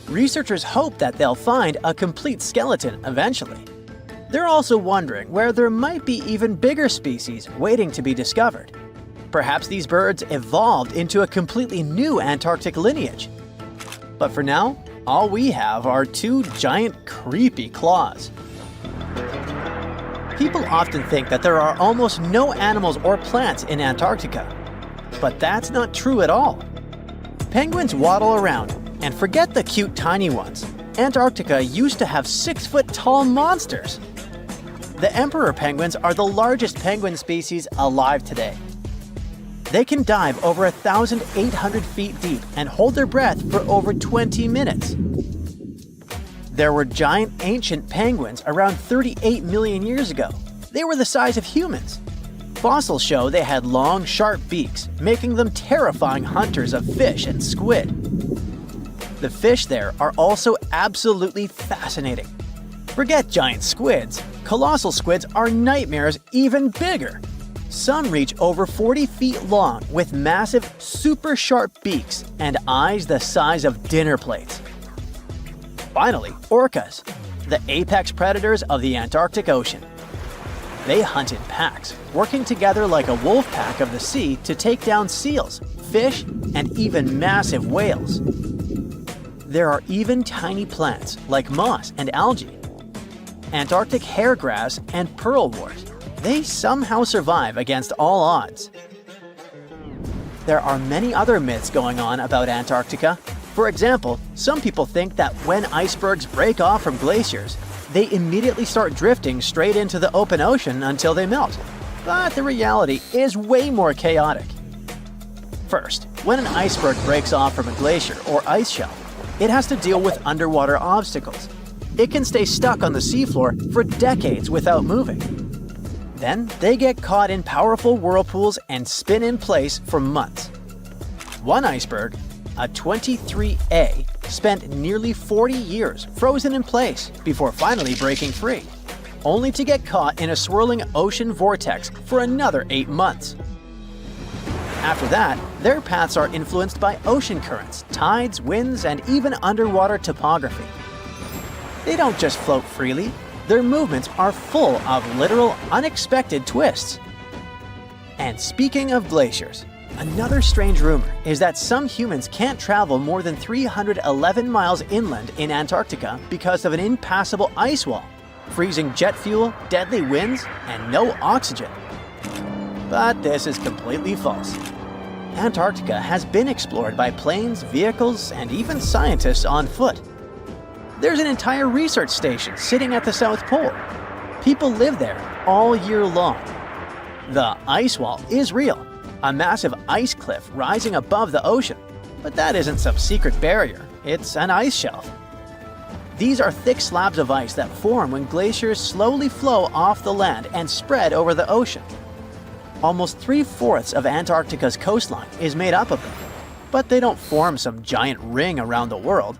S1: Researchers hope that they'll find a complete skeleton eventually. They're also wondering where there might be even bigger species waiting to be discovered. Perhaps these birds evolved into a completely new Antarctic lineage. But for now, all we have are 2 giant, creepy claws. People often think that there are almost no animals or plants in Antarctica. But that's not true at all. Penguins waddle around, and forget the cute tiny ones. Antarctica used to have 6-foot-tall monsters. The emperor penguins are the largest penguin species alive today. They can dive over 1,800 feet deep and hold their breath for over 20 minutes. There were giant ancient penguins around 38 million years ago. They were the size of humans. Fossils show they had long, sharp beaks, making them terrifying hunters of fish and squid. The fish there are also absolutely fascinating. Forget giant squids. Colossal squids are nightmares even bigger. Some reach over 40 feet long with massive, super sharp beaks and eyes the size of dinner plates. Finally, orcas, the apex predators of the Antarctic Ocean. They hunt in packs, working together like a wolf pack of the sea to take down seals, fish, and even massive whales. There are even tiny plants like moss and algae. Antarctic hairgrass and pearlwort. They somehow survive against all odds. There are many other myths going on about Antarctica. For example, some people think that when icebergs break off from glaciers, they immediately start drifting straight into the open ocean until they melt. But the reality is way more chaotic. First, when an iceberg breaks off from a glacier or ice shelf, it has to deal with underwater obstacles. it can stay stuck on the seafloor for decades without moving. Then they get caught in powerful whirlpools and spin in place for months. One iceberg, a 23A, spent nearly 40 years frozen in place before finally breaking free, only to get caught in a swirling ocean vortex for another 8 months. After that, their paths are influenced by ocean currents, tides, winds, and even underwater topography. They don't just float freely, their movements are full of literal, unexpected twists. And speaking of glaciers, another strange rumor is that some humans can't travel more than 311 miles inland in Antarctica because of an impassable ice wall, freezing jet fuel, deadly winds, and no oxygen. But this is completely false. Antarctica has been explored by planes, vehicles, and even scientists on foot. There's an entire research station sitting at the South Pole. People live there all year long. The ice wall is real, a massive ice cliff rising above the ocean. But that isn't some secret barrier, it's an ice shelf. These are thick slabs of ice that form when glaciers slowly flow off the land and spread over the ocean. Almost 3/4 of Antarctica's coastline is made up of them, but they don't form some giant ring around the world.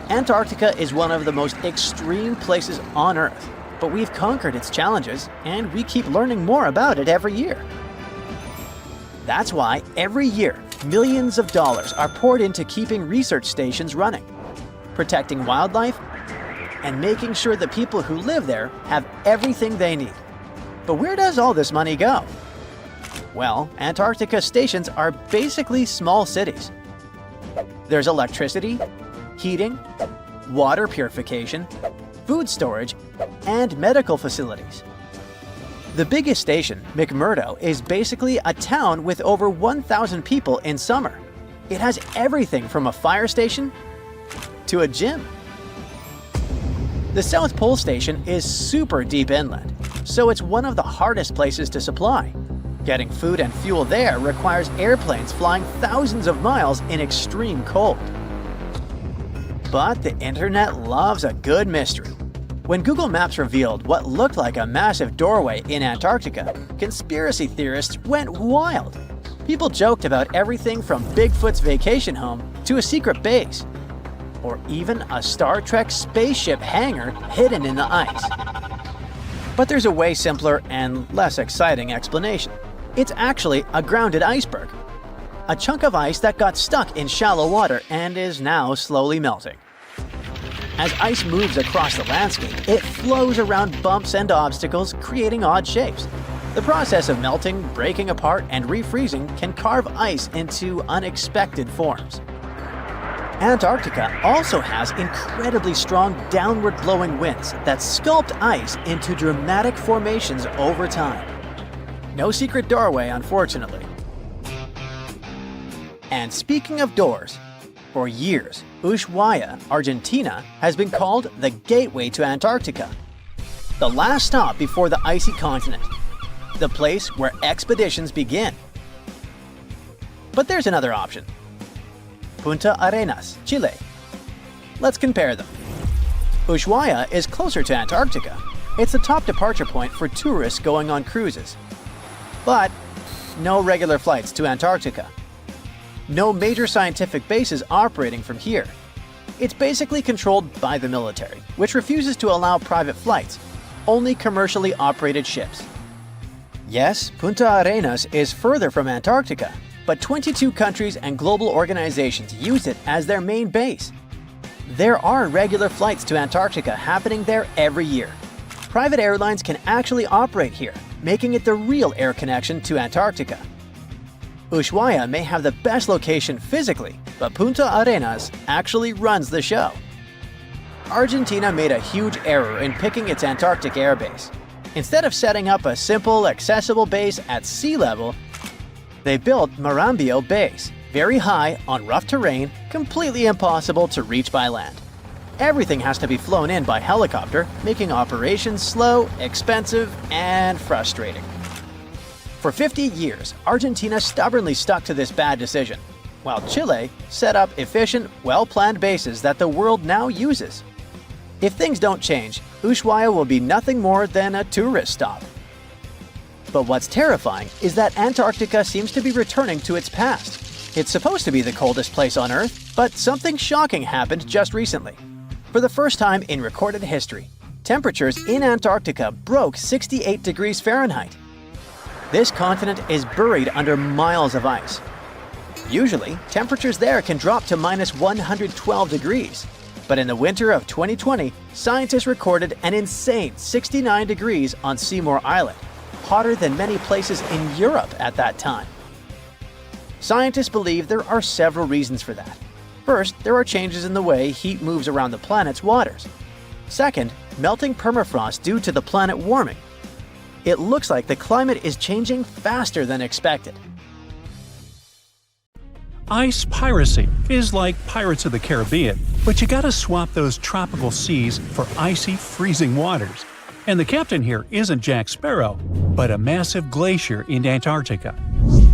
S1: Antarctica is one of the most extreme places on Earth, but we've conquered its challenges, and we keep learning more about it every year. That's why every year, millions of dollars are poured into keeping research stations running, protecting wildlife, and making sure the people who live there have everything they need. But where does all this money go? Well, Antarctica stations are basically small cities. There's electricity, heating, water purification, food storage, and medical facilities. The biggest station, McMurdo, is basically a town with over 1,000 people in summer. It has everything from a fire station to a gym. The South Pole Station is super deep inland, so it's one of the hardest places to supply. Getting food and fuel there requires airplanes flying thousands of miles in extreme cold. But the internet loves a good mystery. When Google Maps revealed what looked like a massive doorway in Antarctica, conspiracy theorists went wild. People joked about everything from Bigfoot's vacation home to a secret base, or even a Star Trek spaceship hangar hidden in the ice. But there's a way simpler and less exciting explanation. It's actually a grounded iceberg, a chunk of ice that got stuck in shallow water and is now slowly melting. As ice moves across the landscape, it flows around bumps and obstacles, creating odd shapes. The process of melting, breaking apart, and refreezing can carve ice into unexpected forms. Antarctica also has incredibly strong downward-blowing winds that sculpt ice into dramatic formations over time. No secret doorway, unfortunately. And speaking of doors, for years, Ushuaia, Argentina, has been called the gateway to Antarctica, the last stop before the icy continent, the place where expeditions begin. But there's another option. Punta Arenas, Chile. Let's compare them. Ushuaia is closer to Antarctica. It's the top departure point for tourists going on cruises. But no regular flights to Antarctica. No major scientific bases operating from here. It's basically controlled by the military, which refuses to allow private flights, only commercially operated ships. Yes, Punta Arenas is further from Antarctica, but 22 countries and global organizations use it as their main base. There are regular flights to Antarctica happening there every year. Private airlines can actually operate here, making it the real air connection to Antarctica. Ushuaia may have the best location physically, but Punta Arenas actually runs the show. Argentina made a huge error in picking its Antarctic airbase. Instead of setting up a simple, accessible base at sea level, they built Marambio Base, very high on rough terrain, completely impossible to reach by land. Everything has to be flown in by helicopter, making operations slow, expensive, and frustrating. For 50 years, Argentina stubbornly stuck to this bad decision, while Chile set up efficient, well-planned bases that the world now uses. If things don't change, Ushuaia will be nothing more than a tourist stop. But what's terrifying is that Antarctica seems to be returning to its past. It's supposed to be the coldest place on Earth, but something shocking happened just recently. For the first time in recorded history, temperatures in Antarctica broke 68 degrees Fahrenheit. This continent is buried under miles of ice. Usually, temperatures there can drop to minus 112 degrees. But in the winter of 2020, scientists recorded an insane 69 degrees on Seymour Island, hotter than many places in Europe at that time. Scientists believe there are several reasons for that. First, there are changes in the way heat moves around the planet's waters. Second, melting permafrost due to the planet warming. It looks like the climate is changing faster than expected.
S2: Ice piracy is like Pirates of the Caribbean, but you gotta swap those tropical seas for icy, freezing waters. And the captain here isn't Jack Sparrow, but a massive glacier in Antarctica.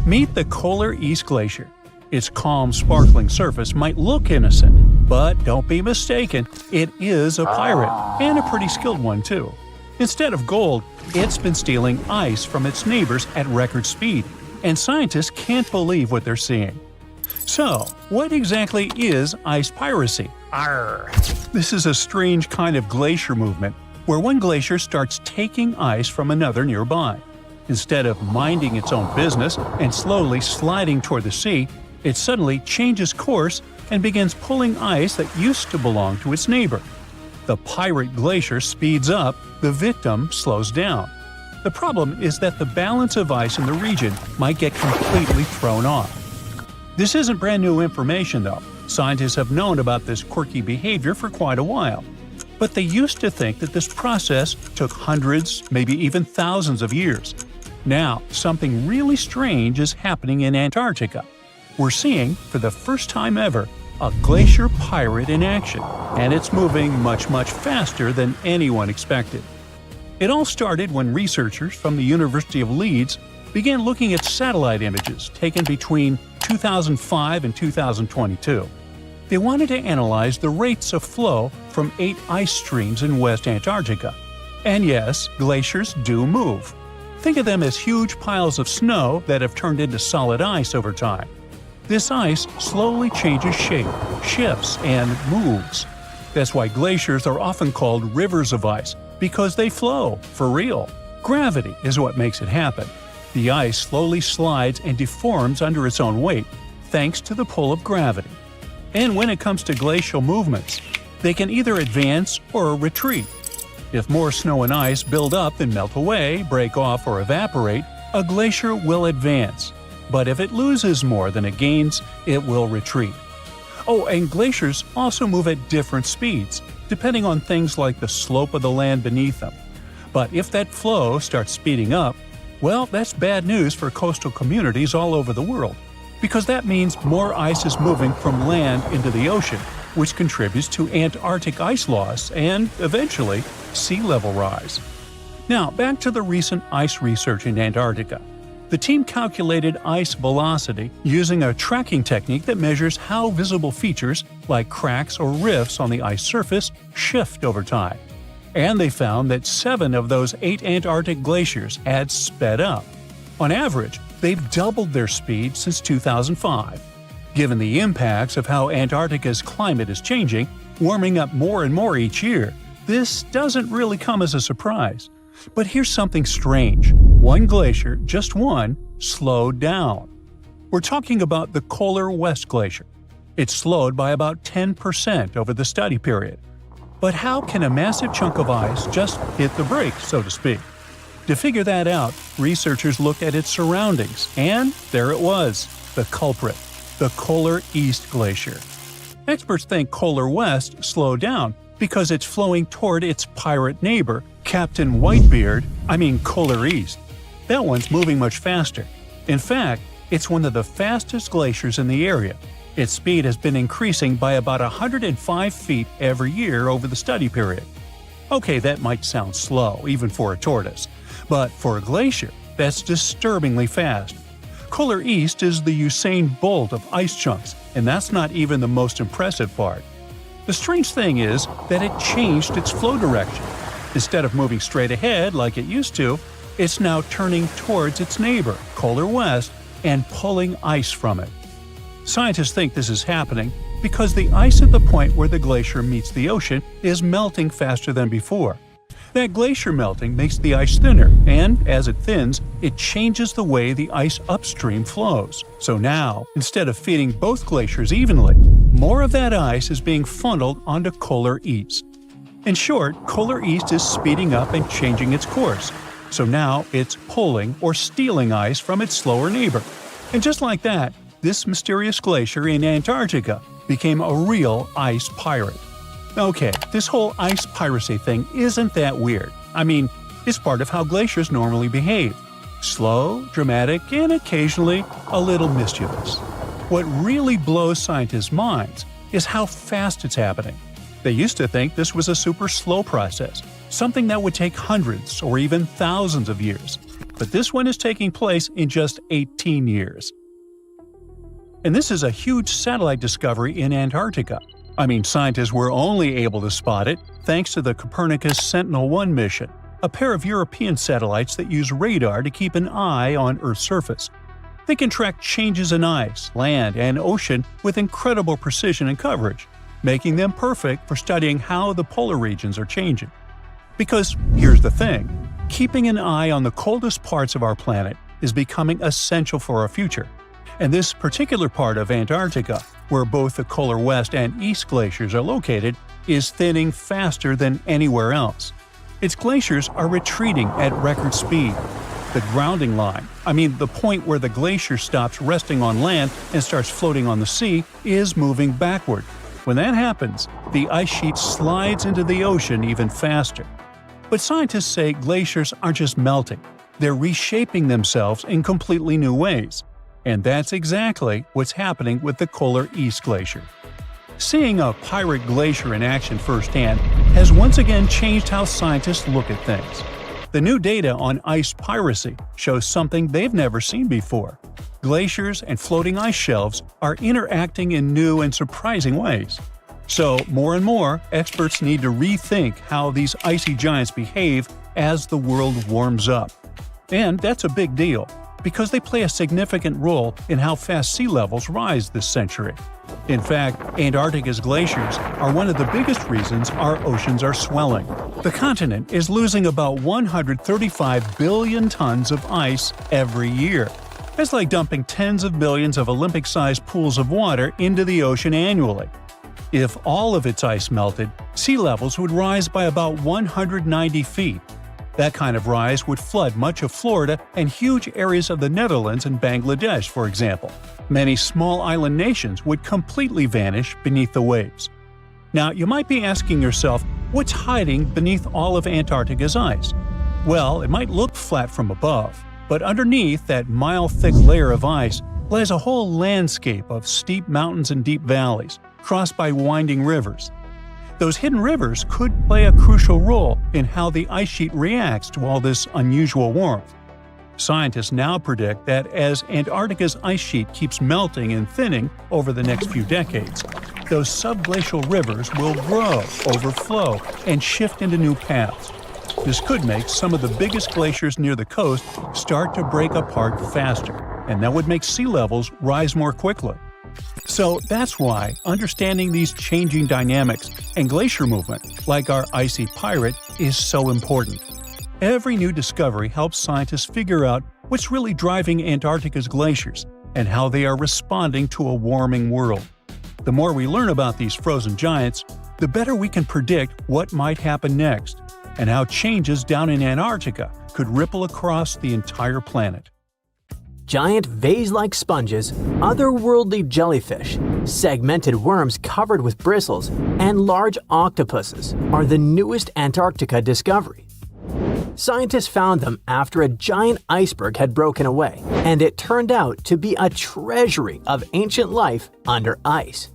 S2: Meet the Polar East Glacier. Its calm, sparkling surface might look innocent, but don't be mistaken, it is a pirate, and a pretty skilled one too. Instead of gold, it's been stealing ice from its neighbors at record speed, and scientists can't believe what they're seeing. So, what exactly is ice piracy? Arr! This is a strange kind of glacier movement where one glacier starts taking ice from another nearby. Instead of minding its own business and slowly sliding toward the sea, it suddenly changes course and begins pulling ice that used to belong to its neighbor. The pirate glacier speeds up, the victim slows down. The problem is that the balance of ice in the region might get completely thrown off. This isn't brand new information though. Scientists have known about this quirky behavior for quite a while. But they used to think that this process took hundreds, maybe even thousands of years. Now, something really strange is happening in Antarctica. We're seeing, for the first time ever, a glacier pirate in action, and it's moving much, much faster than anyone expected. It all started when researchers from the University of Leeds began looking at satellite images taken between 2005 and 2022. They wanted to analyze the rates of flow from 8 ice streams in West Antarctica. And yes, glaciers do move. Think of them as huge piles of snow that have turned into solid ice over time. This ice slowly changes shape, shifts, and moves. That's why glaciers are often called rivers of ice, because they flow, for real. Gravity is what makes it happen. The ice slowly slides and deforms under its own weight, thanks to the pull of gravity. And when it comes to glacial movements, they can either advance or retreat. If more snow and ice build up and melt away, break off, or evaporate, a glacier will advance. But if it loses more than it gains, it will retreat. Oh, and glaciers also move at different speeds, depending on things like the slope of the land beneath them. But if that flow starts speeding up, well, that's bad news for coastal communities all over the world, because that means more ice is moving from land into the ocean, which contributes to Antarctic ice loss and, eventually, sea level rise. Now, back to the recent ice research in Antarctica. The team calculated ice velocity using a tracking technique that measures how visible features, like cracks or rifts on the ice surface, shift over time. And they found that 7 of those 8 Antarctic glaciers had sped up. On average, they've doubled their speed since 2005. Given the impacts of how Antarctica's climate is changing, warming up more and more each year, this doesn't really come as a surprise. But here's something strange. One glacier, just one, slowed down. We're talking about the Polar West Glacier. It slowed by about 10% over the study period. But how can a massive chunk of ice just hit the brakes, so to speak? To figure that out, researchers looked at its surroundings, and there it was, the culprit, the Polar East Glacier. Experts think Polar West slowed down because it's flowing toward its pirate neighbor, Captain Polar East. That one's moving much faster. In fact, it's one of the fastest glaciers in the area. Its speed has been increasing by about 105 feet every year over the study period. Okay, that might sound slow, even for a tortoise. But for a glacier, that's disturbingly fast. Polar East is the Usain Bolt of ice chunks, and that's not even the most impressive part. The strange thing is that it changed its flow direction. Instead of moving straight ahead like it used to, it's now turning towards its neighbor, colder west, and pulling ice from it. Scientists think this is happening because the ice at the point where the glacier meets the ocean is melting faster than before. That glacier melting makes the ice thinner, and as it thins, it changes the way the ice upstream flows. So now, instead of feeding both glaciers evenly, more of that ice is being funneled onto Polar East. In short, Polar East is speeding up and changing its course. So now it's pulling or stealing ice from its slower neighbor. And just like that, this mysterious glacier in Antarctica became a real ice pirate. Okay, this whole ice piracy thing isn't that weird. I mean, it's part of how glaciers normally behave. Slow, dramatic, and occasionally a little mischievous. What really blows scientists' minds is how fast it's happening. They used to think this was a super slow process, something that would take hundreds or even thousands of years. But this one is taking place in just 18 years. And this is a huge satellite discovery in Antarctica. I mean, scientists were only able to spot it thanks to the Copernicus Sentinel-1 mission, a pair of European satellites that use radar to keep an eye on Earth's surface. They can track changes in ice, land, and ocean with incredible precision and coverage, making them perfect for studying how the polar regions are changing. Because here's the thing, keeping an eye on the coldest parts of our planet is becoming essential for our future. And this particular part of Antarctica, where both the Polar West and East glaciers are located, is thinning faster than anywhere else. Its glaciers are retreating at record speed. The grounding line, the point where the glacier stops resting on land and starts floating on the sea, is moving backward. When that happens, the ice sheet slides into the ocean even faster. But scientists say glaciers aren't just melting, they're reshaping themselves in completely new ways. And that's exactly what's happening with the Polar East Glacier. Seeing a pirate glacier in action firsthand has once again changed how scientists look at things. The new data on ice piracy shows something they've never seen before. Glaciers and floating ice shelves are interacting in new and surprising ways. So, more and more, experts need to rethink how these icy giants behave as the world warms up. And that's a big deal, because they play a significant role in how fast sea levels rise this century. In fact, Antarctica's glaciers are one of the biggest reasons our oceans are swelling. The continent is losing about 135 billion tons of ice every year. That's like dumping tens of millions of Olympic-sized pools of water into the ocean annually. If all of its ice melted, sea levels would rise by about 190 feet. That kind of rise would flood much of Florida and huge areas of the Netherlands and Bangladesh, for example. Many small island nations would completely vanish beneath the waves. Now, you might be asking yourself, what's hiding beneath all of Antarctica's ice? Well, it might look flat from above, but underneath that mile-thick layer of ice lies a whole landscape of steep mountains and deep valleys, crossed by winding rivers. Those hidden rivers could play a crucial role in how the ice sheet reacts to all this unusual warmth. Scientists now predict that as Antarctica's ice sheet keeps melting and thinning over the next few decades, those subglacial rivers will grow, overflow, and shift into new paths. This could make some of the biggest glaciers near the coast start to break apart faster, and that would make sea levels rise more quickly. So that's why understanding these changing dynamics and glacier movement, like our icy pirate, is so important. Every new discovery helps scientists figure out what's really driving Antarctica's glaciers and how they are responding to a warming world. The more we learn about these frozen giants, the better we can predict what might happen next and how changes down in Antarctica could ripple across the entire planet.
S1: Giant vase-like sponges, otherworldly jellyfish, segmented worms covered with bristles, and large octopuses are the newest Antarctica discovery. Scientists found them after a giant iceberg had broken away, and it turned out to be a treasury of ancient life under ice.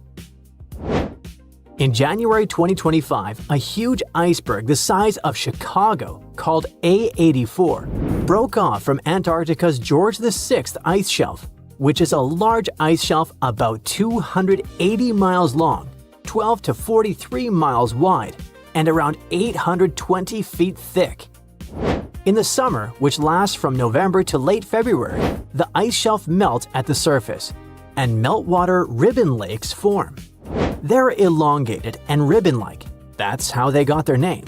S1: In January 2025, a huge iceberg the size of Chicago, called A84, broke off from Antarctica's George VI ice shelf, which is a large ice shelf about 280 miles long, 12 to 43 miles wide and around 820 feet thick. In the summer, which lasts from November to late February, the ice shelf melts at the surface, and meltwater ribbon lakes form. They're elongated and ribbon-like. That's how they got their name.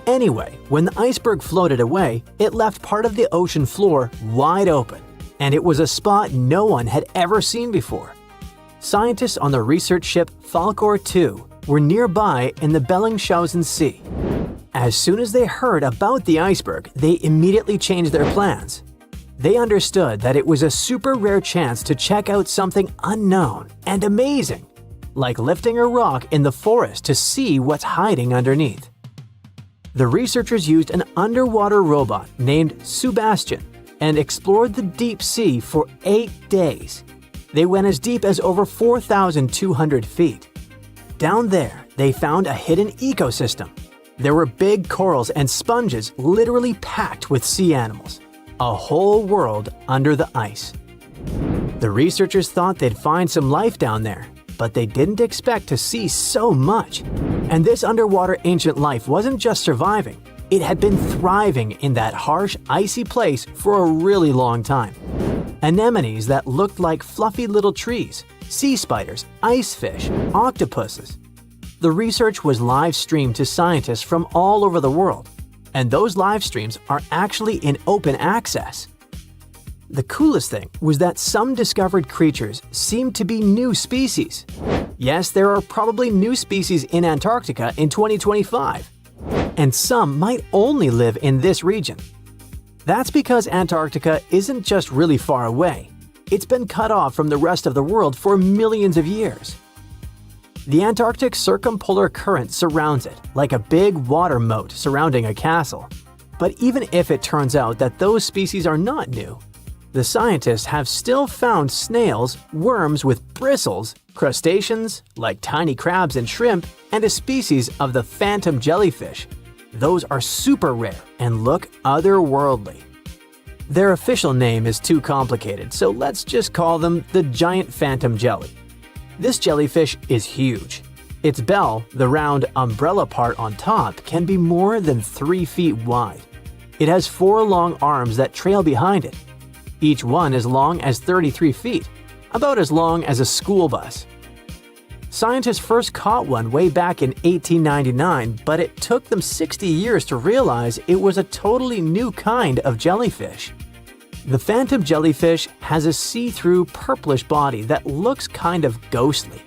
S1: Anyway, when the iceberg floated away, it left part of the ocean floor wide open, and it was a spot no one had ever seen before. Scientists on the research ship Falkor 2 were nearby in the Bellingshausen Sea. As soon as they heard about the iceberg, they immediately changed their plans. They understood that it was a super rare chance to check out something unknown and amazing, like lifting a rock in the forest to see what's hiding underneath. The researchers used an underwater robot named Sebastian and explored the deep sea for 8 days. They went as deep as over 4,200 feet. Down there, they found a hidden ecosystem. There were big corals and sponges literally packed with sea animals. A whole world under the ice. The researchers thought they'd find some life down there, but they didn't expect to see so much. And this underwater ancient life wasn't just surviving, it had been thriving in that harsh, icy place for a really long time. Anemones that looked like fluffy little trees, sea spiders, ice fish, octopuses. The research was live streamed to scientists from all over the world, and those live streams are actually in open access. The coolest thing was that some discovered creatures seemed to be new species. Yes, there are probably new species in Antarctica in 2025, and some might only live in this region. That's because Antarctica isn't just really far away. It's been cut off from the rest of the world for millions of years. The Antarctic circumpolar current surrounds it, like a big water moat surrounding a castle. But even if it turns out that those species are not new, the scientists have still found snails, worms with bristles, crustaceans, like tiny crabs and shrimp, and a species of the phantom jellyfish. Those are super rare and look otherworldly. Their official name is too complicated, so let's just call them the giant phantom jelly. This jellyfish is huge. Its bell, the round umbrella part on top, can be more than 3 feet wide. It has 4 long arms that trail behind it. Each one as long as 33 feet, about as long as a school bus. Scientists first caught one way back in 1899, but it took them 60 years to realize it was a totally new kind of jellyfish. The phantom jellyfish has a see-through purplish body that looks kind of ghostly.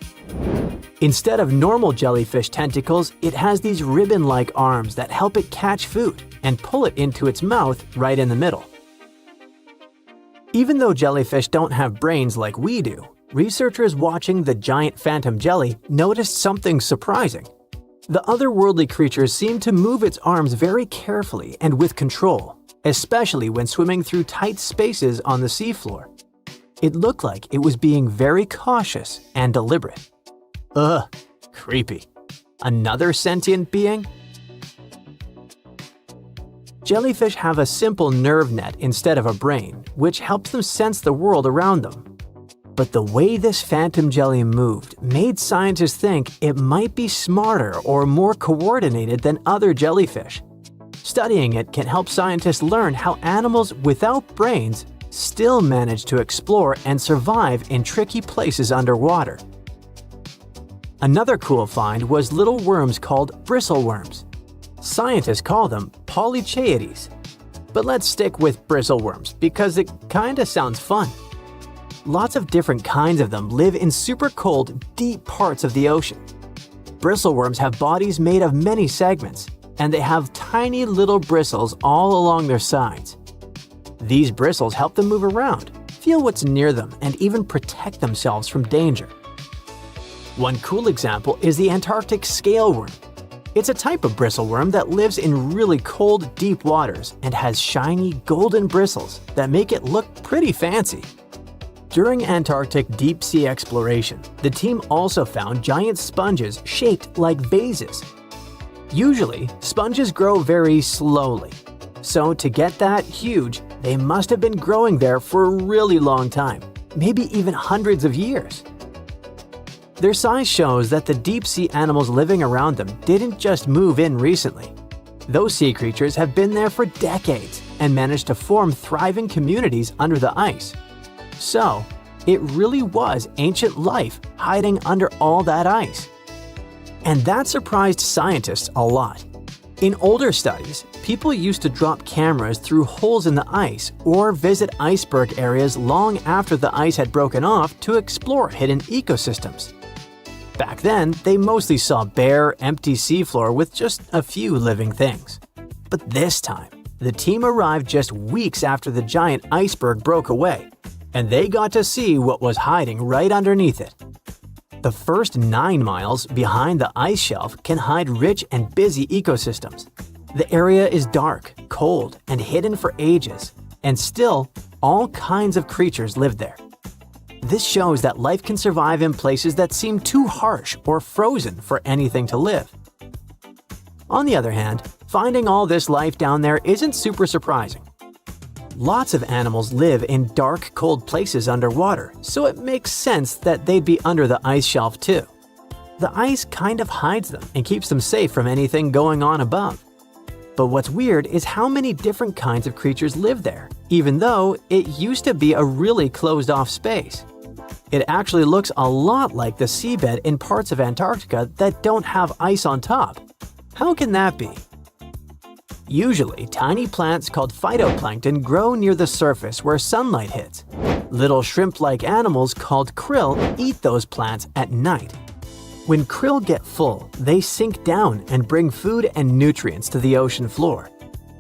S1: Instead of normal jellyfish tentacles, it has these ribbon-like arms that help it catch food and pull it into its mouth right in the middle. Even though jellyfish don't have brains like we do, researchers watching the giant phantom jelly noticed something surprising. The otherworldly creature seemed to move its arms very carefully and with control, especially when swimming through tight spaces on the seafloor. It looked like it was being very cautious and deliberate. Ugh, creepy. Another sentient being? Jellyfish have a simple nerve net instead of a brain, which helps them sense the world around them. But the way this phantom jelly moved made scientists think it might be smarter or more coordinated than other jellyfish. Studying it can help scientists learn how animals without brains still manage to explore and survive in tricky places underwater. Another cool find was little worms called bristleworms. Scientists call them polychaetes. But let's stick with bristleworms because it kinda sounds fun. Lots of different kinds of them live in super cold, deep parts of the ocean. Bristleworms have bodies made of many segments, and they have tiny little bristles all along their sides. These bristles help them move around, feel what's near them, and even protect themselves from danger. One cool example is the Antarctic scaleworm. It's a type of bristleworm that lives in really cold, deep waters and has shiny, golden bristles that make it look pretty fancy. During Antarctic deep-sea exploration, the team also found giant sponges shaped like vases. Usually, sponges grow very slowly. So to get that huge, they must have been growing there for a really long time, maybe even hundreds of years. Their size shows that the deep-sea animals living around them didn't just move in recently. Those sea creatures have been there for decades and managed to form thriving communities under the ice. So, it really was ancient life hiding under all that ice. And that surprised scientists a lot. In older studies, people used to drop cameras through holes in the ice or visit iceberg areas long after the ice had broken off to explore hidden ecosystems. Back then, they mostly saw bare, empty seafloor with just a few living things. But this time, the team arrived just weeks after the giant iceberg broke away, and they got to see what was hiding right underneath it. The first 9 miles behind the ice shelf can hide rich and busy ecosystems. The area is dark, cold, and hidden for ages, and still, all kinds of creatures live there. This shows that life can survive in places that seem too harsh or frozen for anything to live. On the other hand, finding all this life down there isn't super surprising. Lots of animals live in dark, cold places underwater, so it makes sense that they'd be under the ice shelf too. The ice kind of hides them and keeps them safe from anything going on above. But what's weird is how many different kinds of creatures live there, even though it used to be a really closed-off space. It actually looks a lot like the seabed in parts of Antarctica that don't have ice on top. How can that be? Usually, tiny plants called phytoplankton grow near the surface where sunlight hits. Little shrimp-like animals called krill eat those plants at night. When krill get full, they sink down and bring food and nutrients to the ocean floor.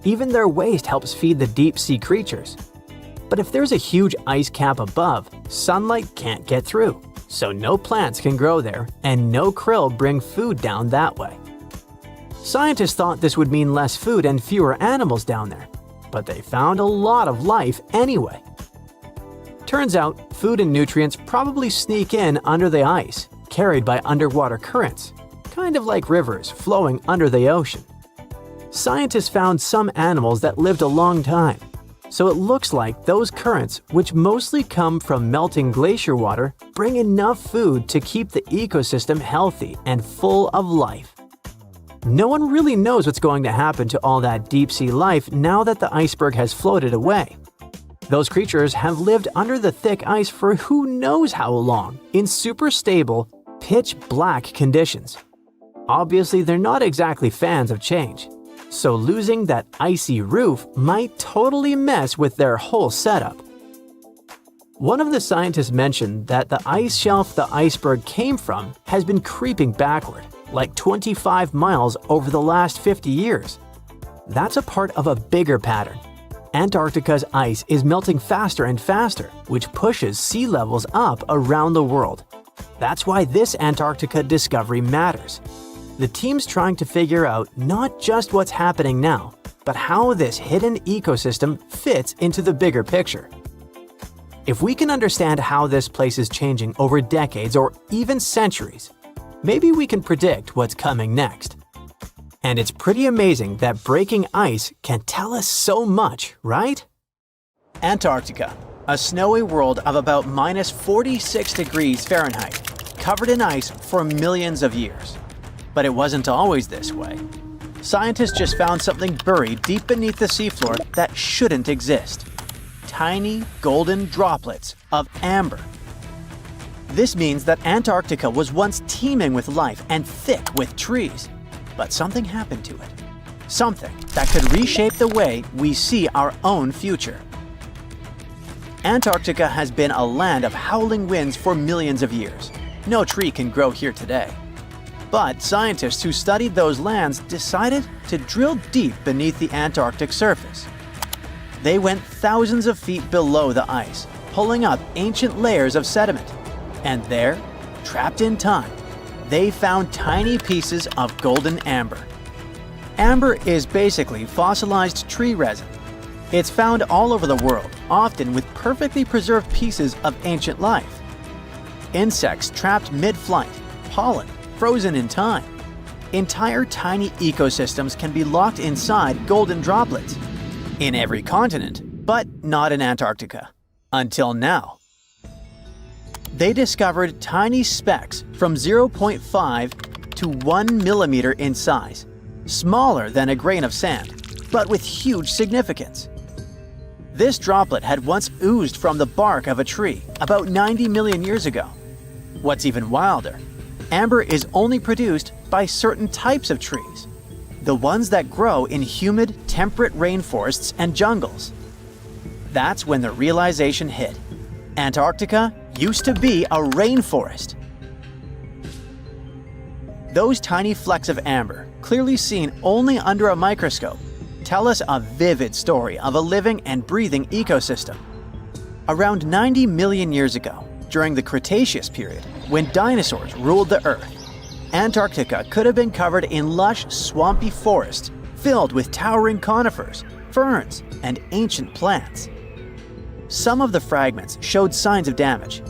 S1: Even their waste helps feed the deep-sea creatures. But if there's a huge ice cap above, sunlight can't get through, so no plants can grow there and no krill bring food down that way. Scientists thought this would mean less food and fewer animals down there, but they found a lot of life anyway. Turns out, food and nutrients probably sneak in under the ice, carried by underwater currents, kind of like rivers flowing under the ocean. Scientists found some animals that lived a long time, so it looks like those currents, which mostly come from melting glacier water, bring enough food to keep the ecosystem healthy and full of life. No one really knows what's going to happen to all that deep-sea life now that the iceberg has floated away. Those creatures have lived under the thick ice for who knows how long, in super stable, pitch-black conditions. Obviously, they're not exactly fans of change, so losing that icy roof might totally mess with their whole setup. One of the scientists mentioned that the ice shelf the iceberg came from has been creeping backward, like 25 miles over the last 50 years. That's a part of a bigger pattern. Antarctica's ice is melting faster and faster, which pushes sea levels up around the world. That's why this Antarctica discovery matters. The team's trying to figure out not just what's happening now, but how this hidden ecosystem fits into the bigger picture. If we can understand how this place is changing over decades or even centuries, maybe we can predict what's coming next. And it's pretty amazing that breaking ice can tell us so much, right? Antarctica, a snowy world of about minus 46 degrees Fahrenheit, covered in ice for millions of years. But it wasn't always this way. Scientists just found something buried deep beneath the seafloor that shouldn't exist. Tiny golden droplets of amber. This means that Antarctica was once teeming with life and thick with trees. But something happened to it. Something that could reshape the way we see our own future. Antarctica has been a land of howling winds for millions of years. No tree can grow here today. But scientists who studied those lands decided to drill deep beneath the Antarctic surface. They went thousands of feet below the ice, pulling up ancient layers of sediment. And there, trapped in time, they found tiny pieces of golden amber. Amber is basically fossilized tree resin. It's found all over the world, often with perfectly preserved pieces of ancient life. Insects trapped mid-flight, pollen frozen in time. Entire tiny ecosystems can be locked inside golden droplets. In every continent, but not in Antarctica. Until now. They discovered tiny specks from 0.5 to 1 millimeter in size, smaller than a grain of sand, but with huge significance. This droplet had once oozed from the bark of a tree about 90 million years ago. What's even wilder, amber is only produced by certain types of trees, the ones that grow in humid, temperate rainforests and jungles. That's when the realization hit. Antarctica used to be a rainforest. Those tiny flecks of amber, clearly seen only under a microscope, tell us a vivid story of a living and breathing ecosystem. Around 90 million years ago, during the Cretaceous period, when dinosaurs ruled the Earth, Antarctica could have been covered in lush, swampy forests filled with towering conifers, ferns, and ancient plants. Some of the fragments showed signs of damage.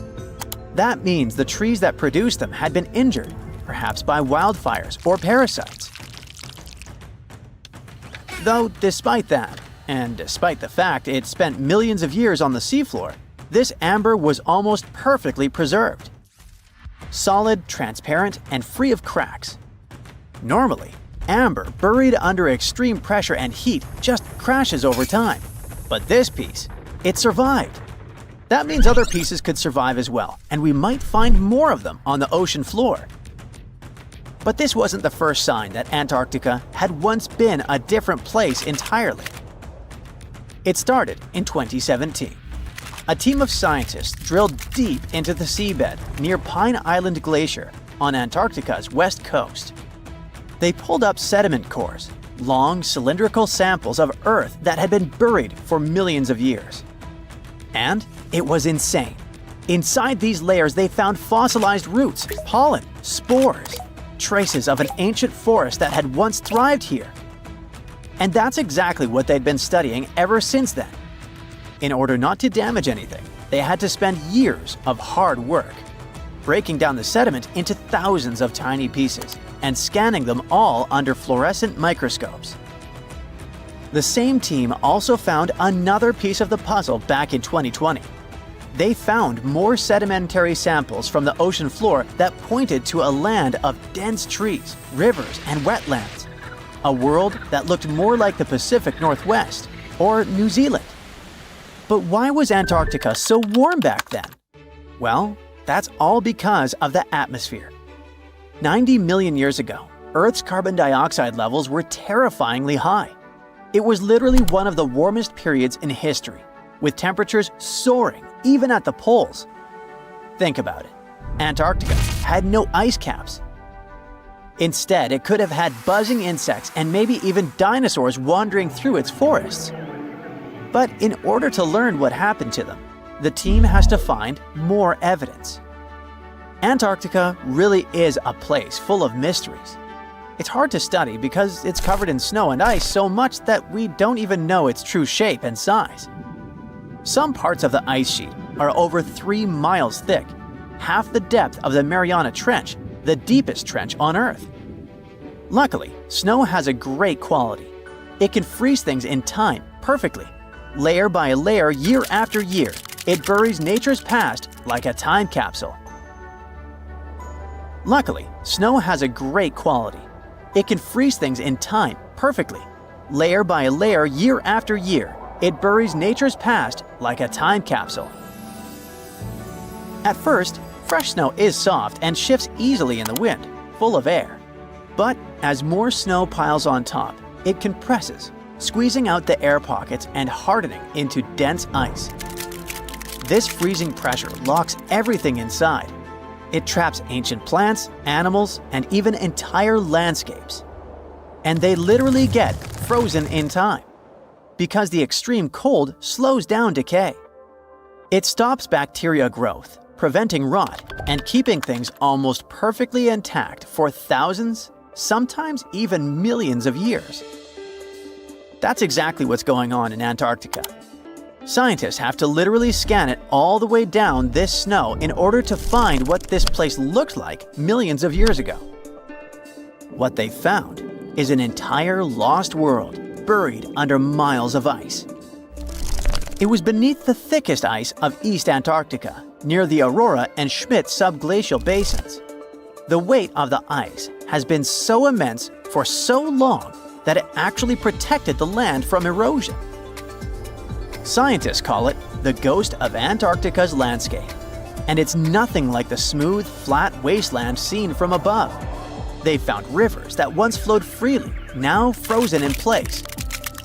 S1: That means the trees that produced them had been injured, perhaps by wildfires or parasites. Though despite that, and despite the fact it spent millions of years on the seafloor, this amber was almost perfectly preserved. Solid, transparent, and free of cracks. Normally, amber buried under extreme pressure and heat just crashes over time. But this piece, it survived. That means other pieces could survive as well, and we might find more of them on the ocean floor. But this wasn't the first sign that Antarctica had once been a different place entirely. It started in 2017. A team of scientists drilled deep into the seabed near Pine Island Glacier on Antarctica's west coast. They pulled up sediment cores, long cylindrical samples of Earth that had been buried for millions of years. And it was insane. Inside these layers they found fossilized roots, pollen, spores, traces of an ancient forest that had once thrived here. And that's exactly what they'd been studying ever since then. In order not to damage anything, they had to spend years of hard work, breaking down the sediment into thousands of tiny pieces and scanning them all under fluorescent microscopes. The same team also found another piece of the puzzle back in 2020. They found more sedimentary samples from the ocean floor that pointed to a land of dense trees, rivers, and wetlands. A world that looked more like the Pacific Northwest or New Zealand. But why was Antarctica so warm back then? Well, that's all because of the atmosphere. 90 million years ago, Earth's carbon dioxide levels were terrifyingly high. It was literally one of the warmest periods in history, with temperatures soaring even at the poles. Think about it. Antarctica had no ice caps. Instead, it could have had buzzing insects and maybe even dinosaurs wandering through its forests. But in order to learn what happened to them, the team has to find more evidence. Antarctica really is a place full of mysteries. It's hard to study because it's covered in snow and ice so much that we don't even know its true shape and size. Some parts of the ice sheet are over 3 miles thick, half the depth of the Mariana Trench, the deepest trench on Earth. Luckily, snow has a great quality. It can freeze things in time perfectly. Layer by layer, year after year, it buries nature's past like a time capsule. Luckily, snow has a great quality. It can freeze things in time perfectly. Layer by layer, year after year, it buries nature's past like a time capsule. At first, fresh snow is soft and shifts easily in the wind, full of air. But as more snow piles on top, it compresses, squeezing out the air pockets and hardening into dense ice. This freezing pressure locks everything inside. It traps ancient plants, animals, and even entire landscapes. And they literally get frozen in time, because the extreme cold slows down decay. It stops bacteria growth, preventing rot, and keeping things almost perfectly intact for thousands, sometimes even millions of years. That's exactly what's going on in Antarctica. Scientists have to literally scan it all the way down this snow in order to find what this place looked like millions of years ago. What they found is an entire lost world buried under miles of ice. It It was beneath the thickest ice of East Antarctica, near the Aurora and Schmidt subglacial basins. The weight of the ice has been so immense for so long that it actually protected the land from erosion. Scientists call it the ghost of Antarctica's landscape, and it's nothing like the smooth, flat wasteland seen from above. They've found rivers that once flowed freely, now frozen in place,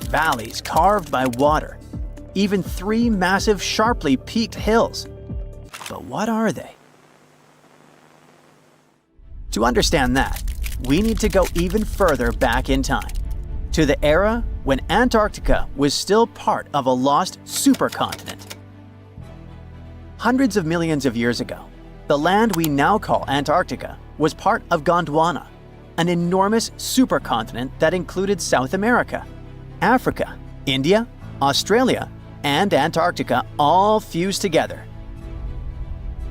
S1: valleys carved by water, even 3 massive, sharply peaked hills. But what are they? To understand that, we need to go even further back in time, to the era when Antarctica was still part of a lost supercontinent. Hundreds of millions of years ago, the land we now call Antarctica was part of Gondwana, an enormous supercontinent that included South America, Africa, India, Australia, and Antarctica all fused together.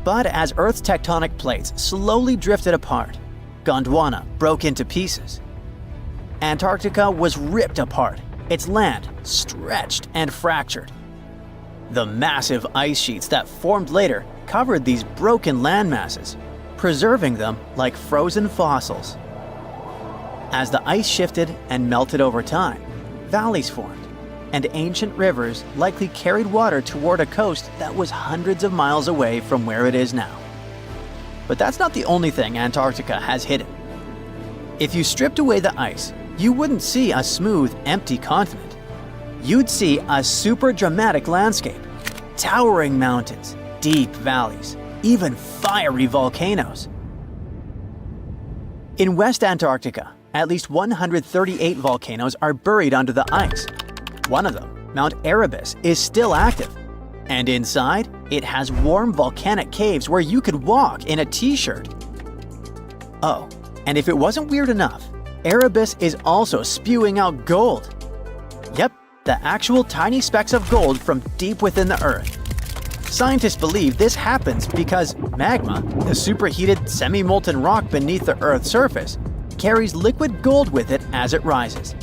S1: But as Earth's tectonic plates slowly drifted apart, Gondwana broke into pieces. Antarctica was ripped apart, its land stretched and fractured. The massive ice sheets that formed later covered these broken landmasses, preserving them like frozen fossils. As the ice shifted and melted over time, valleys formed, and ancient rivers likely carried water toward a coast that was hundreds of miles away from where it is now. But that's not the only thing Antarctica has hidden. If you stripped away the ice, you wouldn't see a smooth, empty continent. You'd see a super dramatic landscape, towering mountains, deep valleys, even fiery volcanoes. In West Antarctica, at least 138 volcanoes are buried under the ice. One of them, Mount Erebus, is still active. And inside, it has warm volcanic caves where you could walk in a t-shirt. Oh, and if it wasn't weird enough, Erebus is also spewing out gold. Yep, the actual tiny specks of gold from deep within the Earth. Scientists believe this happens because magma, the superheated semi-molten rock beneath the Earth's surface, carries liquid gold with it as it rises.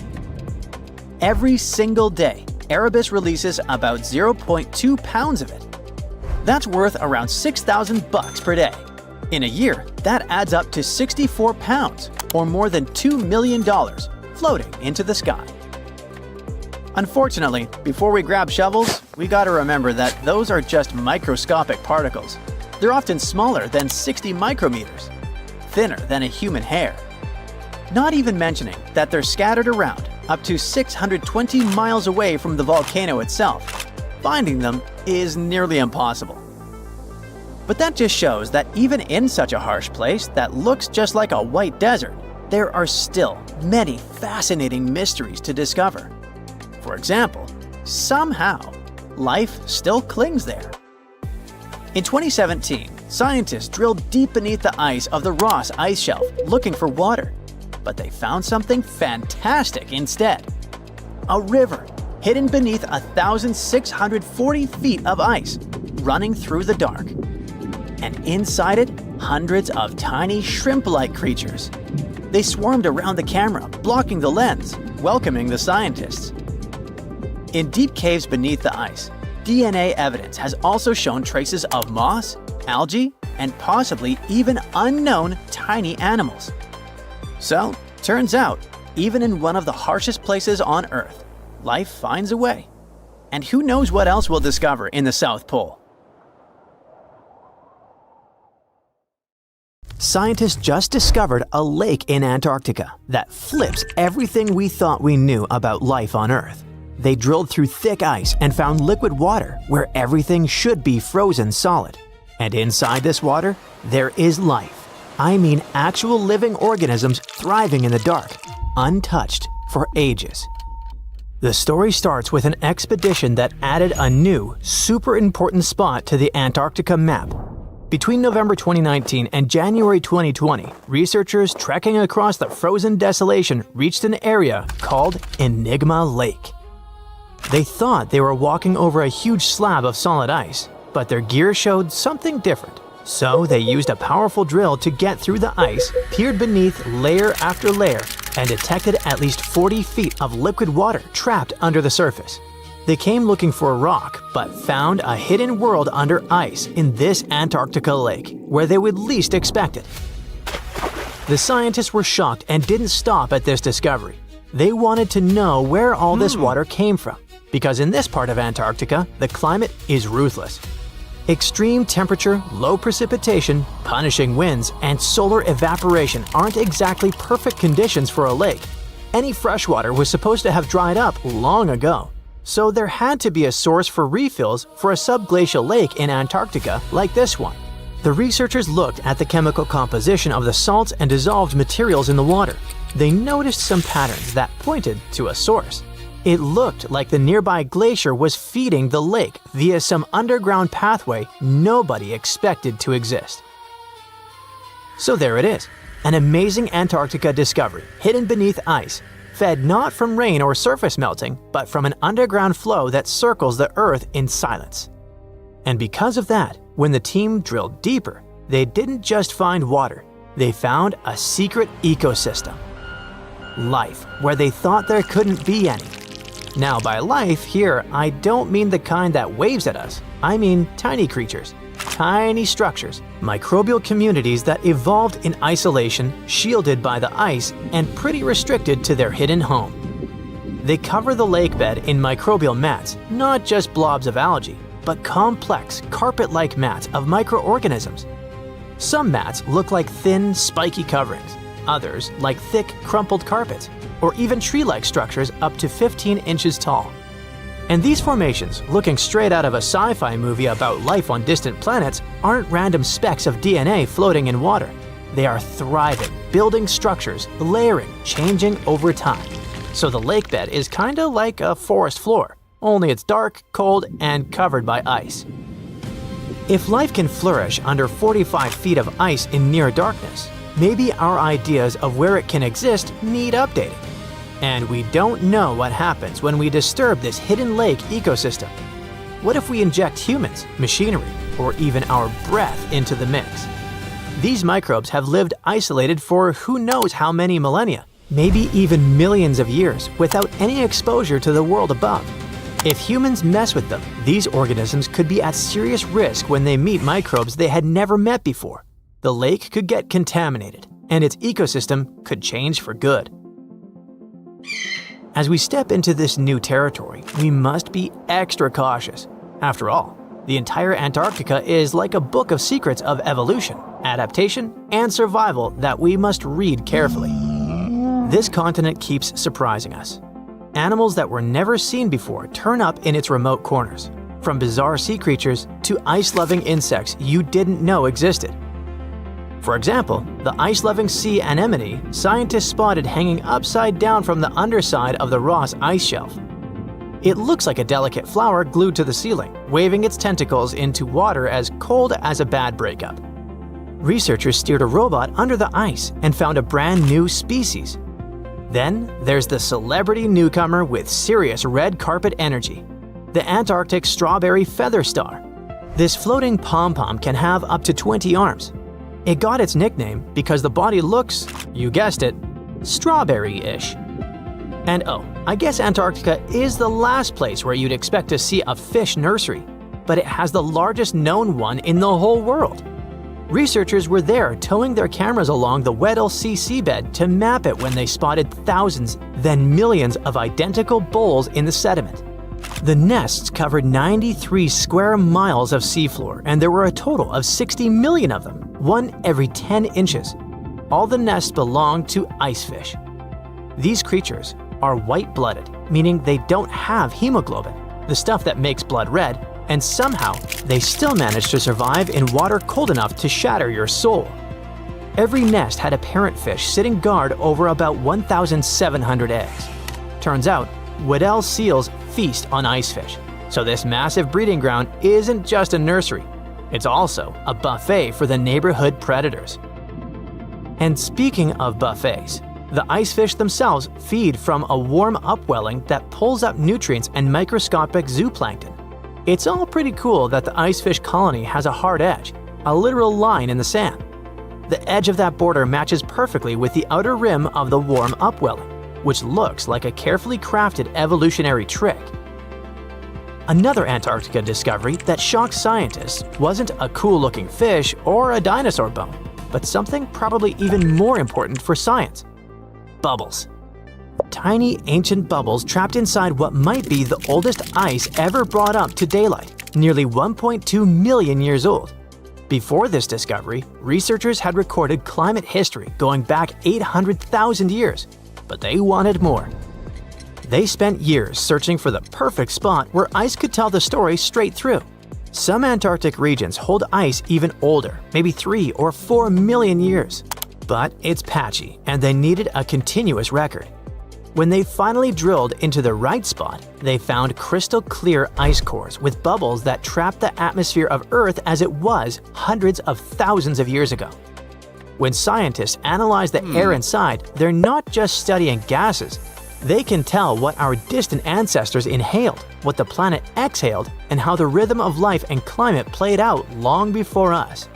S1: Every single day, Erebus releases about 0.2 pounds of it. That's worth around $6,000 per day. In a year, that adds up to 64 pounds, or more than $2 million, floating into the sky. Unfortunately, before we grab shovels, we gotta remember that those are just microscopic particles. They're often smaller than 60 micrometers, thinner than a human hair. Not even mentioning that they're scattered around up to 620 miles away from the volcano itself. Finding them is nearly impossible. But that just shows that even in such a harsh place that looks just like a white desert, there are still many fascinating mysteries to discover. For example, somehow, life still clings there. In 2017, scientists drilled deep beneath the ice of the Ross Ice Shelf looking for water. But they found something fantastic instead. A river hidden beneath 1,640 feet of ice, running through the dark. And inside it, hundreds of tiny shrimp-like creatures. They swarmed around the camera, blocking the lens, welcoming the scientists. In deep caves beneath the ice, DNA evidence has also shown traces of moss, algae, and possibly even unknown tiny animals. So, turns out, even in one of the harshest places on Earth, life finds a way. And who knows what else we'll discover in the South Pole? Scientists just discovered a lake in Antarctica that flips everything we thought we knew about life on Earth. They drilled through thick ice and found liquid water where everything should be frozen solid. And inside this water, there is life. I mean actual living organisms thriving in the dark, untouched for ages. The story starts with an expedition that added a new, super important spot to the Antarctica map. Between November 2019 and January 2020, researchers trekking across the frozen desolation reached an area called Enigma Lake. They thought they were walking over a huge slab of solid ice, but their gear showed something different. So they used a powerful drill to get through the ice, peered beneath layer after layer, and detected at least 40 feet of liquid water trapped under the surface. They came looking for a rock, but found a hidden world under ice in this Antarctica lake, where they would least expect it. The scientists were shocked and didn't stop at this discovery. They wanted to know where all this water came from, because in this part of Antarctica, the climate is ruthless. Extreme temperature, low precipitation, punishing winds, and solar evaporation aren't exactly perfect conditions for a lake. Any fresh water was supposed to have dried up long ago. So there had to be a source for refills for a subglacial lake in Antarctica like this one. The researchers looked at the chemical composition of the salts and dissolved materials in the water. They noticed some patterns that pointed to a source. It looked like the nearby glacier was feeding the lake via some underground pathway nobody expected to exist. So there it is, an amazing Antarctica discovery hidden beneath ice, fed not from rain or surface melting, but from an underground flow that circles the Earth in silence. And because of that, when the team drilled deeper, they didn't just find water, they found a secret ecosystem. Life, where they thought there couldn't be any. Now by life here, I don't mean the kind that waves at us, I mean tiny creatures. Tiny structures, microbial communities that evolved in isolation, shielded by the ice, and pretty restricted to their hidden home. They cover the lake bed in microbial mats, not just blobs of algae, but complex, carpet-like mats of microorganisms. Some mats look like thin, spiky coverings, others like thick, crumpled carpets, or even tree-like structures up to 15 inches tall. And these formations, looking straight out of a sci-fi movie about life on distant planets, aren't random specks of DNA floating in water. They are thriving, building structures, layering, changing over time. So the lake bed is kinda like a forest floor, only it's dark, cold, and covered by ice. If life can flourish under 45 feet of ice in near darkness, maybe our ideas of where it can exist need updating. And we don't know what happens when we disturb this hidden lake ecosystem. What if we inject humans, machinery, or even our breath into the mix? These microbes have lived isolated for who knows how many millennia, maybe even millions of years, without any exposure to the world above. If humans mess with them, these organisms could be at serious risk when they meet microbes they had never met before. The lake could get contaminated, and its ecosystem could change for good. As we step into this new territory, we must be extra cautious. After all, the entire Antarctica is like a book of secrets of evolution, adaptation, and survival that we must read carefully. This continent keeps surprising us. Animals that were never seen before turn up in its remote corners, from bizarre sea creatures to ice-loving insects you didn't know existed. For example, the ice-loving sea anemone scientists spotted hanging upside down from the underside of the Ross ice shelf. It looks like a delicate flower glued to the ceiling, waving its tentacles into water as cold as a bad breakup. Researchers steered a robot under the ice and found a brand new species. Then there's the celebrity newcomer with serious red carpet energy, the Antarctic strawberry feather star. This floating pom-pom can have up to 20 arms. It got its nickname because the body looks, you guessed it, strawberry-ish. And oh, I guess Antarctica is the last place where you'd expect to see a fish nursery, but it has the largest known one in the whole world. Researchers were there towing their cameras along the Weddell Sea seabed to map it when they spotted thousands, then millions of identical bowls in the sediment. The nests covered 93 square miles of seafloor, and there were a total of 60 million of them, one every 10 inches. All the nests belong to icefish. These creatures are white-blooded, meaning they don't have hemoglobin, the stuff that makes blood red, and somehow they still manage to survive in water cold enough to shatter your soul. Every nest had a parent fish sitting guard over about 1,700 eggs. Turns out, Weddell seals feast on icefish, so this massive breeding ground isn't just a nursery, it's also a buffet for the neighborhood predators. And speaking of buffets, the icefish themselves feed from a warm upwelling that pulls up nutrients and microscopic zooplankton. It's all pretty cool that the icefish colony has a hard edge, a literal line in the sand. The edge of that border matches perfectly with the outer rim of the warm upwelling, which looks like a carefully crafted evolutionary trick. Another Antarctica discovery that shocked scientists wasn't a cool-looking fish or a dinosaur bone, but something probably even more important for science: bubbles. Tiny ancient bubbles trapped inside what might be the oldest ice ever brought up to daylight, nearly 1.2 million years old. Before this discovery, researchers had recorded climate history going back 800,000 years, but they wanted more. They spent years searching for the perfect spot where ice could tell the story straight through. Some Antarctic regions hold ice even older, maybe 3 or 4 million years. But it's patchy, and they needed a continuous record. When they finally drilled into the right spot, they found crystal clear ice cores with bubbles that trapped the atmosphere of Earth as it was hundreds of thousands of years ago. When scientists analyze the air inside, they're not just studying gases. They can tell what our distant ancestors inhaled, what the planet exhaled, and how the rhythm of life and climate played out long before us.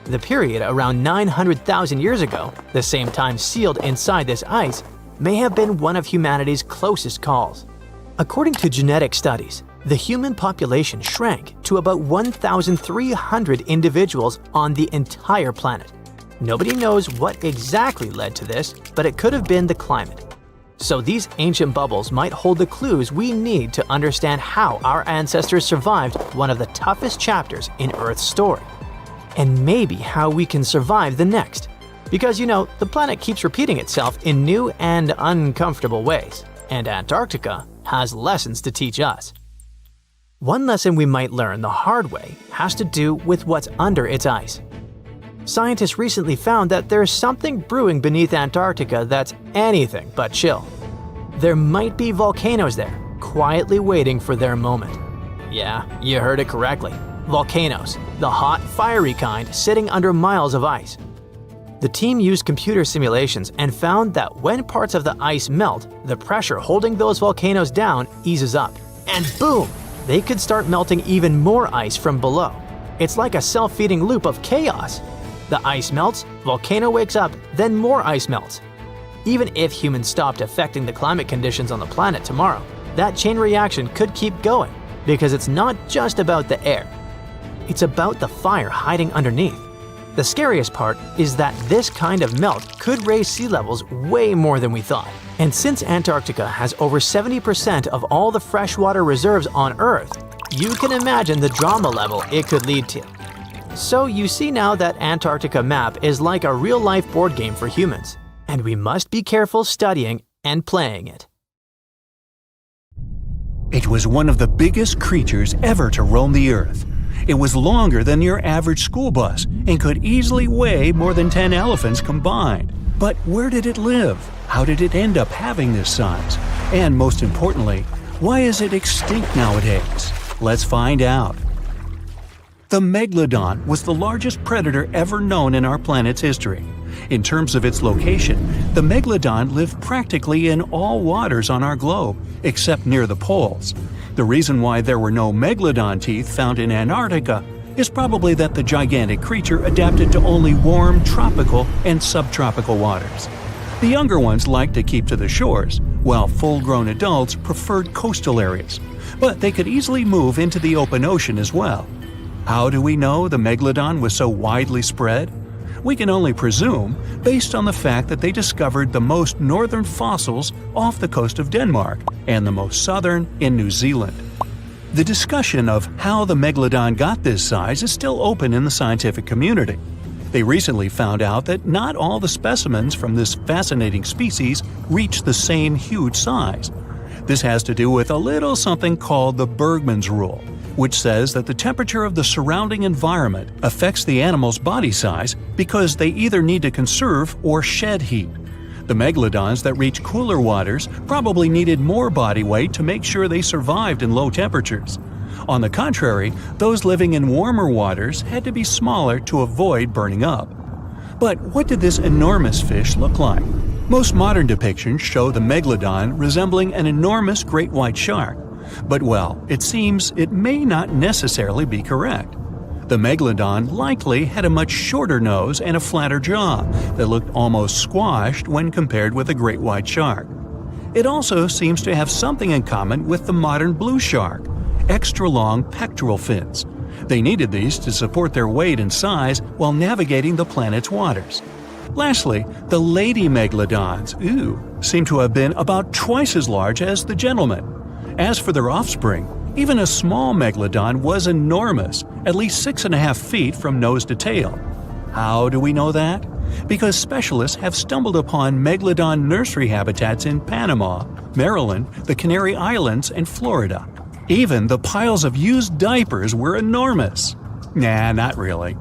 S1: The period around 900,000 years ago, the same time sealed inside this ice, may have been one of humanity's closest calls. According to genetic studies, the human population shrank to about 1,300 individuals on the entire planet. Nobody knows what exactly led to this, but it could have been the climate. So these ancient bubbles might hold the clues we need to understand how our ancestors survived one of the toughest chapters in Earth's story. And maybe how we can survive the next. Because the planet keeps repeating itself in new and uncomfortable ways, and Antarctica has lessons to teach us. One lesson we might learn the hard way has to do with what's under its ice. Scientists recently found that there's something brewing beneath Antarctica that's anything but chill. There might be volcanoes there, quietly waiting for their moment. Yeah, you heard it correctly. Volcanoes, the hot, fiery kind sitting under miles of ice. The team used computer simulations and found that when parts of the ice melt, the pressure holding those volcanoes down eases up. And boom! They could start melting even more ice from below. It's like a self-feeding loop of chaos. The ice melts, volcano wakes up, then more ice melts. Even if humans stopped affecting the climate conditions on the planet tomorrow, that chain reaction could keep going because it's not just about the air. It's about the fire hiding underneath. The scariest part is that this kind of melt could raise sea levels way more than we thought. And since Antarctica has over 70% of all the freshwater reserves on Earth, you can imagine the drama level it could lead to. So you see now that Antarctica map is like a real-life board game for humans, and we must be careful studying and playing it.
S2: It was one of the biggest creatures ever to roam the Earth. It was longer than your average school bus and could easily weigh more than 10 elephants combined. But where did it live? How did it end up having this size? And most importantly, why is it extinct nowadays? Let's find out. The megalodon was the largest predator ever known in our planet's history. In terms of its location, the megalodon lived practically in all waters on our globe, except near the poles. The reason why there were no megalodon teeth found in Antarctica is probably that the gigantic creature adapted to only warm tropical and subtropical waters. The younger ones liked to keep to the shores, while full-grown adults preferred coastal areas, but they could easily move into the open ocean as well. How do we know the megalodon was so widely spread? We can only presume based on the fact that they discovered the most northern fossils off the coast of Denmark and the most southern in New Zealand. The discussion of how the megalodon got this size is still open in the scientific community. They recently found out that not all the specimens from this fascinating species reach the same huge size. This has to do with a little something called the Bergmann's rule, which says that the temperature of the surrounding environment affects the animal's body size because they either need to conserve or shed heat. The megalodons that reach cooler waters probably needed more body weight to make sure they survived in low temperatures. On the contrary, those living in warmer waters had to be smaller to avoid burning up. But what did this enormous fish look like? Most modern depictions show the megalodon resembling an enormous great white shark. But well, it seems it may not necessarily be correct. The megalodon likely had a much shorter nose and a flatter jaw that looked almost squashed when compared with a great white shark.
S4: It also seems to have something in common with the modern blue shark: extra-long pectoral fins. They needed these to support their weight and size while navigating the planet's waters. Lastly, the lady megalodons, seem to have been about twice as large as the gentlemen. As for their offspring, even a small megalodon was enormous, at least 6.5 feet from nose to tail. How do we know that? Because specialists have stumbled upon megalodon nursery habitats in Panama, Maryland, the Canary Islands, and Florida. Even the piles of used diapers were enormous. Nah, not really.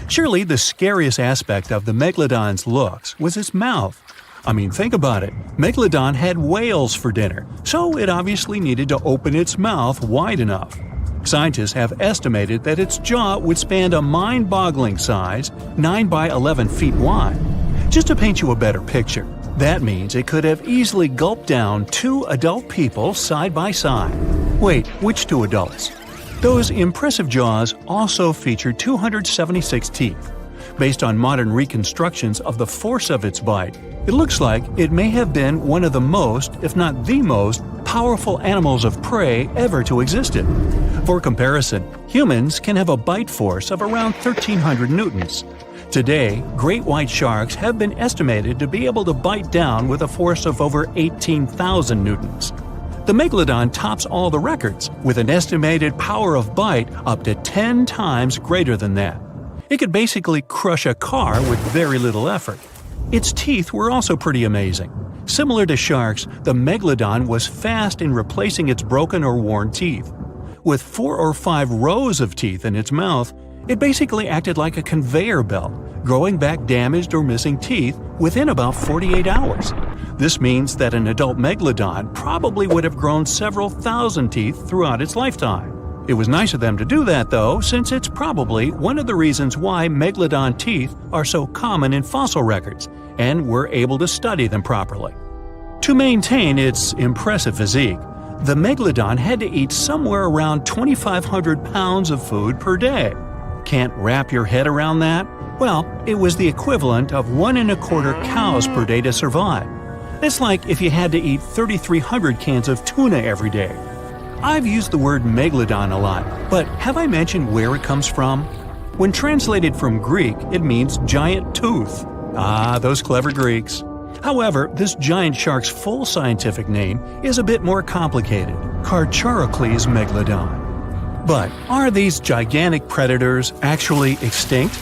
S4: Surely the scariest aspect of the megalodon's looks was its mouth. I mean, think about it. Megalodon had whales for dinner, so it obviously needed to open its mouth wide enough. Scientists have estimated that its jaw would span a mind-boggling size, 9 by 11 feet wide. Just to paint you a better picture, that means it could have easily gulped down 2 adult people side by side. Wait, which 2 adults? Those impressive jaws also feature 276 teeth. Based on modern reconstructions of the force of its bite, it looks like it may have been one of the most, if not the most, powerful animals of prey ever to exist. For comparison, humans can have a bite force of around 1,300 newtons. Today, great white sharks have been estimated to be able to bite down with a force of over 18,000 newtons. The megalodon tops all the records, with an estimated power of bite up to 10 times greater than that. It could basically crush a car with very little effort. Its teeth were also pretty amazing. Similar to sharks, the megalodon was fast in replacing its broken or worn teeth. With 4 or 5 rows of teeth in its mouth, it basically acted like a conveyor belt, growing back damaged or missing teeth within about 48 hours. This means that an adult megalodon probably would have grown several thousand teeth throughout its lifetime. It was nice of them to do that, though, since it's probably one of the reasons why megalodon teeth are so common in fossil records, and we're able to study them properly. To maintain its impressive physique, the megalodon had to eat somewhere around 2,500 pounds of food per day. Can't wrap your head around that? Well, it was the equivalent of 1.25 cows per day to survive. It's like if you had to eat 3,300 cans of tuna every day. I've used the word megalodon a lot, but have I mentioned where it comes from? When translated from Greek, it means giant tooth. Ah, those clever Greeks. However, this giant shark's full scientific name is a bit more complicated: Carcharocles megalodon. But are these gigantic predators actually extinct?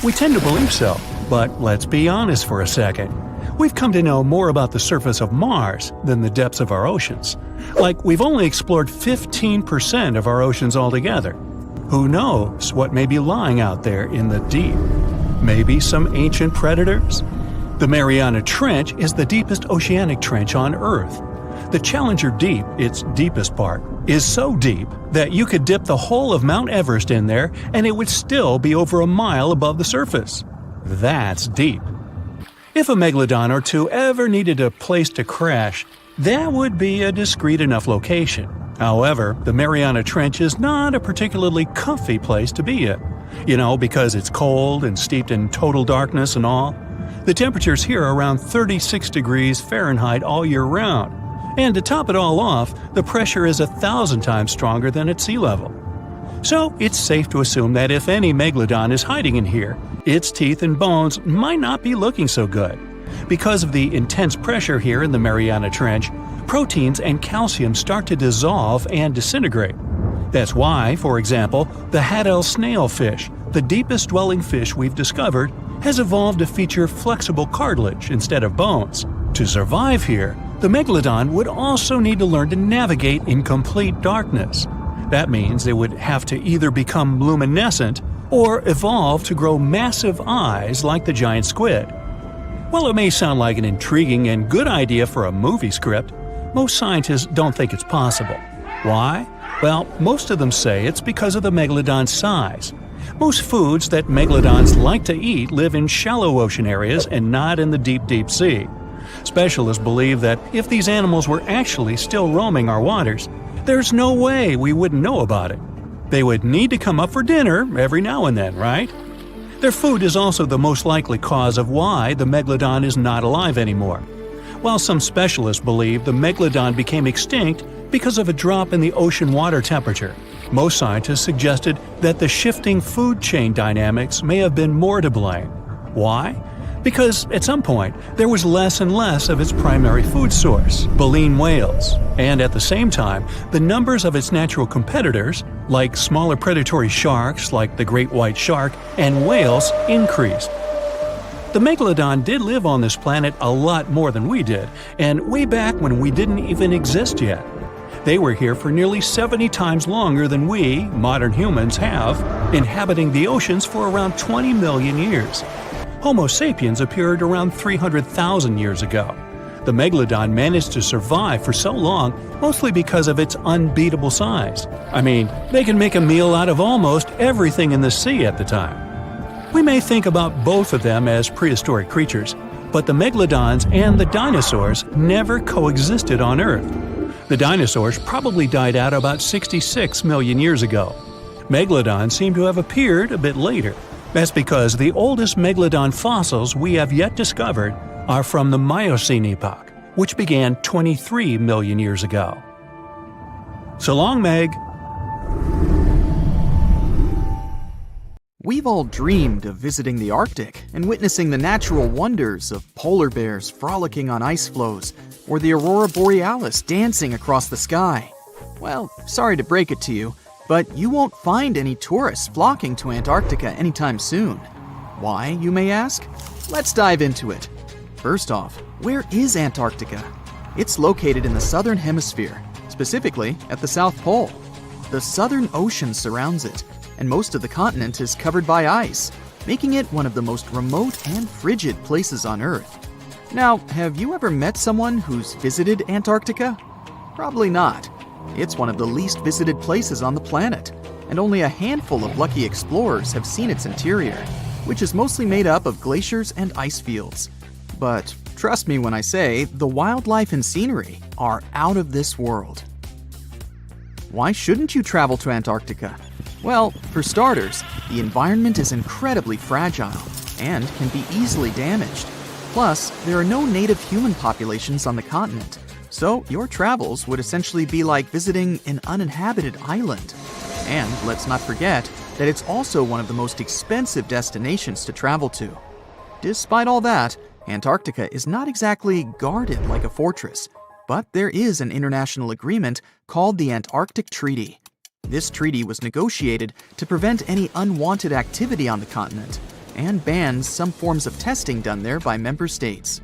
S4: We tend to believe so, but let's be honest for a second. We've come to know more about the surface of Mars than the depths of our oceans. Like, we've only explored 15% of our oceans altogether. Who knows what may be lying out there in the deep? Maybe some ancient predators? The Mariana Trench is the deepest oceanic trench on Earth. The Challenger Deep, its deepest part, is so deep that you could dip the whole of Mount Everest in there and it would still be over a mile above the surface. That's deep. If a megalodon or 2 ever needed a place to crash, that would be a discreet enough location. However, the Mariana Trench is not a particularly comfy place to be in. Because it's cold and steeped in total darkness and all. The temperatures here are around 36 degrees Fahrenheit all year round. And to top it all off, the pressure is 1,000 times stronger than at sea level. So it's safe to assume that if any megalodon is hiding in here, its teeth and bones might not be looking so good. Because of the intense pressure here in the Mariana Trench, proteins and calcium start to dissolve and disintegrate. That's why, for example, the Haddell snailfish, the deepest dwelling fish we've discovered, has evolved to feature flexible cartilage instead of bones. To survive here, the megalodon would also need to learn to navigate in complete darkness. That means it would have to either become luminescent or evolve to grow massive eyes like the giant squid. While it may sound like an intriguing and good idea for a movie script, most scientists don't think it's possible. Why? Well, most of them say it's because of the megalodon's size. Most foods that megalodons like to eat live in shallow ocean areas and not in the deep, deep sea. Specialists believe that if these animals were actually still roaming our waters, there's no way we wouldn't know about it. They would need to come up for dinner every now and then, right? Their food is also the most likely cause of why the megalodon is not alive anymore. While some specialists believe the megalodon became extinct because of a drop in the ocean water temperature, most scientists suggested that the shifting food chain dynamics may have been more to blame. Why? Because at some point, there was less and less of its primary food source, baleen whales, and at the same time, the numbers of its natural competitors, like smaller predatory sharks like the great white shark and whales, increased. The megalodon did live on this planet a lot more than we did, and way back when we didn't even exist yet. They were here for nearly 70 times longer than we, modern humans, have, inhabiting the oceans for around 20 million years. Homo sapiens appeared around 300,000 years ago. The megalodon managed to survive for so long mostly because of its unbeatable size. I mean, they can make a meal out of almost everything in the sea at the time. We may think about both of them as prehistoric creatures, but the megalodons and the dinosaurs never coexisted on Earth. The dinosaurs probably died out about 66 million years ago. Megalodons seem to have appeared a bit later. That's because the oldest megalodon fossils we have yet discovered are from the Miocene epoch, which began 23 million years ago. So long, Meg.
S5: We've all dreamed of visiting the Arctic and witnessing the natural wonders of polar bears frolicking on ice floes or the aurora borealis dancing across the sky. Well, sorry to break it to you, but you won't find any tourists flocking to Antarctica anytime soon. Why, you may ask? Let's dive into it. First off, where is Antarctica? It's located in the southern hemisphere, specifically at the South Pole. The Southern Ocean surrounds it, and most of the continent is covered by ice, making it one of the most remote and frigid places on Earth. Now, have you ever met someone who's visited Antarctica? Probably not. It's one of the least visited places on the planet, and only a handful of lucky explorers have seen its interior, which is mostly made up of glaciers and ice fields. But trust me when I say the wildlife and scenery are out of this world. Why shouldn't you travel to Antarctica? Well, for starters, the environment is incredibly fragile and can be easily damaged. Plus, there are no native human populations on the continent, so your travels would essentially be like visiting an uninhabited island. And let's not forget that it's also one of the most expensive destinations to travel to. Despite all that, Antarctica is not exactly guarded like a fortress, but there is an international agreement called the Antarctic Treaty. This treaty was negotiated to prevent any unwanted activity on the continent and bans some forms of testing done there by member states.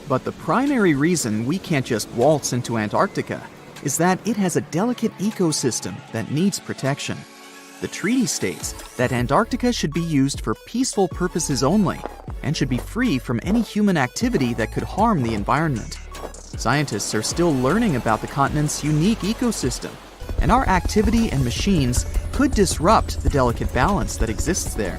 S5: But the primary reason we can't just waltz into Antarctica is that it has a delicate ecosystem that needs protection. The treaty states that Antarctica should be used for peaceful purposes only and should be free from any human activity that could harm the environment. Scientists are still learning about the continent's unique ecosystem, and our activity and machines could disrupt the delicate balance that exists there.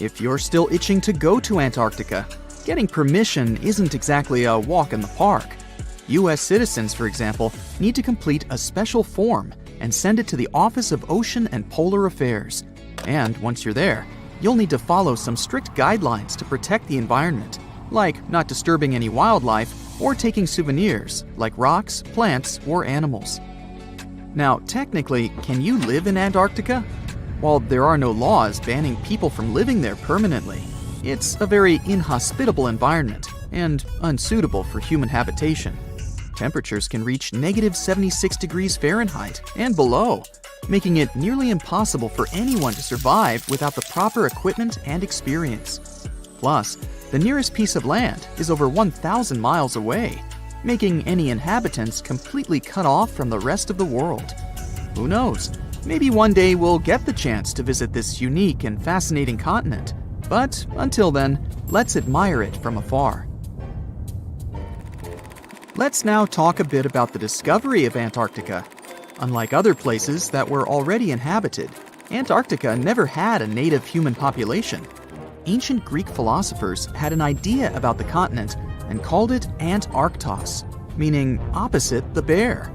S5: If you're still itching to go to Antarctica, getting permission isn't exactly a walk in the park. U.S. citizens, for example, need to complete a special form and send it to the Office of Ocean and Polar Affairs. And once you're there, you'll need to follow some strict guidelines to protect the environment, like not disturbing any wildlife or taking souvenirs like rocks, plants, or animals. Now, technically, can you live in Antarctica? While there are no laws banning people from living there permanently, it's a very inhospitable environment and unsuitable for human habitation. Temperatures can reach -76 degrees Fahrenheit and below, making it nearly impossible for anyone to survive without the proper equipment and experience. Plus, the nearest piece of land is over 1,000 miles away, making any inhabitants completely cut off from the rest of the world. Who knows? Maybe one day we'll get the chance to visit this unique and fascinating continent. But until then, let's admire it from afar. Let's now talk a bit about the discovery of Antarctica. Unlike other places that were already inhabited, Antarctica never had a native human population. Ancient Greek philosophers had an idea about the continent and called it Antarctos, meaning opposite the bear.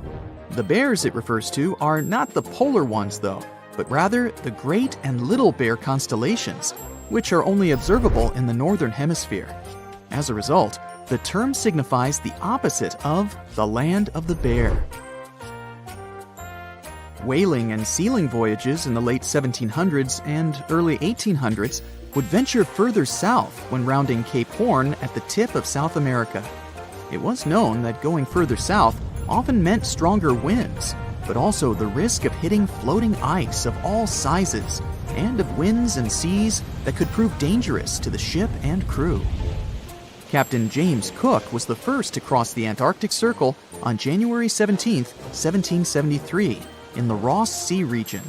S5: The bears it refers to are not the polar ones though, but rather the Great and Little Bear constellations, which are only observable in the northern hemisphere. As a result, the term signifies the opposite of the land of the bear. Whaling and sealing voyages in the late 1700s and early 1800s would venture further south when rounding Cape Horn at the tip of South America. It was known that going further south often meant stronger winds, but also the risk of hitting floating ice of all sizes and of winds and seas that could prove dangerous to the ship and crew. Captain James Cook was the first to cross the Antarctic Circle on January 17, 1773, in the Ross Sea region.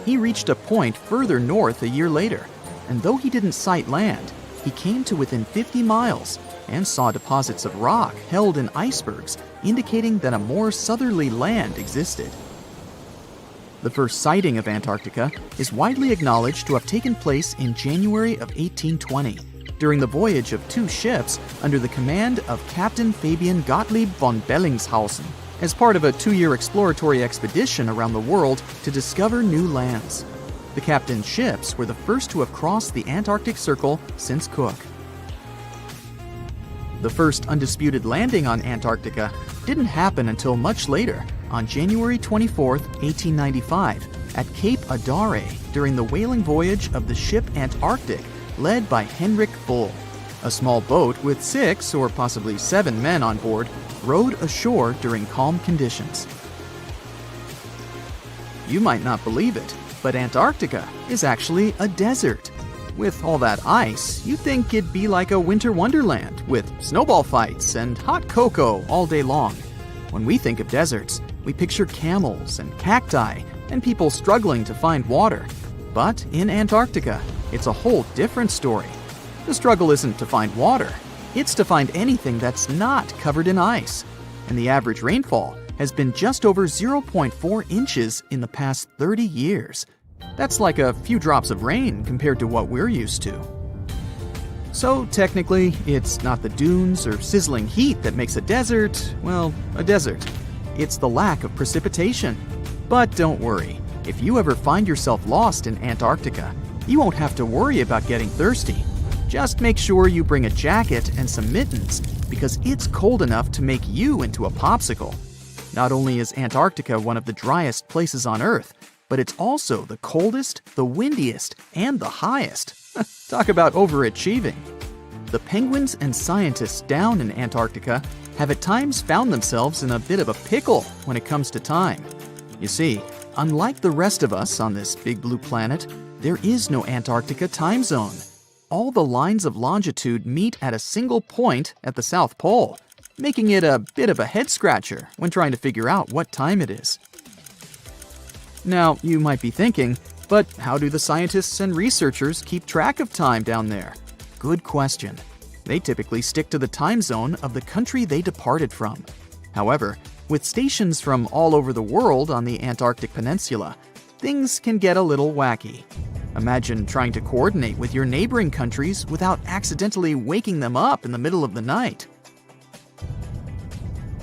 S5: He reached a point further north a year later, and though he didn't sight land, he came to within 50 miles and saw deposits of rock held in icebergs, indicating that a more southerly land existed. The first sighting of Antarctica is widely acknowledged to have taken place in January of 1820, during the voyage of two ships under the command of Captain Fabian Gottlieb von Bellingshausen, as part of a 2-year exploratory expedition around the world to discover new lands. The captain's ships were the first to have crossed the Antarctic Circle since Cook. The first undisputed landing on Antarctica didn't happen until much later, on January 24, 1895, at Cape Adare during the whaling voyage of the ship Antarctic, led by Henrik Bull. A small boat with 6 or possibly 7 men on board rowed ashore during calm conditions. You might not believe it, but Antarctica is actually a desert. With all that ice, you'd think it'd be like a winter wonderland with snowball fights and hot cocoa all day long. When we think of deserts, we picture camels and cacti and people struggling to find water. But in Antarctica, it's a whole different story. The struggle isn't to find water, it's to find anything that's not covered in ice. And the average rainfall has been just over 0.4 inches in the past 30 years. That's like a few drops of rain compared to what we're used to. So technically, it's not the dunes or sizzling heat that makes a desert, well, a desert. It's the lack of precipitation. But don't worry, if you ever find yourself lost in Antarctica, you won't have to worry about getting thirsty. Just make sure you bring a jacket and some mittens, because it's cold enough to make you into a popsicle. Not only is Antarctica one of the driest places on Earth, but it's also the coldest, the windiest, and the highest. Talk about overachieving. The penguins and scientists down in Antarctica have at times found themselves in a bit of a pickle when it comes to time. You see, unlike the rest of us on this big blue planet, there is no Antarctica time zone. All the lines of longitude meet at a single point at the South Pole, making it a bit of a head-scratcher when trying to figure out what time it is. Now, you might be thinking, but how do the scientists and researchers keep track of time down there? Good question. They typically stick to the time zone of the country they departed from. However, with stations from all over the world on the Antarctic Peninsula, things can get a little wacky. Imagine trying to coordinate with your neighboring countries without accidentally waking them up in the middle of the night.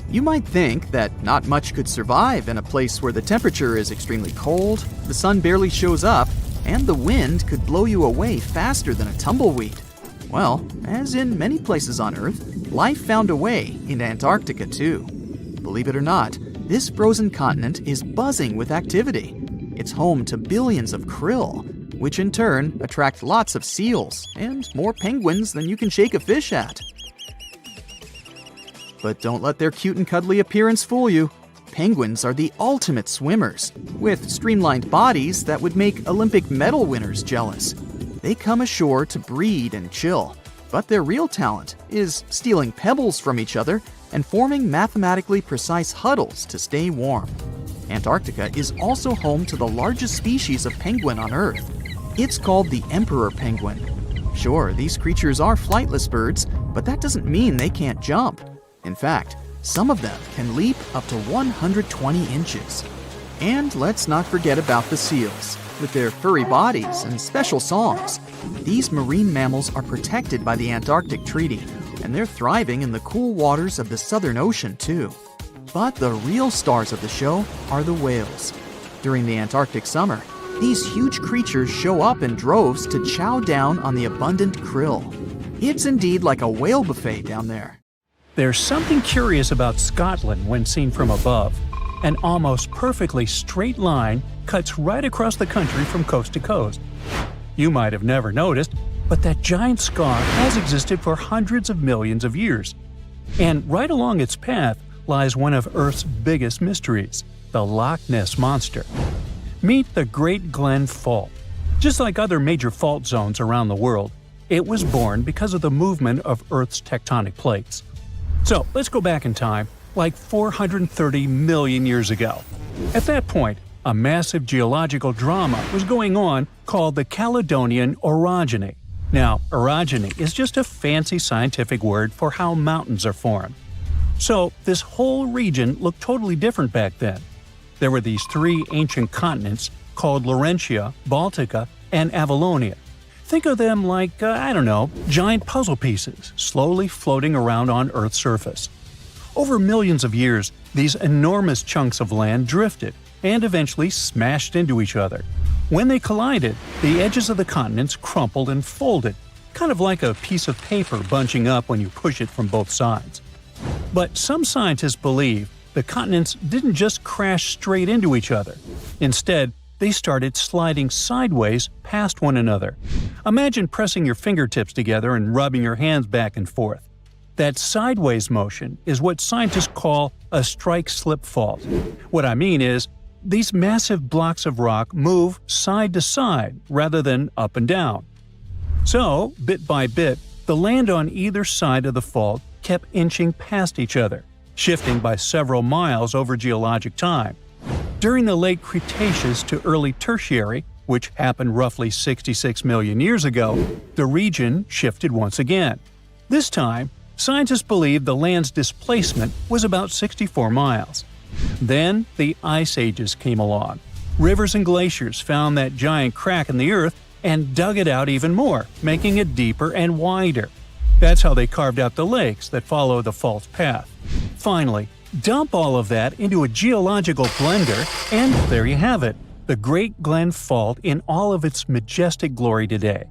S5: You might think that not much could survive in a place where the temperature is extremely cold, the sun barely shows up, and the wind could blow you away faster than a tumbleweed. Well, as in many places on Earth, life found a way in Antarctica too. Believe it or not, this frozen continent is buzzing with activity. It's home to billions of krill, which in turn attract lots of seals and more penguins than you can shake a fish at. But don't let their cute and cuddly appearance fool you. Penguins are the ultimate swimmers, with streamlined bodies that would make Olympic medal winners jealous. They come ashore to breed and chill, but their real talent is stealing pebbles from each other and forming mathematically precise huddles to stay warm. Antarctica is also home to the largest species of penguin on Earth. It's called the emperor penguin. Sure, these creatures are flightless birds, but that doesn't mean they can't jump. In fact, some of them can leap up to 120 inches. And let's not forget about the seals. With their furry bodies and special songs, these marine mammals are protected by the Antarctic Treaty, and they're thriving in the cool waters of the Southern Ocean too. But the real stars of the show are the whales. During the Antarctic summer, these huge creatures show up in droves to chow down on the abundant krill. It's indeed like a whale buffet down there.
S2: There's something curious about Scotland when seen from above. An almost perfectly straight line cuts right across the country from coast to coast. You might have never noticed, but that giant scar has existed for hundreds of millions of years. And right along its path lies one of Earth's biggest mysteries, the Loch Ness Monster. Meet the Great Glen Fault. Just like other major fault zones around the world, it was born because of the movement of Earth's tectonic plates. So let's go back in time, like 430 million years ago. At that point, a massive geological drama was going on called the Caledonian Orogeny. Now, orogeny is just a fancy scientific word for how mountains are formed. So, this whole region looked totally different back then. There were these three ancient continents called Laurentia, Baltica, and Avalonia. Think of them like, giant puzzle pieces slowly floating around on Earth's surface. Over millions of years, these enormous chunks of land drifted and eventually smashed into each other. When they collided, the edges of the continents crumpled and folded, kind of like a piece of paper bunching up when you push it from both sides. But some scientists believe the continents didn't just crash straight into each other. Instead, they started sliding sideways past one another. Imagine pressing your fingertips together and rubbing your hands back and forth. That sideways motion is what scientists call a strike-slip fault. What I mean is, these massive blocks of rock move side to side rather than up and down. So, bit by bit, the land on either side of the fault kept inching past each other, shifting by several miles over geologic time. During the late Cretaceous to early Tertiary, which happened roughly 66 million years ago, the region shifted once again. This time, scientists believe the land's displacement was about 64 miles. Then, the ice ages came along. Rivers and glaciers found that giant crack in the Earth and dug it out even more, making it deeper and wider. That's how they carved out the lakes that follow the fault's path. Finally, dump all of that into a geological blender, and there you have it, the Great Glen Fault in all of its majestic glory today.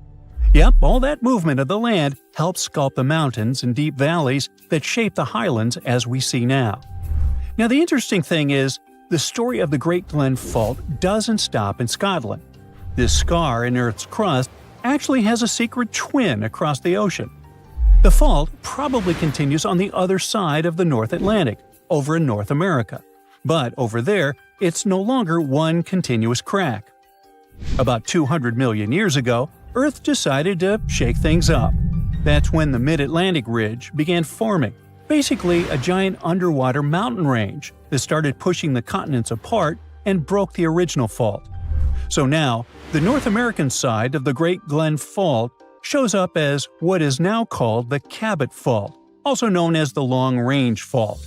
S2: Yep, all that movement of the land helped sculpt the mountains and deep valleys that shape the highlands as we see now. Now, the interesting thing is, the story of the Great Glen Fault doesn't stop in Scotland. This scar in Earth's crust actually has a secret twin across the ocean. The fault probably continues on the other side of the North Atlantic, over in North America. But over there, it's no longer one continuous crack. About 200 million years ago, Earth decided to shake things up. That's when the Mid-Atlantic Ridge began forming, basically a giant underwater mountain range that started pushing the continents apart and broke the original fault. So now, the North American side of the Great Glen Fault shows up as what is now called the Cabot Fault, also known as the Long Range Fault.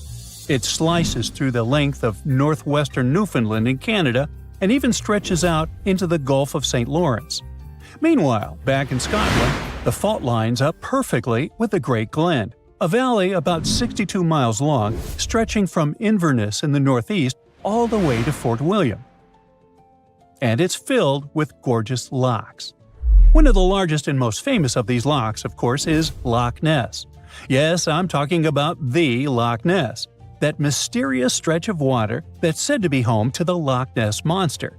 S2: It slices through the length of northwestern Newfoundland in Canada and even stretches out into the Gulf of St. Lawrence. Meanwhile, back in Scotland, the fault lines up perfectly with the Great Glen, a valley about 62 miles long, stretching from Inverness in the northeast all the way to Fort William. And it's filled with gorgeous lochs. One of the largest and most famous of these lochs, of course, is Loch Ness. Yes, I'm talking about the Loch Ness, that mysterious stretch of water that's said to be home to the Loch Ness Monster.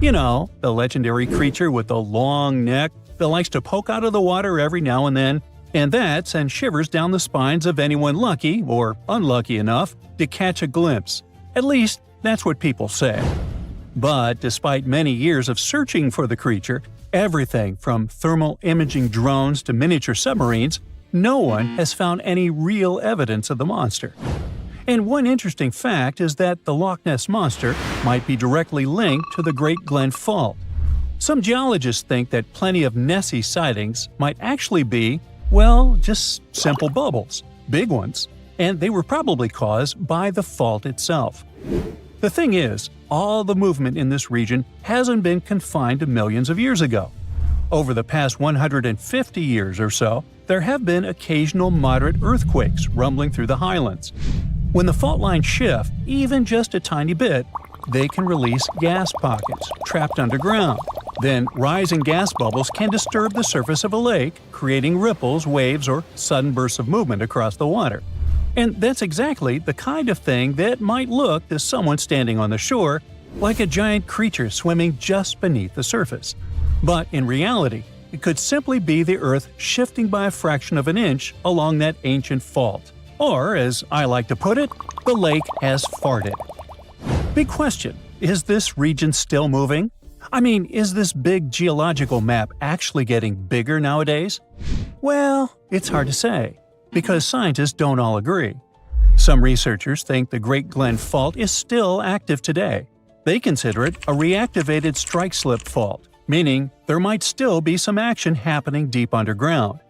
S2: You know, the legendary creature with the long neck that likes to poke out of the water every now and then, and that sends shivers down the spines of anyone lucky or unlucky enough to catch a glimpse. At least, that's what people say. But despite many years of searching for the creature, everything from thermal imaging drones to miniature submarines, no one has found any real evidence of the monster. And one interesting fact is that the Loch Ness Monster might be directly linked to the Great Glen Fault. Some geologists think that plenty of Nessie sightings might actually be, well, just simple bubbles, big ones, and they were probably caused by the fault itself. The thing is, all the movement in this region hasn't been confined to millions of years ago. Over the past 150 years or so, there have been occasional moderate earthquakes rumbling through the highlands. When the fault lines shift, even just a tiny bit, they can release gas pockets trapped underground. Then, rising gas bubbles can disturb the surface of a lake, creating ripples, waves, or sudden bursts of movement across the water.
S4: And that's exactly the kind of thing that might look to someone standing on the shore like a giant creature swimming just beneath the surface. But in reality, it could simply be the Earth shifting by a fraction of an inch along that ancient fault. Or, as I like to put it, the lake has farted. Big question, is this region still moving? I mean, is this big geological map actually getting bigger nowadays? Well, it's hard to say, because scientists don't all agree. Some researchers think the Great Glen Fault is still active today. They consider it a reactivated strike-slip fault, meaning there might still be some action happening deep underground.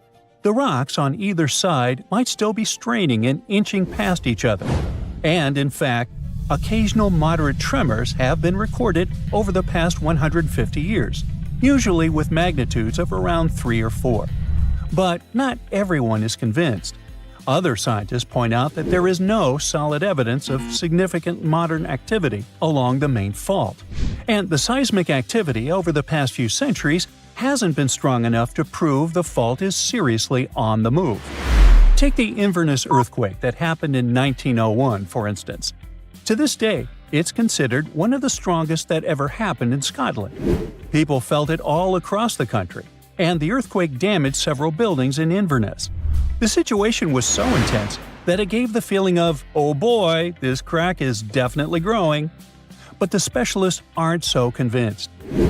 S4: The rocks on either side might still be straining and inching past each other. And in fact, occasional moderate tremors have been recorded over the past 150 years, usually with magnitudes of around 3 or 4. But not everyone is convinced. Other scientists point out that there is no solid evidence of significant modern activity along the main fault, and the seismic activity over the past few centuries hasn't been strong enough to prove the fault is seriously on the move. Take the Inverness earthquake that happened in 1901, for instance. To this day, it's considered one of the strongest that ever happened in Scotland. People felt it all across the country, and the earthquake damaged several buildings in Inverness. The situation was so intense that it gave the feeling of, oh boy, this crack is definitely growing. But the specialists aren't so convinced.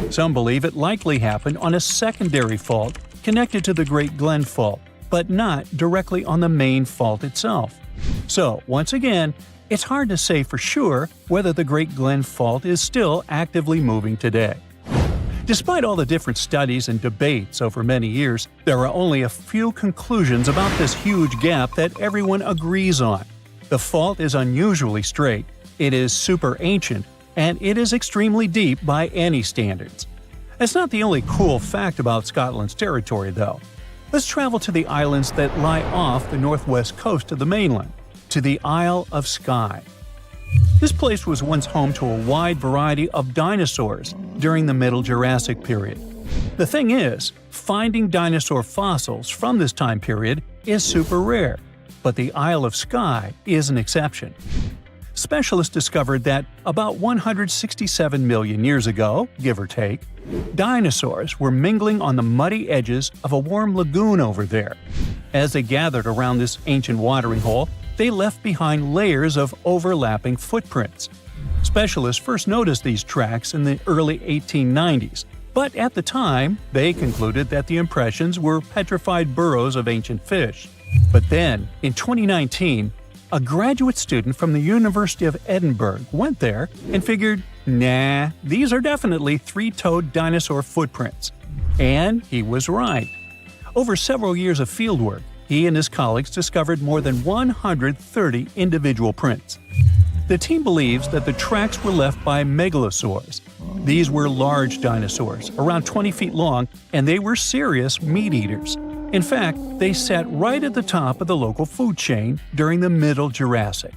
S4: Some believe it likely happened on a secondary fault connected to the Great Glen Fault, but not directly on the main fault itself. So, once again, it's hard to say for sure whether the Great Glen Fault is still actively moving today. Despite all the different studies and debates over many years, there are only a few conclusions about this huge gap that everyone agrees on. The fault is unusually straight, it is super ancient, and it is extremely deep by any standards. That's not the only cool fact about Scotland's territory, though. Let's travel to the islands that lie off the northwest coast of the mainland, to the Isle of Skye. This place was once home to a wide variety of dinosaurs during the Middle Jurassic period. The thing is, finding dinosaur fossils from this time period is super rare, but the Isle of Skye is an exception. Specialists discovered that about 167 million years ago, give or take, dinosaurs were mingling on the muddy edges of a warm lagoon over there. As they gathered around this ancient watering hole, they left behind layers of overlapping footprints. Specialists first noticed these tracks in the early 1890s, but at the time, they concluded that the impressions were petrified burrows of ancient fish. But then, in 2019, a graduate student from the University of Edinburgh went there and figured, nah, these are definitely three-toed dinosaur footprints. And he was right. Over several years of fieldwork, he and his colleagues discovered more than 130 individual prints. The team believes that the tracks were left by megalosaurs. These were large dinosaurs, around 20 feet long, and they were serious meat-eaters. In fact, they sat right at the top of the local food chain during the Middle Jurassic.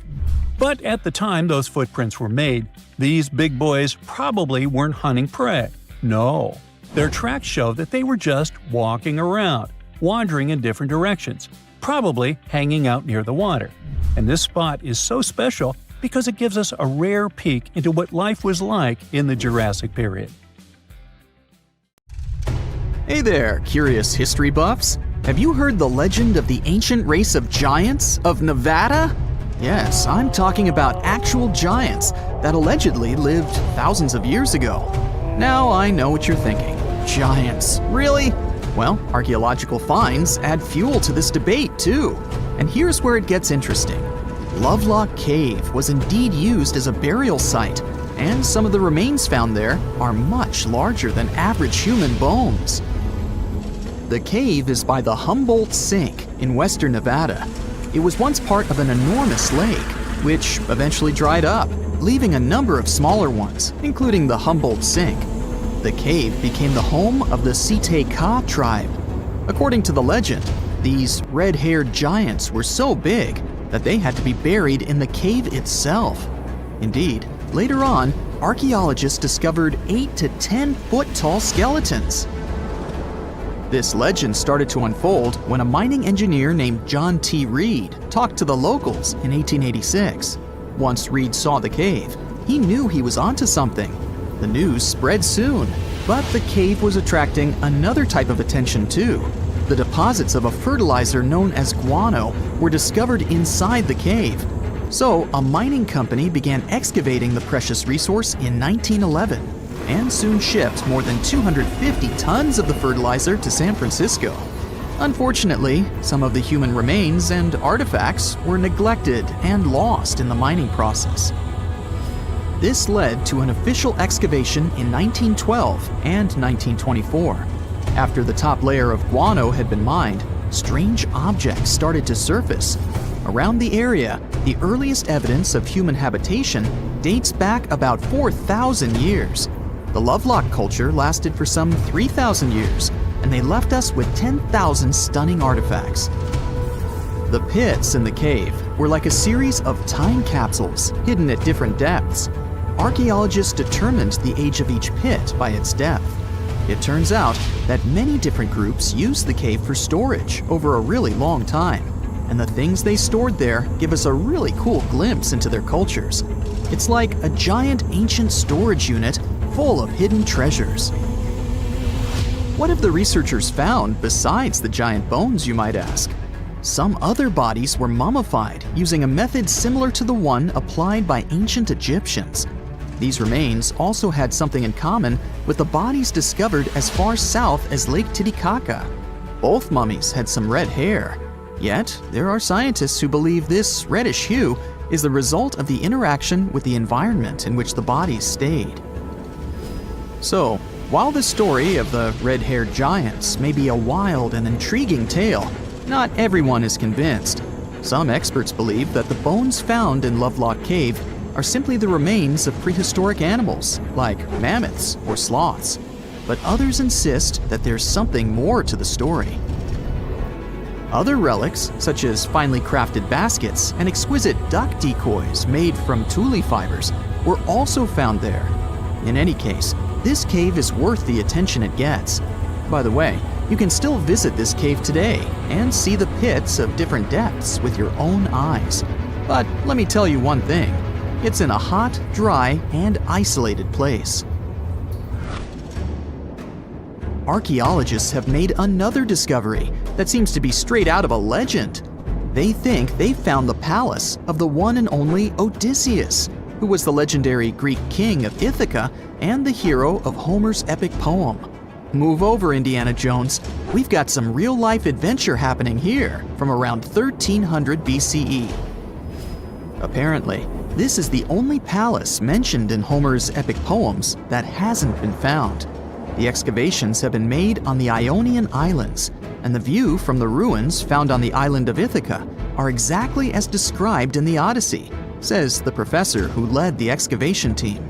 S4: But at the time those footprints were made, these big boys probably weren't hunting prey. No, their tracks show that they were just walking around, wandering in different directions, probably hanging out near the water. And this spot is so special because it gives us a rare peek into what life was like in the Jurassic period.
S5: Hey there, curious history buffs! Have you heard the legend of the ancient race of giants of Nevada? Yes, I'm talking about actual giants that allegedly lived thousands of years ago. Now I know what you're thinking. Giants, really? Well, archaeological finds add fuel to this debate too. And here's where it gets interesting. Lovelock Cave was indeed used as a burial site, and some of the remains found there are much larger than average human bones. The cave is by the Humboldt Sink in western Nevada. It was once part of an enormous lake, which eventually dried up, leaving a number of smaller ones, including the Humboldt Sink. The cave became the home of the Site-Ka tribe. According to the legend, these red-haired giants were so big that they had to be buried in the cave itself. Indeed, later on, archaeologists discovered 8 to 10 foot tall skeletons. This legend started to unfold when a mining engineer named John T. Reed talked to the locals in 1886. Once Reed saw the cave, he knew he was onto something. The news spread soon, but the cave was attracting another type of attention too. The deposits of a fertilizer known as guano were discovered inside the cave. So a mining company began excavating the precious resource in 1911 and soon shipped more than 250 tons of the fertilizer to San Francisco. Unfortunately, some of the human remains and artifacts were neglected and lost in the mining process. This led to an official excavation in 1912 and 1924. After the top layer of guano had been mined, strange objects started to surface. Around the area, the earliest evidence of human habitation dates back about 4,000 years. The Lovelock culture lasted for some 3,000 years, and they left us with 10,000 stunning artifacts. The pits in the cave were like a series of time capsules hidden at different depths. Archaeologists determined the age of each pit by its depth. It turns out that many different groups used the cave for storage over a really long time, and the things they stored there give us a really cool glimpse into their cultures. It's like a giant ancient storage unit full of hidden treasures. What have the researchers found besides the giant bones, you might ask? Some other bodies were mummified using a method similar to the one applied by ancient Egyptians. These remains also had something in common with the bodies discovered as far south as Lake Titicaca. Both mummies had some red hair, yet there are scientists who believe this reddish hue is the result of the interaction with the environment in which the bodies stayed. So, while the story of the red-haired giants may be a wild and intriguing tale, not everyone is convinced. Some experts believe that the bones found in Lovelock Cave are simply the remains of prehistoric animals, like mammoths or sloths. But others insist that there's something more to the story. Other relics, such as finely crafted baskets and exquisite duck decoys made from tule fibers, were also found there. In any case, this cave is worth the attention it gets. By the way, you can still visit this cave today and see the pits of different depths with your own eyes. But let me tell you one thing. It's in a hot, dry, and isolated place. Archaeologists have made another discovery that seems to be straight out of a legend. They think they found the palace of the one and only Odysseus, who was the legendary Greek king of Ithaca and the hero of Homer's epic poem. Move over, Indiana Jones. We've got some real-life adventure happening here from around 1300 BCE. Apparently, this is the only palace mentioned in Homer's epic poems that hasn't been found. The excavations have been made on the Ionian Islands, and the view from the ruins found on the island of Ithaca are exactly as described in the Odyssey, says the professor who led the excavation team.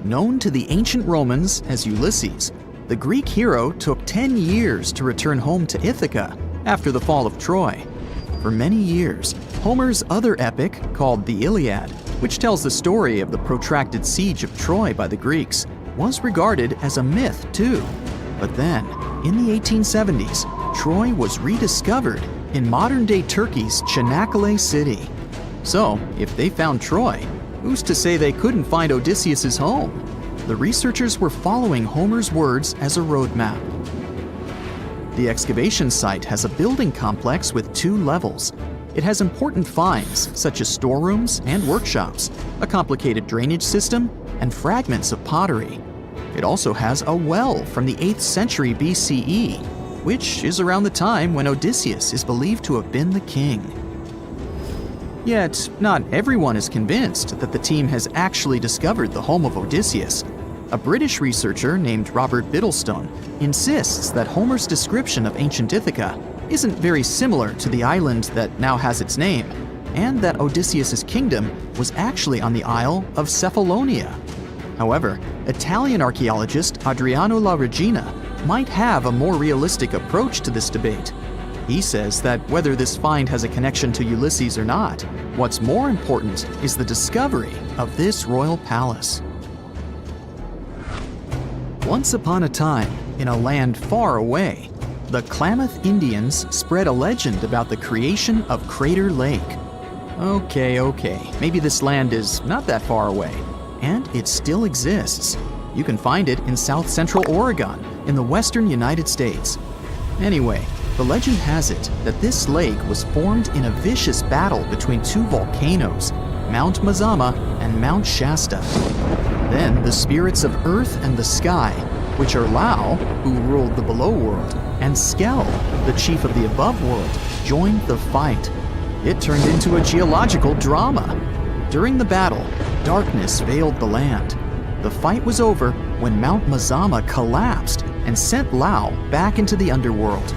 S5: Known to the ancient Romans as Ulysses, the Greek hero took 10 years to return home to Ithaca after the fall of Troy. For many years, Homer's other epic, called the Iliad, which tells the story of the protracted siege of Troy by the Greeks, was regarded as a myth too. But then, in the 1870s, Troy was rediscovered in modern-day Turkey's Çanakkale city. So, if they found Troy, who's to say they couldn't find Odysseus's home? The researchers were following Homer's words as a roadmap. The excavation site has a building complex with 2 levels. It has important finds, such as storerooms and workshops, a complicated drainage system, and fragments of pottery. It also has a well from the 8th century BCE, which is around the time when Odysseus is believed to have been the king. Yet, not everyone is convinced that the team has actually discovered the home of Odysseus. A British researcher named Robert Biddlestone insists that Homer's description of ancient Ithaca isn't very similar to the island that now has its name, and that Odysseus's kingdom was actually on the Isle of Cephalonia. However, Italian archaeologist Adriano La Regina might have a more realistic approach to this debate. He says that whether this find has a connection to Ulysses or not, what's more important is the discovery of this royal palace. Once upon a time, in a land far away, the Klamath Indians spread a legend about the creation of Crater Lake. Okay, maybe this land is not that far away, and it still exists. You can find it in south central Oregon, in the western United States. Anyway, the legend has it that this lake was formed in a vicious battle between two volcanoes, Mount Mazama and Mount Shasta. Then the spirits of Earth and the sky, which are Lao, who ruled the below world, and Skel, the chief of the above world, joined the fight. It turned into a geological drama. During the battle, darkness veiled the land. The fight was over when Mount Mazama collapsed and sent Lao back into the underworld.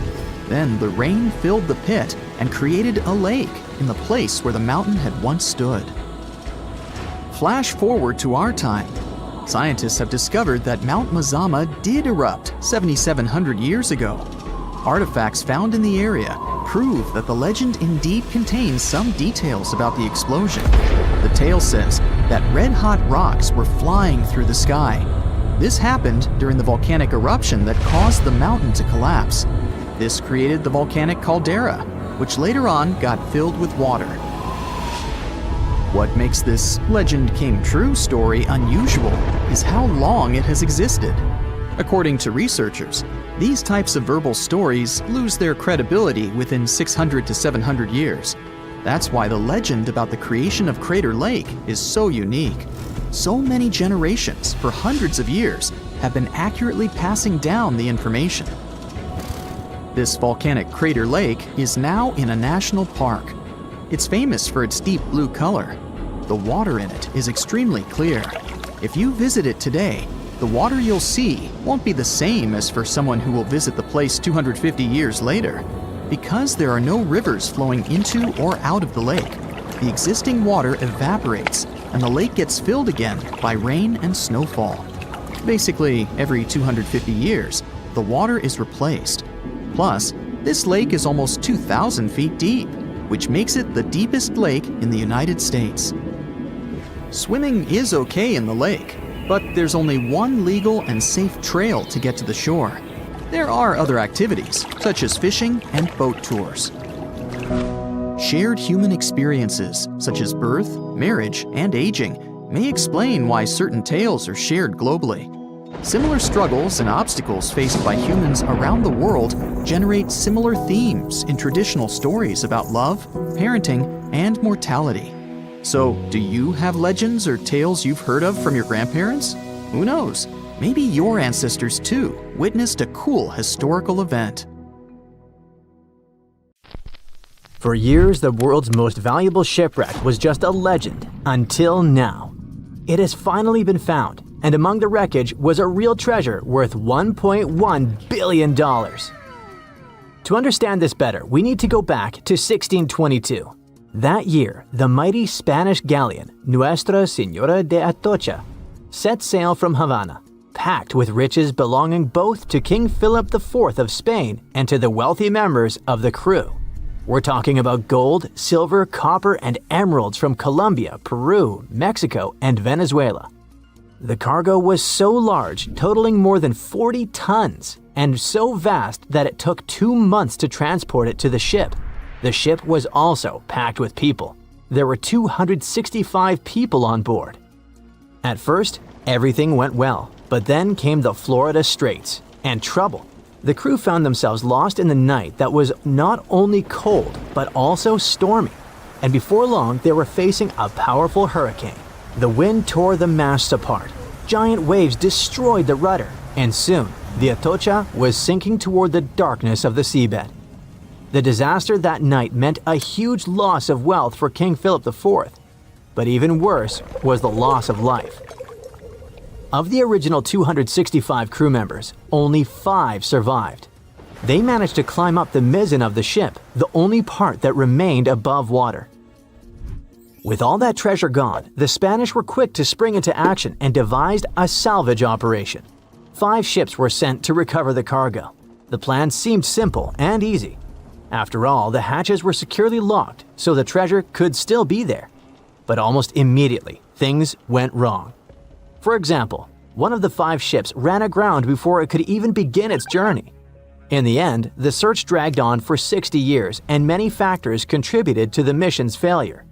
S5: Then the rain filled the pit and created a lake in the place where the mountain had once stood. Flash forward to our time. Scientists have discovered that Mount Mazama did erupt 7,700 years ago. Artifacts found in the area prove that the legend indeed contains some details about the explosion. The tale says that red-hot rocks were flying through the sky. This happened during the volcanic eruption that caused the mountain to collapse. This created the volcanic caldera, which later on got filled with water. What makes this legend came true story unusual is how long it has existed. According to researchers, these types of verbal stories lose their credibility within 600 to 700 years. That's why the legend about the creation of Crater Lake is so unique. So many generations, for hundreds of years, have been accurately passing down the information. This volcanic crater lake is now in a national park. It's famous for its deep blue color. The water in it is extremely clear. If you visit it today, the water you'll see won't be the same as for someone who will visit the place 250 years later. Because there are no rivers flowing into or out of the lake, the existing water evaporates and the lake gets filled again by rain and snowfall. Basically, every 250 years, the water is replaced. Plus, this lake is almost 2,000 feet deep, which makes it the deepest lake in the United States. Swimming is okay in the lake, but there's only one legal and safe trail to get to the shore. There are other activities, such as fishing and boat tours. Shared human experiences, such as birth, marriage, and aging, may explain why certain tales are shared globally. Similar struggles and obstacles faced by humans around the world generate similar themes in traditional stories about love, parenting, and mortality. So, do you have legends or tales you've heard of from your grandparents? Who knows? Maybe your ancestors too witnessed a cool historical event.
S1: For years, the world's most valuable shipwreck was just a legend, until now. It has finally been found, and among the wreckage was a real treasure worth $1.1 billion. To understand this better, we need to go back to 1622. That year, the mighty Spanish galleon Nuestra Señora de Atocha set sail from Havana, packed with riches belonging both to King Philip IV of Spain and to the wealthy members of the crew. We're talking about gold, silver, copper, and emeralds from Colombia, Peru, Mexico, and Venezuela. The cargo was so large, totaling more than 40 tons, and so vast that it took 2 months to transport it to the ship. The ship was also packed with people. There were 265 people on board. At first, everything went well, but then came the Florida Straits and trouble. The crew found themselves lost in the night that was not only cold, but also stormy. And before long, they were facing a powerful hurricane. The wind tore the masts apart. Giant waves destroyed the rudder, and soon, the Atocha was sinking toward the darkness of the seabed. The disaster that night meant a huge loss of wealth for King Philip IV, but even worse was the loss of life. Of the original 265 crew members, only 5 survived. They managed to climb up the mizzen of the ship, the only part that remained above water. With all that treasure gone, the Spanish were quick to spring into action and devised a salvage operation. 5 ships were sent to recover the cargo. The plan seemed simple and easy. After all, the hatches were securely locked, so the treasure could still be there. But almost immediately, things went wrong. For example, one of the 5 ships ran aground before it could even begin its journey. In the end, the search dragged on for 60 years, and many factors contributed to the mission's failure.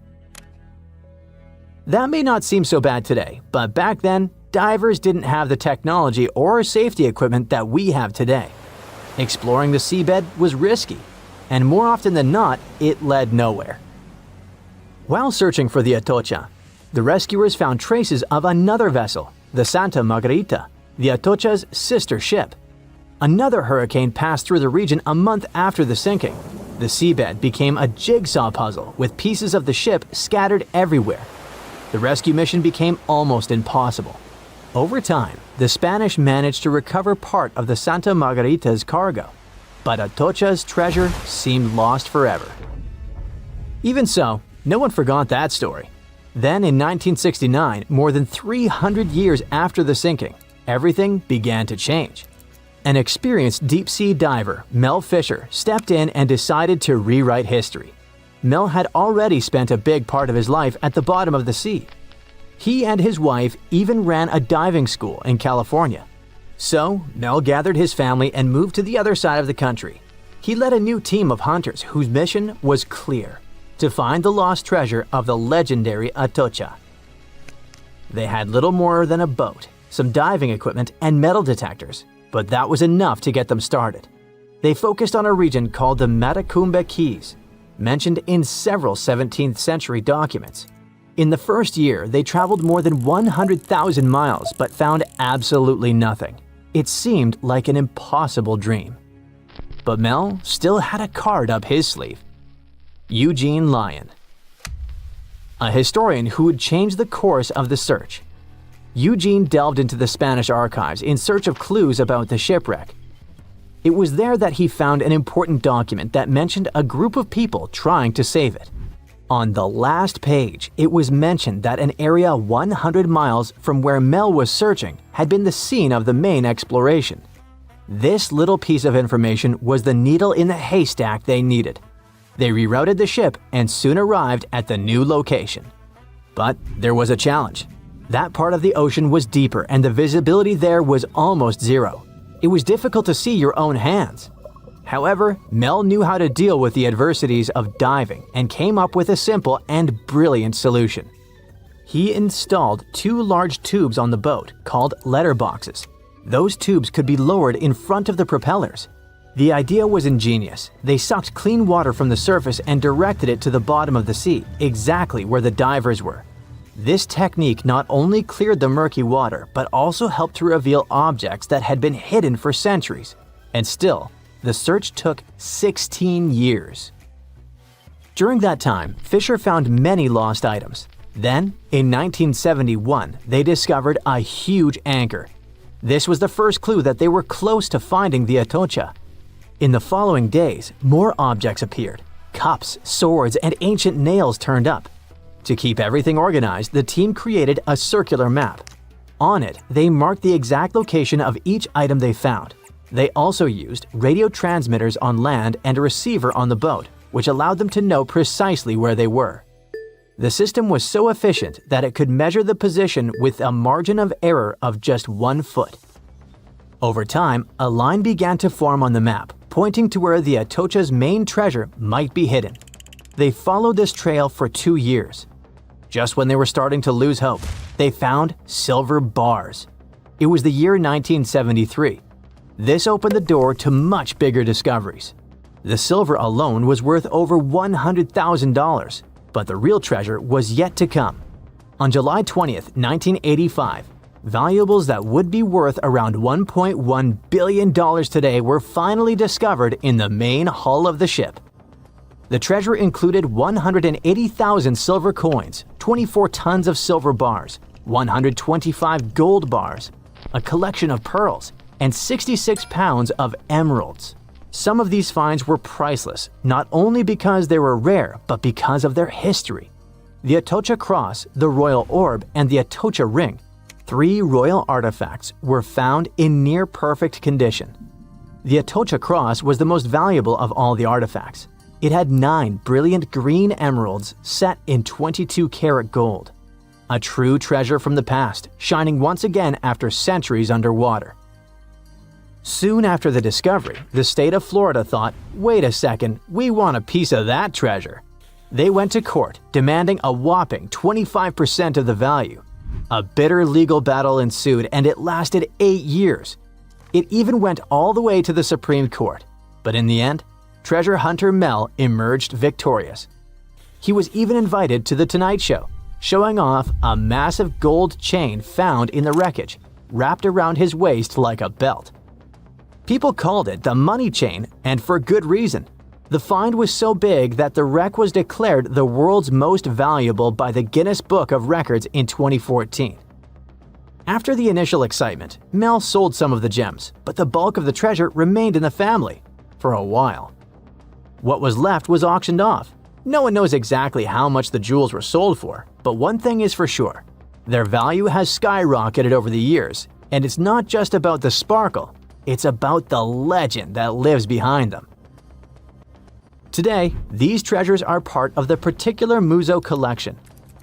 S1: That may not seem so bad today, but back then, divers didn't have the technology or safety equipment that we have today. Exploring the seabed was risky, and more often than not, it led nowhere. While searching for the Atocha, the rescuers found traces of another vessel, the Santa Margarita, the Atocha's sister ship. Another hurricane passed through the region a month after the sinking. The seabed became a jigsaw puzzle with pieces of the ship scattered everywhere. The rescue mission became almost impossible. Over time, the Spanish managed to recover part of the Santa Margarita's cargo, but Atocha's treasure seemed lost forever. Even so, no one forgot that story. Then in 1969, more than 300 years after the sinking, everything began to change. An experienced deep-sea diver, Mel Fisher, stepped in and decided to rewrite history. Mel had already spent a big part of his life at the bottom of the sea. He and his wife even ran a diving school in California. So, Mel gathered his family and moved to the other side of the country. He led a new team of hunters whose mission was clear: to find the lost treasure of the legendary Atocha. They had little more than a boat, some diving equipment, and metal detectors, but that was enough to get them started. They focused on a region called the Matacumbe Keys, mentioned in several 17th century documents. In the first year, they traveled more than 100,000 miles but found absolutely nothing. It seemed like an impossible dream. But Mel still had a card up his sleeve. Eugene Lyon, a historian who would change the course of the search. Eugene delved into the Spanish archives in search of clues about the shipwreck. It was there that he found an important document that mentioned a group of people trying to save it. On the last page, it was mentioned that an area 100 miles from where Mel was searching had been the scene of the main exploration. This little piece of information was the needle in the haystack they needed. They rerouted the ship and soon arrived at the new location. But there was a challenge. That part of the ocean was deeper and the visibility there was almost zero. It was difficult to see your own hands. However, Mel knew how to deal with the adversities of diving and came up with a simple and brilliant solution. He installed 2 large tubes on the boat called letterboxes. Those tubes could be lowered in front of the propellers. The idea was ingenious. They sucked clean water from the surface and directed it to the bottom of the sea, exactly where the divers were. This technique not only cleared the murky water, but also helped to reveal objects that had been hidden for centuries. And still, the search took 16 years. During that time, Fisher found many lost items. Then, in 1971, they discovered a huge anchor. This was the first clue that they were close to finding the Atocha. In the following days, more objects appeared. Cups, swords, and ancient nails turned up. To keep everything organized, the team created a circular map. On it, they marked the exact location of each item they found. They also used radio transmitters on land and a receiver on the boat, which allowed them to know precisely where they were. The system was so efficient that it could measure the position with a margin of error of just 1 foot. Over time, a line began to form on the map, pointing to where the Atocha's main treasure might be hidden. They followed this trail for 2 years. Just when they were starting to lose hope, they found silver bars. It was the year 1973. This opened the door to much bigger discoveries. The silver alone was worth over $100,000, but the real treasure was yet to come. On July 20th, 1985, valuables that would be worth around $1.1 billion today were finally discovered in the main hull of the ship. The treasure included 180,000 silver coins, 24 tons of silver bars, 125 gold bars, a collection of pearls, and 66 pounds of emeralds. Some of these finds were priceless, not only because they were rare, but because of their history. The Atocha Cross, the Royal Orb, and the Atocha Ring, 3 royal artifacts, were found in near-perfect condition. The Atocha Cross was the most valuable of all the artifacts. It had 9 brilliant green emeralds set in 22-karat gold. a true treasure from the past, shining once again after centuries underwater. Soon after the discovery, the state of Florida thought, wait a second, we want a piece of that treasure. They went to court, demanding a whopping 25% of the value. A bitter legal battle ensued, and it lasted 8 years. It even went all the way to the Supreme Court. But in the end, treasure hunter Mel emerged victorious. He was even invited to The Tonight Show, showing off a massive gold chain found in the wreckage, wrapped around his waist like a belt. People called it the money chain, and for good reason. The find was so big that the wreck was declared the world's most valuable by the Guinness Book of Records in 2014. After the initial excitement, Mel sold some of the gems, but the bulk of the treasure remained in the family for a while. What was left was auctioned off. No one knows exactly how much the jewels were sold for, but one thing is for sure. Their value has skyrocketed over the years, and it's not just about the sparkle, it's about the legend that lives behind them. Today, these treasures are part of the particular Museo collection,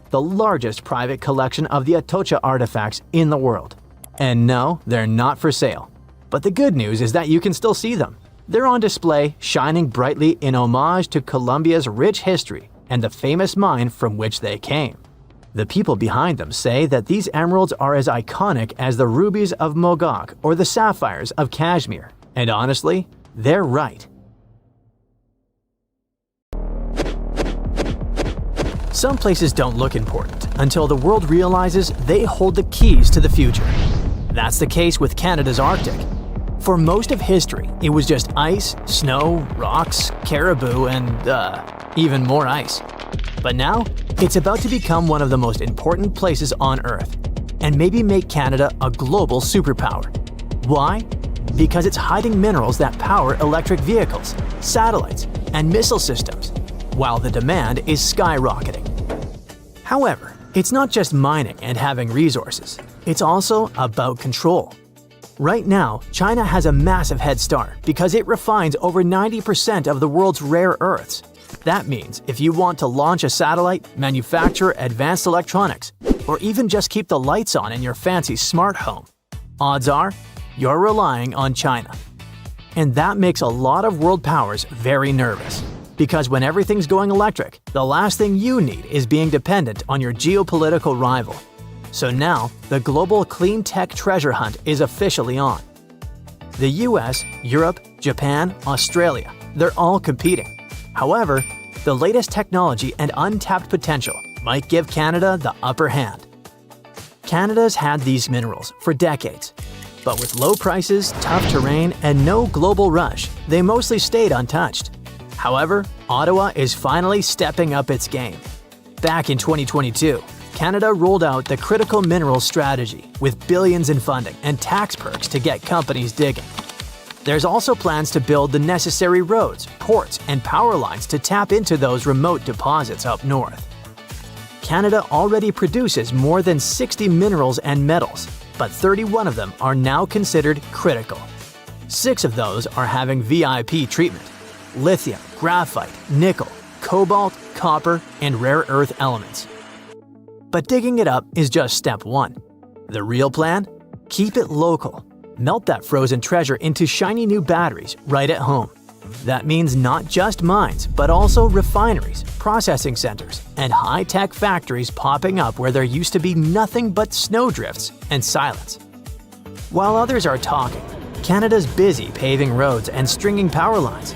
S1: the largest private collection of the Atocha artifacts in the world. And no, they're not for sale. But the good news is that you can still see them. They're on display, shining brightly in homage to Colombia's rich history and the famous mine from which they came. The people behind them say that these emeralds are as iconic as the rubies of Mogok or the sapphires of Kashmir. And honestly, they're right. Some places don't look important until the world realizes they hold the keys to the future. That's the case with Canada's Arctic. For most of history, it was just ice, snow, rocks, caribou, and even more ice. But now, it's about to become one of the most important places on Earth, and maybe make Canada a global superpower. Why? Because it's hiding minerals that power electric vehicles, satellites, and missile systems, while the demand is skyrocketing. However, it's not just mining and having resources, it's also about control. Right now, China has a massive head start because it refines over 90% of the world's rare earths. That means if you want to launch a satellite, manufacture advanced electronics, or even just keep the lights on in your fancy smart home, odds are you're relying on China. And that makes a lot of world powers very nervous. Because when everything's going electric, the last thing you need is being dependent on your geopolitical rival. So now, the global clean tech treasure hunt is officially on. The US, Europe, Japan, Australia, they're all competing. However, the latest technology and untapped potential might give Canada the upper hand. Canada's had these minerals for decades. But with low prices, tough terrain, and no global rush, they mostly stayed untouched. However, Ottawa is finally stepping up its game. Back in 2022, Canada rolled out the Critical Minerals Strategy with billions in funding and tax perks to get companies digging. There's also plans to build the necessary roads, ports, and power lines to tap into those remote deposits up north. Canada already produces more than 60 minerals and metals, but 31 of them are now considered critical. 6 of those are having VIP treatment: lithium, graphite, nickel, cobalt, copper, and rare earth elements. But digging it up is just step 1. The real plan? Keep it local. Melt that frozen treasure into shiny new batteries right at home. That means not just mines, but also refineries, processing centers, and high-tech factories popping up where there used to be nothing but snowdrifts and silence. While others are talking, Canada's busy paving roads and stringing power lines.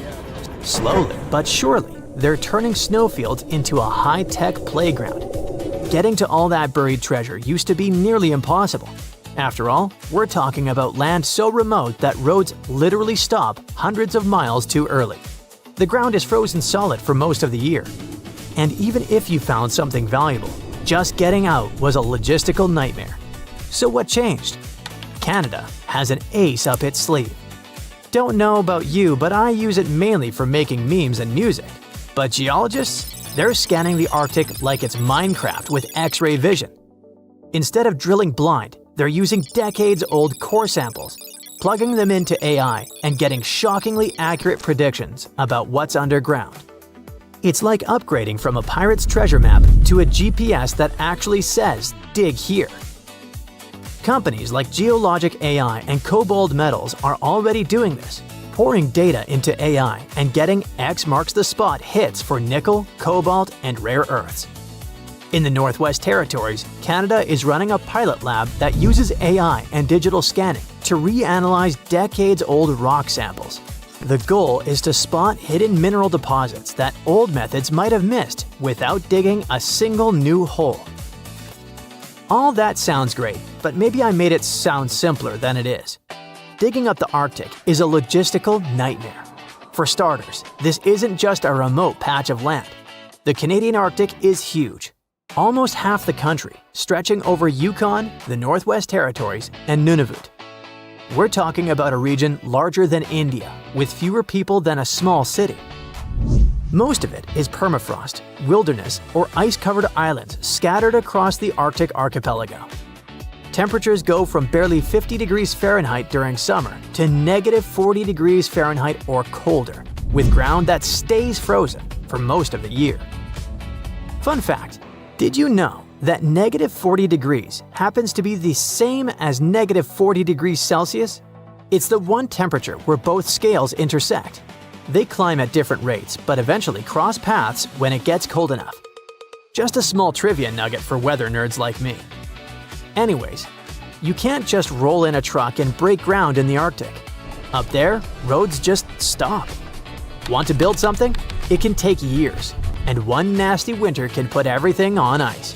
S1: Slowly but surely, they're turning snowfields into a high-tech playground. Getting to all that buried treasure used to be nearly impossible. After all, we're talking about land so remote that roads literally stop hundreds of miles too early. The ground is frozen solid for most of the year. And even if you found something valuable, just getting out was a logistical nightmare. So what changed? Canada has an ace up its sleeve. Don't know about you, but I use it mainly for making memes and music. But geologists? They're scanning the Arctic like it's Minecraft with X-ray vision. Instead of drilling blind, they're using decades-old core samples, plugging them into AI, and getting shockingly accurate predictions about what's underground. It's like upgrading from a pirate's treasure map to a GPS that actually says, "Dig here." Companies like Geologic AI and Cobalt Metals are already doing this, pouring data into AI and getting X marks the spot hits for nickel, cobalt, and rare earths. In the Northwest Territories, Canada is running a pilot lab that uses AI and digital scanning to reanalyze decades-old rock samples. The goal is to spot hidden mineral deposits that old methods might have missed without digging a single new hole. All that sounds great, but maybe I made it sound simpler than it is. Digging up the Arctic is a logistical nightmare. For starters, this isn't just a remote patch of land. The Canadian Arctic is huge. Almost half the country, stretching over Yukon, the Northwest Territories, and Nunavut. We're talking about a region larger than India, with fewer people than a small city. Most of it is permafrost, wilderness, or ice-covered islands scattered across the Arctic archipelago. Temperatures go from barely 50 degrees Fahrenheit during summer to negative 40 degrees Fahrenheit or colder, with ground that stays frozen for most of the year. Fun fact, did you know that negative 40 degrees happens to be the same as negative 40 degrees Celsius? It's the one temperature where both scales intersect. They climb at different rates, but eventually cross paths when it gets cold enough. Just a small trivia nugget for weather nerds like me. Anyways, you can't just roll in a truck and break ground in the Arctic. Up there, roads just stop. Want to build something? It can take years, and one nasty winter can put everything on ice.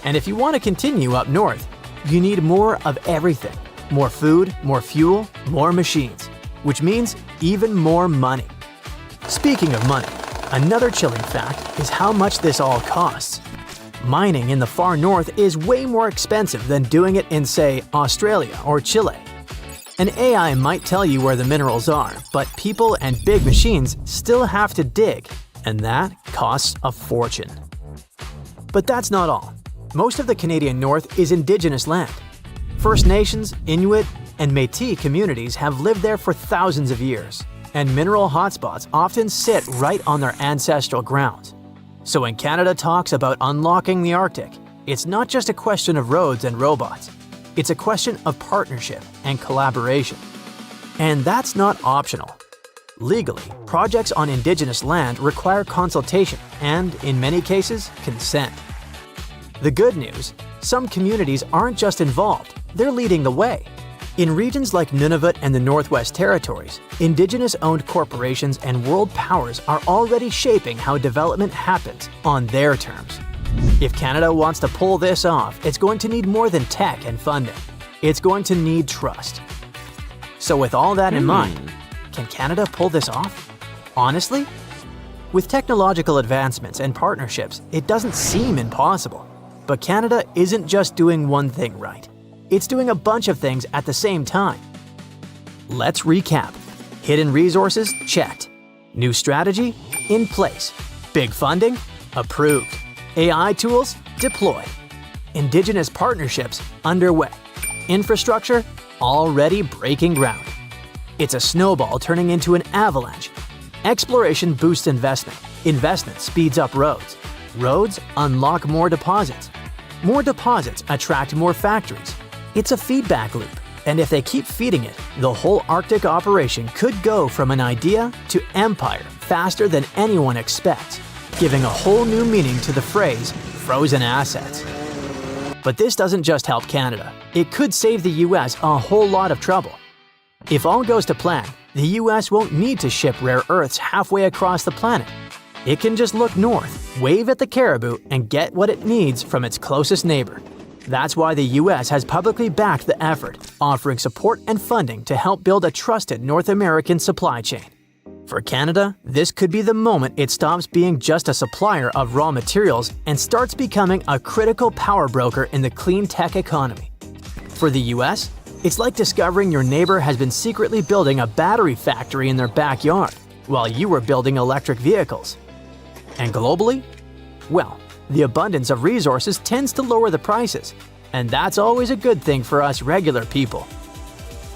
S1: And if you want to continue up north, you need more of everything. More food, more fuel, more machines, which means even more money. Speaking of money, another chilling fact is how much this all costs. Mining in the far north is way more expensive than doing it in, say, Australia or Chile. An AI might tell you where the minerals are, but people and big machines still have to dig, and that costs a fortune. But that's not all. Most of the Canadian North is Indigenous land. First Nations, Inuit, and Métis communities have lived there for thousands of years, and mineral hotspots often sit right on their ancestral grounds. So when Canada talks about unlocking the Arctic, it's not just a question of roads and robots. It's a question of partnership and collaboration. And that's not optional. Legally, projects on Indigenous land require consultation and, in many cases, consent. The good news, some communities aren't just involved, they're leading the way. In regions like Nunavut and the Northwest Territories, Indigenous-owned corporations and world powers are already shaping how development happens on their terms. If Canada wants to pull this off, it's going to need more than tech and funding. It's going to need trust. So with all that in mind, can Canada pull this off? Honestly? With technological advancements and partnerships, it doesn't seem impossible. But Canada isn't just doing one thing right. It's doing a bunch of things at the same time. Let's recap. Hidden resources? Checked. New strategy? In place. Big funding? Approved. AI tools? Deployed. Indigenous partnerships? Underway. Infrastructure? Already breaking ground. It's a snowball turning into an avalanche. Exploration boosts investment. Investment speeds up roads. Roads unlock more deposits. More deposits attract more factories. It's a feedback loop, and if they keep feeding it, the whole Arctic operation could go from an idea to empire faster than anyone expects, giving a whole new meaning to the phrase frozen assets. But this doesn't just help Canada. It could save the US a whole lot of trouble. If all goes to plan, the US won't need to ship rare earths halfway across the planet. It can just look north, wave at the caribou, and get what it needs from its closest neighbor. That's why the US has publicly backed the effort, offering support and funding to help build a trusted North American supply chain. For Canada, this could be the moment it stops being just a supplier of raw materials and starts becoming a critical power broker in the clean tech economy. For the US, it's like discovering your neighbor has been secretly building a battery factory in their backyard while you were building electric vehicles. And globally? Well, the abundance of resources tends to lower the prices, and that's always a good thing for us regular people.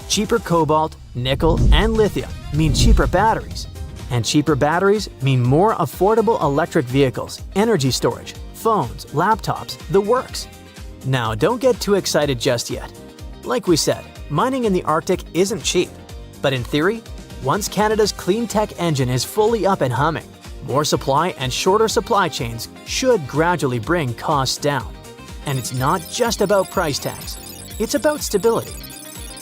S1: Cheaper cobalt, nickel, and lithium mean cheaper batteries. And cheaper batteries mean more affordable electric vehicles, energy storage, phones, laptops, the works. Now, don't get too excited just yet. Like we said, mining in the Arctic isn't cheap. But in theory, once Canada's clean tech engine is fully up and humming, more supply and shorter supply chains should gradually bring costs down. And it's not just about price tags, it's about stability.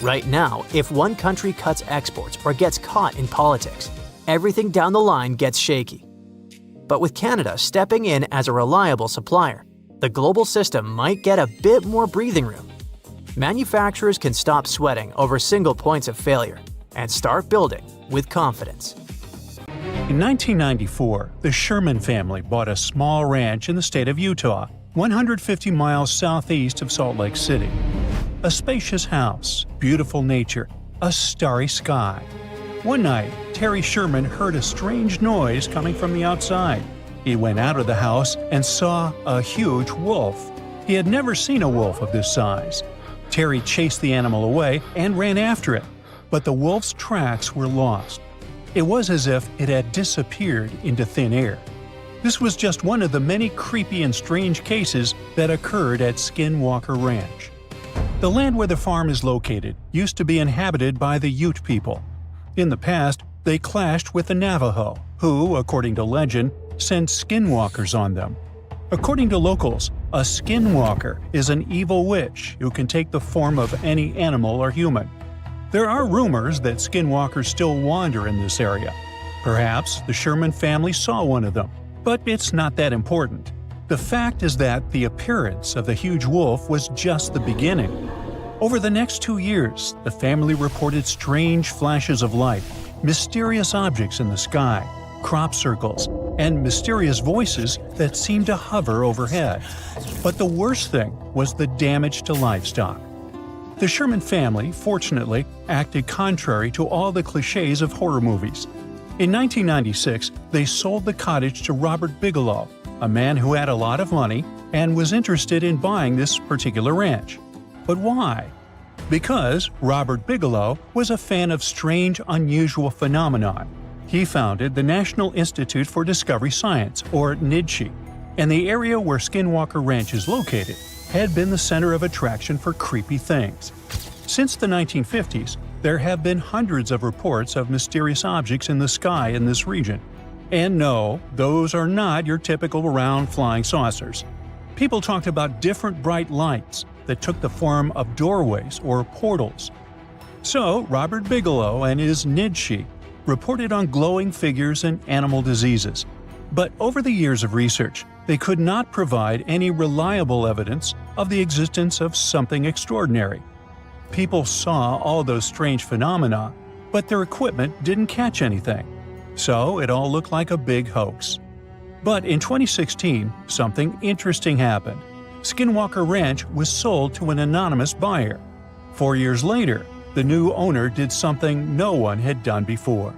S1: Right now, if one country cuts exports or gets caught in politics, everything down the line gets shaky. But with Canada stepping in as a reliable supplier, the global system might get a bit more breathing room. Manufacturers can stop sweating over single points of failure and start building with confidence.
S2: In 1994, the Sherman family bought a small ranch in the state of Utah, 150 miles southeast of Salt Lake City. A spacious house, beautiful nature, a starry sky. One night, Terry Sherman heard a strange noise coming from the outside. He went out of the house and saw a huge wolf. He had never seen a wolf of this size. Terry chased the animal away and ran after it, but the wolf's tracks were lost. It was as if it had disappeared into thin air. This was just one of the many creepy and strange cases that occurred at Skinwalker Ranch. The land where the farm is located used to be inhabited by the Ute people. In the past, they clashed with the Navajo, who, according to legend, sent skinwalkers on them. According to locals, a skinwalker is an evil witch who can take the form of any animal or human. There are rumors that skinwalkers still wander in this area. Perhaps the Sherman family saw one of them, but it's not that important. The fact is that the appearance of the huge wolf was just the beginning. Over the next 2 years, the family reported strange flashes of light, mysterious objects in the sky, crop circles, and mysterious voices that seemed to hover overhead. But the worst thing was the damage to livestock. The Sherman family, fortunately, acted contrary to all the cliches of horror movies. In 1996, they sold the cottage to Robert Bigelow, a man who had a lot of money and was interested in buying this particular ranch. But why? Because Robert Bigelow was a fan of strange, unusual phenomenon. He founded the National Institute for Discovery Science, or NIDSI, and the area where Skinwalker Ranch is located had been the center of attraction for creepy things. Since the 1950s, there have been hundreds of reports of mysterious objects in the sky in this region. And no, those are not your typical round flying saucers. People talked about different bright lights that took the form of doorways or portals. So, Robert Bigelow and his NIDSI reported on glowing figures and animal diseases. But over the years of research, they could not provide any reliable evidence of the existence of something extraordinary. People saw all those strange phenomena, but their equipment didn't catch anything. So it all looked like a big hoax. But in 2016, something interesting happened. Skinwalker Ranch was sold to an anonymous buyer. 4 years later, the new owner did something no one had done before.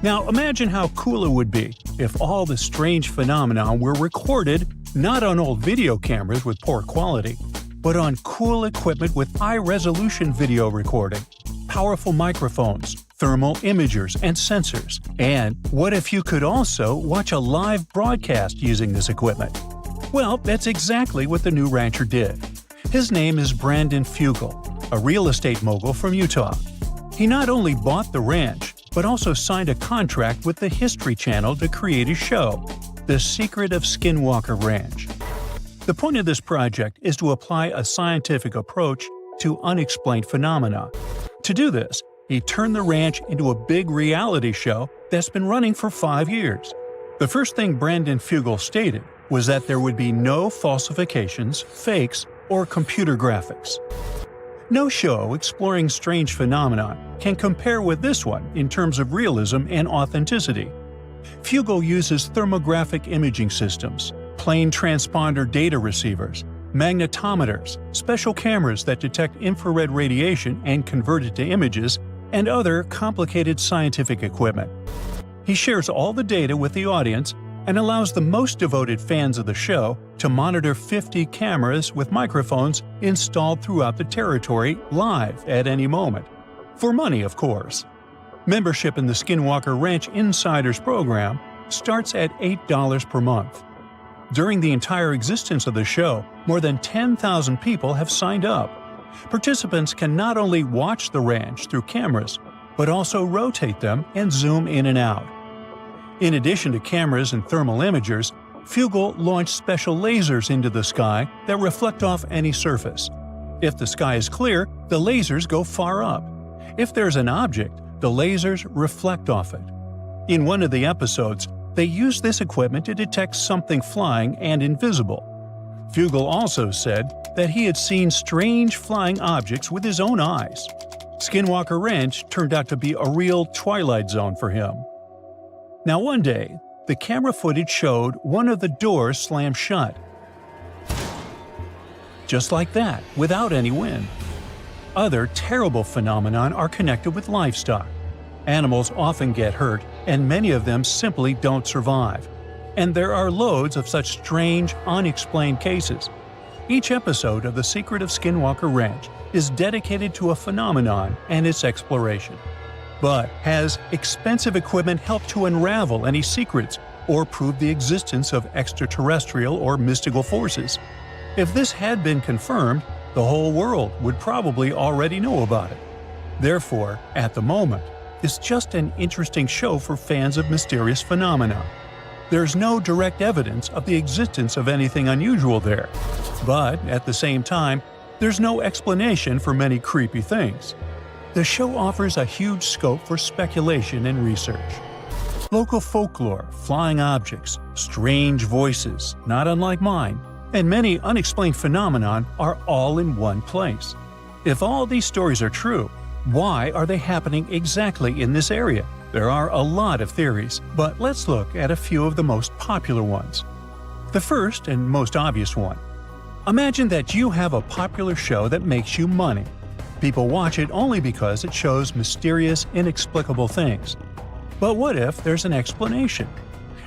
S2: Now imagine how cool it would be if all the strange phenomena were recorded not on old video cameras with poor quality, but on cool equipment with high-resolution video recording, powerful microphones, thermal imagers, and sensors. And what if you could also watch a live broadcast using this equipment? Well, that's exactly what the new rancher did. His name is Brandon Fugel, a real estate mogul from Utah. He not only bought the ranch, but also signed a contract with the History Channel to create a show, The Secret of Skinwalker Ranch. The point of this project is to apply a scientific approach to unexplained phenomena. To do this, he turned the ranch into a big reality show that's been running for 5 years. The first thing Brandon Fugel stated was that there would be no falsifications, fakes, or computer graphics. No show exploring strange phenomena can compare with this one in terms of realism and authenticity. Fugel uses thermographic imaging systems, plane transponder data receivers, magnetometers, special cameras that detect infrared radiation and convert it to images, and other complicated scientific equipment. He shares all the data with the audience and allows the most devoted fans of the show to monitor 50 cameras with microphones installed throughout the territory live at any moment. For money, of course. Membership in the Skinwalker Ranch Insiders program starts at $8 per month. During the entire existence of the show, more than 10,000 people have signed up. Participants can not only watch the ranch through cameras, but also rotate them and zoom in and out. In addition to cameras and thermal imagers, Fugel launched special lasers into the sky that reflect off any surface. If the sky is clear, the lasers go far up. If there's an object, the lasers reflect off it. In one of the episodes, they used this equipment to detect something flying and invisible. Fugel also said that he had seen strange flying objects with his own eyes. Skinwalker Ranch turned out to be a real twilight zone for him. Now one day, the camera footage showed one of the doors slam shut. Just like that, without any wind. Other terrible phenomena are connected with livestock. Animals often get hurt, and many of them simply don't survive. And there are loads of such strange, unexplained cases. Each episode of The Secret of Skinwalker Ranch is dedicated to a phenomenon and its exploration. But has expensive equipment helped to unravel any secrets or prove the existence of extraterrestrial or mystical forces? If this had been confirmed, the whole world would probably already know about it. Therefore, at the moment, it's just an interesting show for fans of mysterious phenomena. There's no direct evidence of the existence of anything unusual there. But, at the same time, there's no explanation for many creepy things. The show offers a huge scope for speculation and research. Local folklore, flying objects, strange voices, not unlike mine, and many unexplained phenomenon are all in one place. If all these stories are true, why are they happening exactly in this area? There are a lot of theories, but let's look at a few of the most popular ones. The first and most obvious one. Imagine that you have a popular show that makes you money. People watch it only because it shows mysterious, inexplicable things. But what if there's an explanation?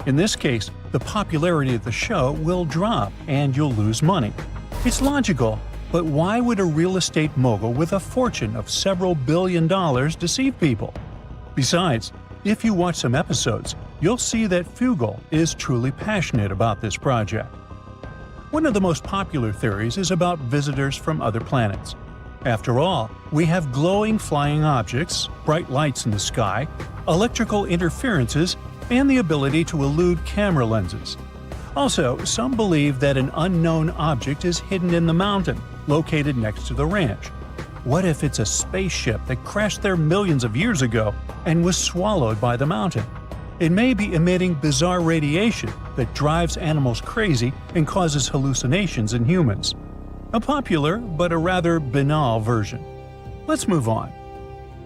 S2: In this case, the popularity of the show will drop and you'll lose money. It's logical, but why would a real estate mogul with a fortune of several $billion deceive people? Besides, if you watch some episodes, you'll see that Fugel is truly passionate about this project. One of the most popular theories is about visitors from other planets. After all, we have glowing flying objects, bright lights in the sky, electrical interferences, and the ability to elude camera lenses. Also, some believe that an unknown object is hidden in the mountain, located next to the ranch. What if it's a spaceship that crashed there millions of years ago and was swallowed by the mountain? It may be emitting bizarre radiation that drives animals crazy and causes hallucinations in humans. A popular, but a rather banal version. Let's move on.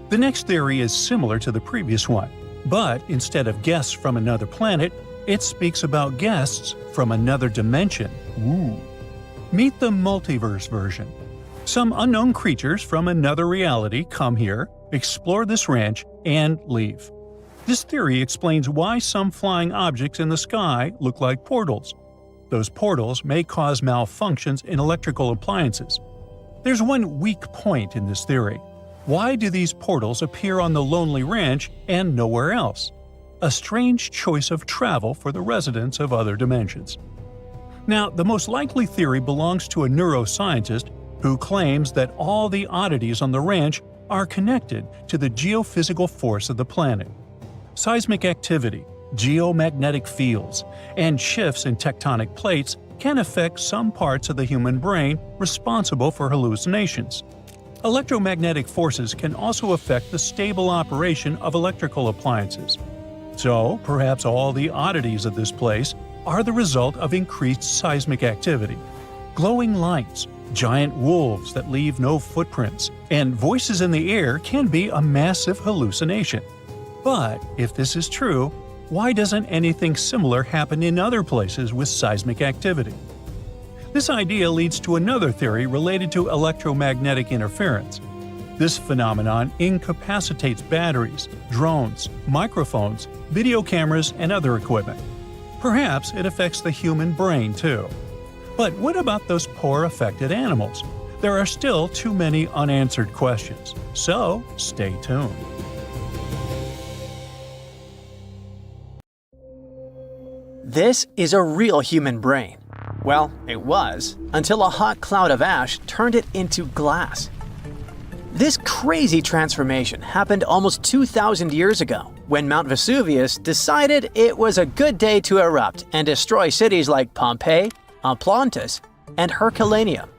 S2: The next theory is similar to the previous one, but instead of guests from another planet, it speaks about guests from another dimension. Ooh. Meet the multiverse version. Some unknown creatures from another reality come here, explore this ranch, and leave. This theory explains why some flying objects in the sky look like portals. Those portals may cause malfunctions in electrical appliances. There's one weak point in this theory. Why do these portals appear on the lonely ranch and nowhere else? A strange choice of travel for the residents of other dimensions. Now, the most likely theory belongs to a neuroscientist who claims that all the oddities on the ranch are connected to the geophysical force of the planet. Seismic activity, geomagnetic fields, and shifts in tectonic plates can affect some parts of the human brain responsible for hallucinations. Electromagnetic forces can also affect the stable operation of electrical appliances. So, perhaps all the oddities of this place are the result of increased seismic activity. Glowing lights, giant wolves that leave no footprints, and voices in the air can be a massive hallucination. But if this is true, why doesn't anything similar happen in other places with seismic activity? This idea leads to another theory related to electromagnetic interference. This phenomenon incapacitates batteries, drones, microphones, video cameras, and other equipment. Perhaps it affects the human brain too. But what about those poor affected animals? There are still too many unanswered questions, so stay tuned.
S1: This is a real human brain. Well, it was, until a hot cloud of ash turned it into glass. This crazy transformation happened almost 2,000 years ago, when Mount Vesuvius decided it was a good day to erupt and destroy cities like Pompeii, Atlantis, and Herculaneum.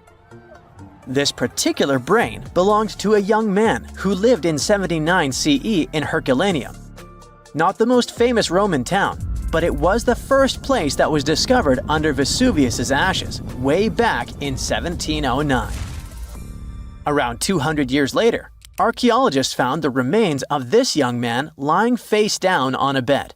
S1: This particular brain belonged to a young man who lived in 79 CE in Herculaneum. Not the most famous Roman town, but it was the first place that was discovered under Vesuvius's ashes way back in 1709. Around 200 years later, archaeologists found the remains of this young man lying face down on a bed.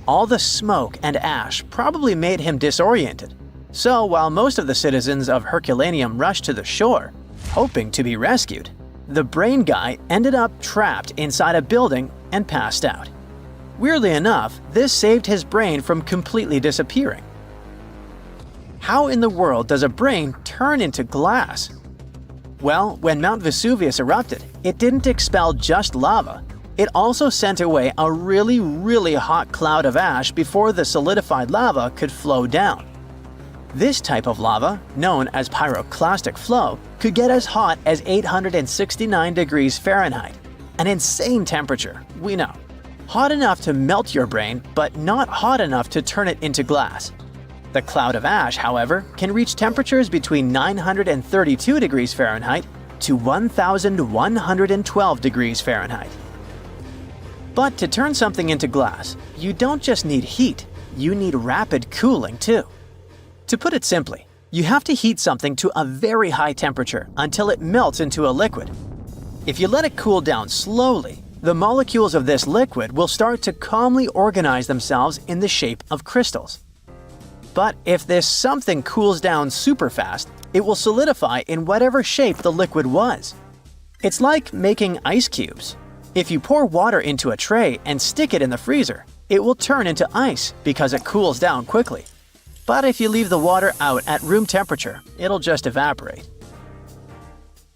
S1: All the smoke and ash probably made him disoriented, so while most of the citizens of Herculaneum rushed to the shore, hoping to be rescued, the brain guy ended up trapped inside a building and passed out. Weirdly enough, this saved his brain from completely disappearing. How in the world does a brain turn into glass? Well, when Mount Vesuvius erupted, it didn't expel just lava. It also sent away a really hot cloud of ash before the solidified lava could flow down. This type of lava, known as pyroclastic flow, could get as hot as 869 degrees Fahrenheit, an insane temperature, we know. Hot enough to melt your brain, but not hot enough to turn it into glass. The cloud of ash, however, can reach temperatures between 932 degrees Fahrenheit to 1,112 degrees Fahrenheit. But to turn something into glass, you don't just need heat, you need rapid cooling too. To put it simply, you have to heat something to a very high temperature until it melts into a liquid. If you let it cool down slowly, the molecules of this liquid will start to calmly organize themselves in the shape of crystals. But if this something cools down super fast, it will solidify in whatever shape the liquid was. It's like making ice cubes. If you pour water into a tray and stick it in the freezer, it will turn into ice because it cools down quickly. But if you leave the water out at room temperature, it'll just evaporate.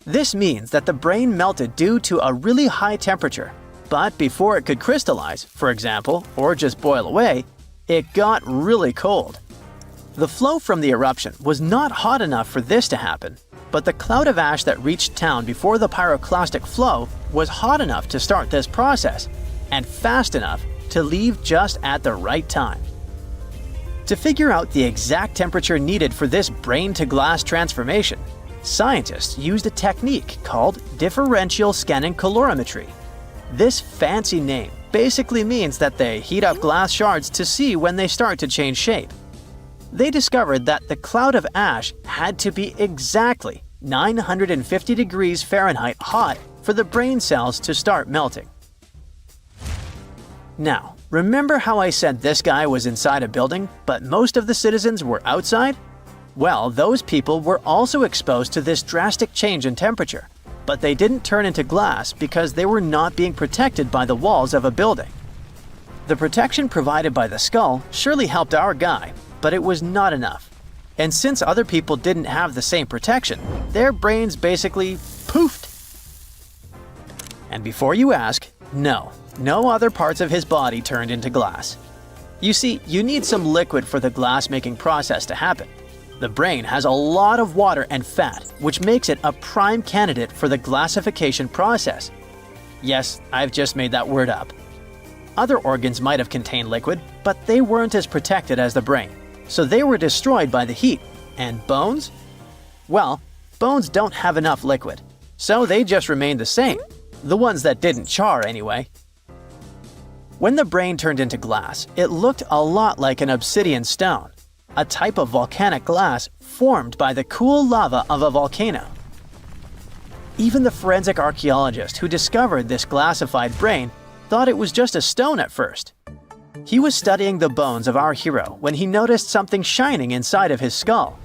S1: This means that the brain melted due to a really high temperature, but before it could crystallize, for example, or just boil away, it got really cold. The flow from the eruption was not hot enough for this to happen, but the cloud of ash that reached town before the pyroclastic flow was hot enough to start this process, and fast enough to leave just at the right time. To figure out the exact temperature needed for this brain-to-glass transformation, scientists used a technique called differential scanning calorimetry. This fancy name basically means that they heat up glass shards to see when they start to change shape. They discovered that the cloud of ash had to be exactly 950 degrees Fahrenheit hot for the brain cells to start melting. Now, remember how I said this guy was inside a building, but most of the citizens were outside? Well, those people were also exposed to this drastic change in temperature, but they didn't turn into glass because they were not being protected by the walls of a building. The protection provided by the skull surely helped our guy, but it was not enough. And since other people didn't have the same protection, their brains basically poofed. And before you ask, no other parts of his body turned into glass. You see, you need some liquid for the glass-making process to happen. The brain has a lot of water and fat, which makes it a prime candidate for the glassification process. Yes, I've just made that word up. Other organs might have contained liquid, but they weren't as protected as the brain, so they were destroyed by the heat. And bones? Well, bones don't have enough liquid, so they just remained the same. The ones that didn't char, anyway. When the brain turned into glass, it looked a lot like an obsidian stone, a type of volcanic glass formed by the cool lava of a volcano. Even the forensic archaeologist who discovered this glassified brain thought it was just a stone at first. He was studying the bones of our hero when he noticed something shining inside of his skull,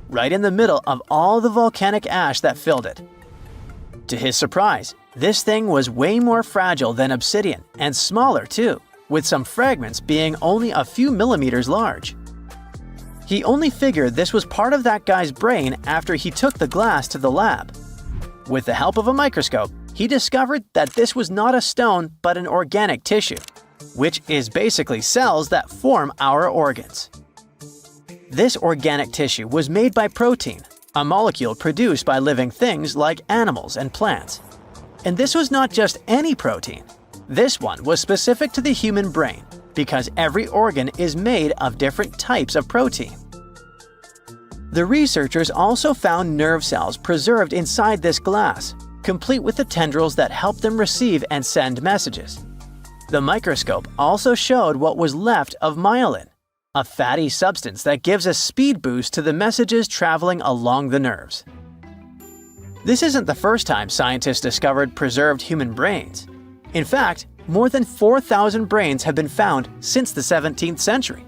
S1: right in the middle of all the volcanic ash that filled it. To his surprise, this thing was way more fragile than obsidian and smaller too, with some fragments being only a few millimeters large. He only figured this was part of that guy's brain after he took the glass to the lab. With the help of a microscope, he discovered that this was not a stone but an organic tissue, which is basically cells that form our organs. This organic tissue was made by protein, a molecule produced by living things like animals and plants. And this was not just any protein. This one was specific to the human brain because every organ is made of different types of protein. The researchers also found nerve cells preserved inside this glass, complete with the tendrils that help them receive and send messages. The microscope also showed what was left of myelin, a fatty substance that gives a speed boost to the messages traveling along the nerves. This isn't the first time scientists discovered preserved human brains. In fact, more than 4,000 brains have been found since the 17th century.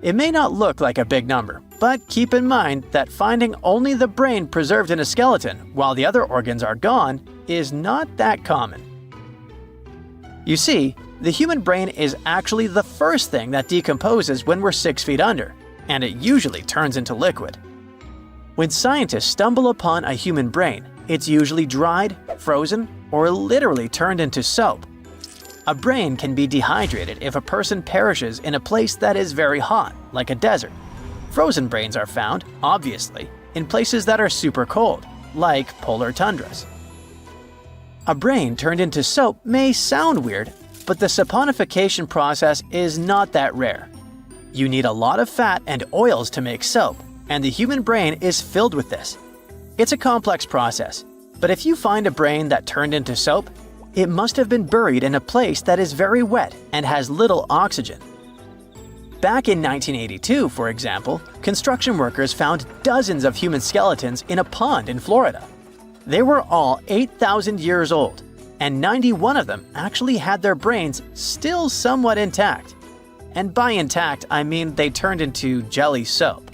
S1: It may not look like a big number, but keep in mind that finding only the brain preserved in a skeleton while the other organs are gone is not that common. You see, the human brain is actually the first thing that decomposes when we're 6 feet under, and it usually turns into liquid. When scientists stumble upon a human brain, it's usually dried, frozen, or literally turned into soap. A brain can be dehydrated if a person perishes in a place that is very hot, like a desert. Frozen brains are found, obviously, in places that are super cold, like polar tundras. A brain turned into soap may sound weird, but the saponification process is not that rare. You need a lot of fat and oils to make soap, and the human brain is filled with this. It's a complex process, but if you find a brain that turned into soap, it must have been buried in a place that is very wet and has little oxygen. Back in 1982, for example, construction workers found dozens of human skeletons in a pond in Florida. They were all 8,000 years old, and 91 of them actually had their brains still somewhat intact. And by intact, I mean they turned into jelly soap.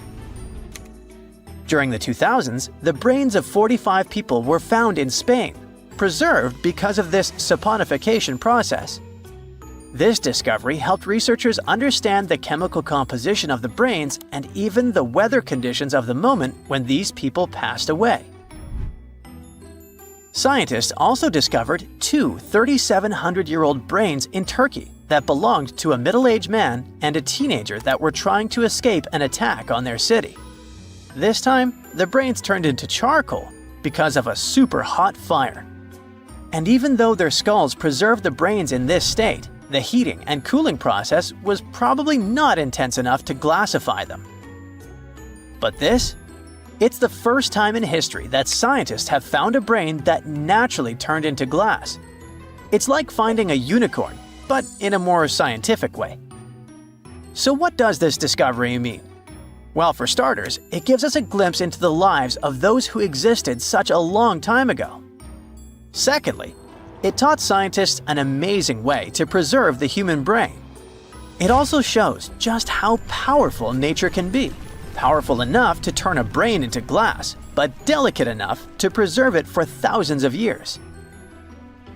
S1: During the 2000s, the brains of 45 people were found in Spain, preserved because of this saponification process. This discovery helped researchers understand the chemical composition of the brains and even the weather conditions of the moment when these people passed away. Scientists also discovered two 3,700-year-old brains in Turkey that belonged to a middle-aged man and a teenager that were trying to escape an attack on their city. This time, the brains turned into charcoal because of a super hot fire. And even though their skulls preserved the brains in this state, the heating and cooling process was probably not intense enough to glassify them. But this? It's the first time in history that scientists have found a brain that naturally turned into glass. It's like finding a unicorn, but in a more scientific way. So what does this discovery mean? Well, for starters, it gives us a glimpse into the lives of those who existed such a long time ago. Secondly, it taught scientists an amazing way to preserve the human brain. It also shows just how powerful nature can be. Powerful enough to turn a brain into glass, but delicate enough to preserve it for thousands of years.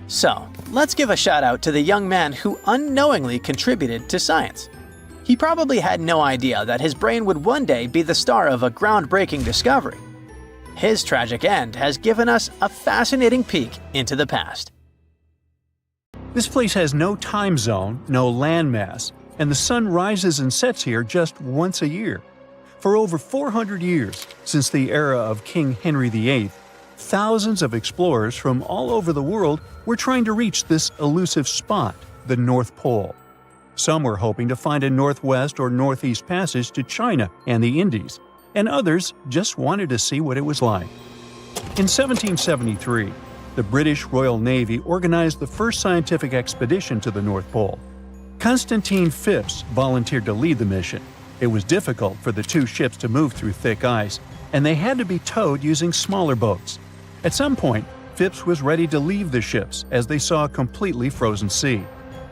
S1: So, let's give a shout out to the young man who unknowingly contributed to science. He probably had no idea that his brain would one day be the star of a groundbreaking discovery. His tragic end has given us a fascinating peek into the past.
S2: This place has no time zone, no landmass, and the sun rises and sets here just once a year. For over 400 years, since the era of King Henry VIII, thousands of explorers from all over the world were trying to reach this elusive spot, the North Pole. Some were hoping to find a northwest or northeast passage to China and the Indies, and others just wanted to see what it was like. In 1773, the British Royal Navy organized the first scientific expedition to the North Pole. Constantine Phipps volunteered to lead the mission. It was difficult for the two ships to move through thick ice, and they had to be towed using smaller boats. At some point, Phipps was ready to leave the ships as they saw a completely frozen sea.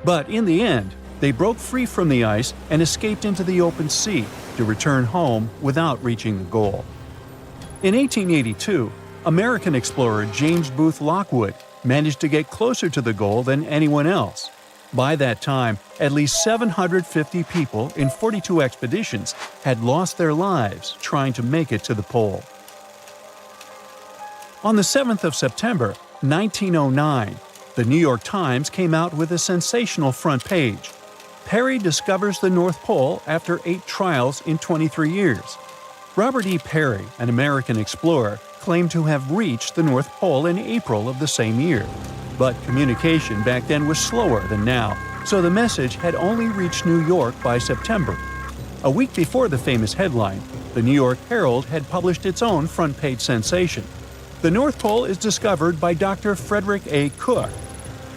S2: But in the end, they broke free from the ice and escaped into the open sea to return home without reaching the goal. In 1882, American explorer James Booth Lockwood managed to get closer to the goal than anyone else. By that time, at least 750 people in 42 expeditions had lost their lives trying to make it to the pole. On the 7th of September, 1909,
S4: The New York Times came out with a sensational front page. Perry discovers the North Pole after 8 trials in 23 years. Robert E. Perry, an American explorer, claimed to have reached the North Pole in April of the same year. But communication back then was slower than now, so the message had only reached New York by September. A week before the famous headline, the New York Herald had published its own front-page sensation. The North Pole is discovered by Dr. Frederick A. Cook.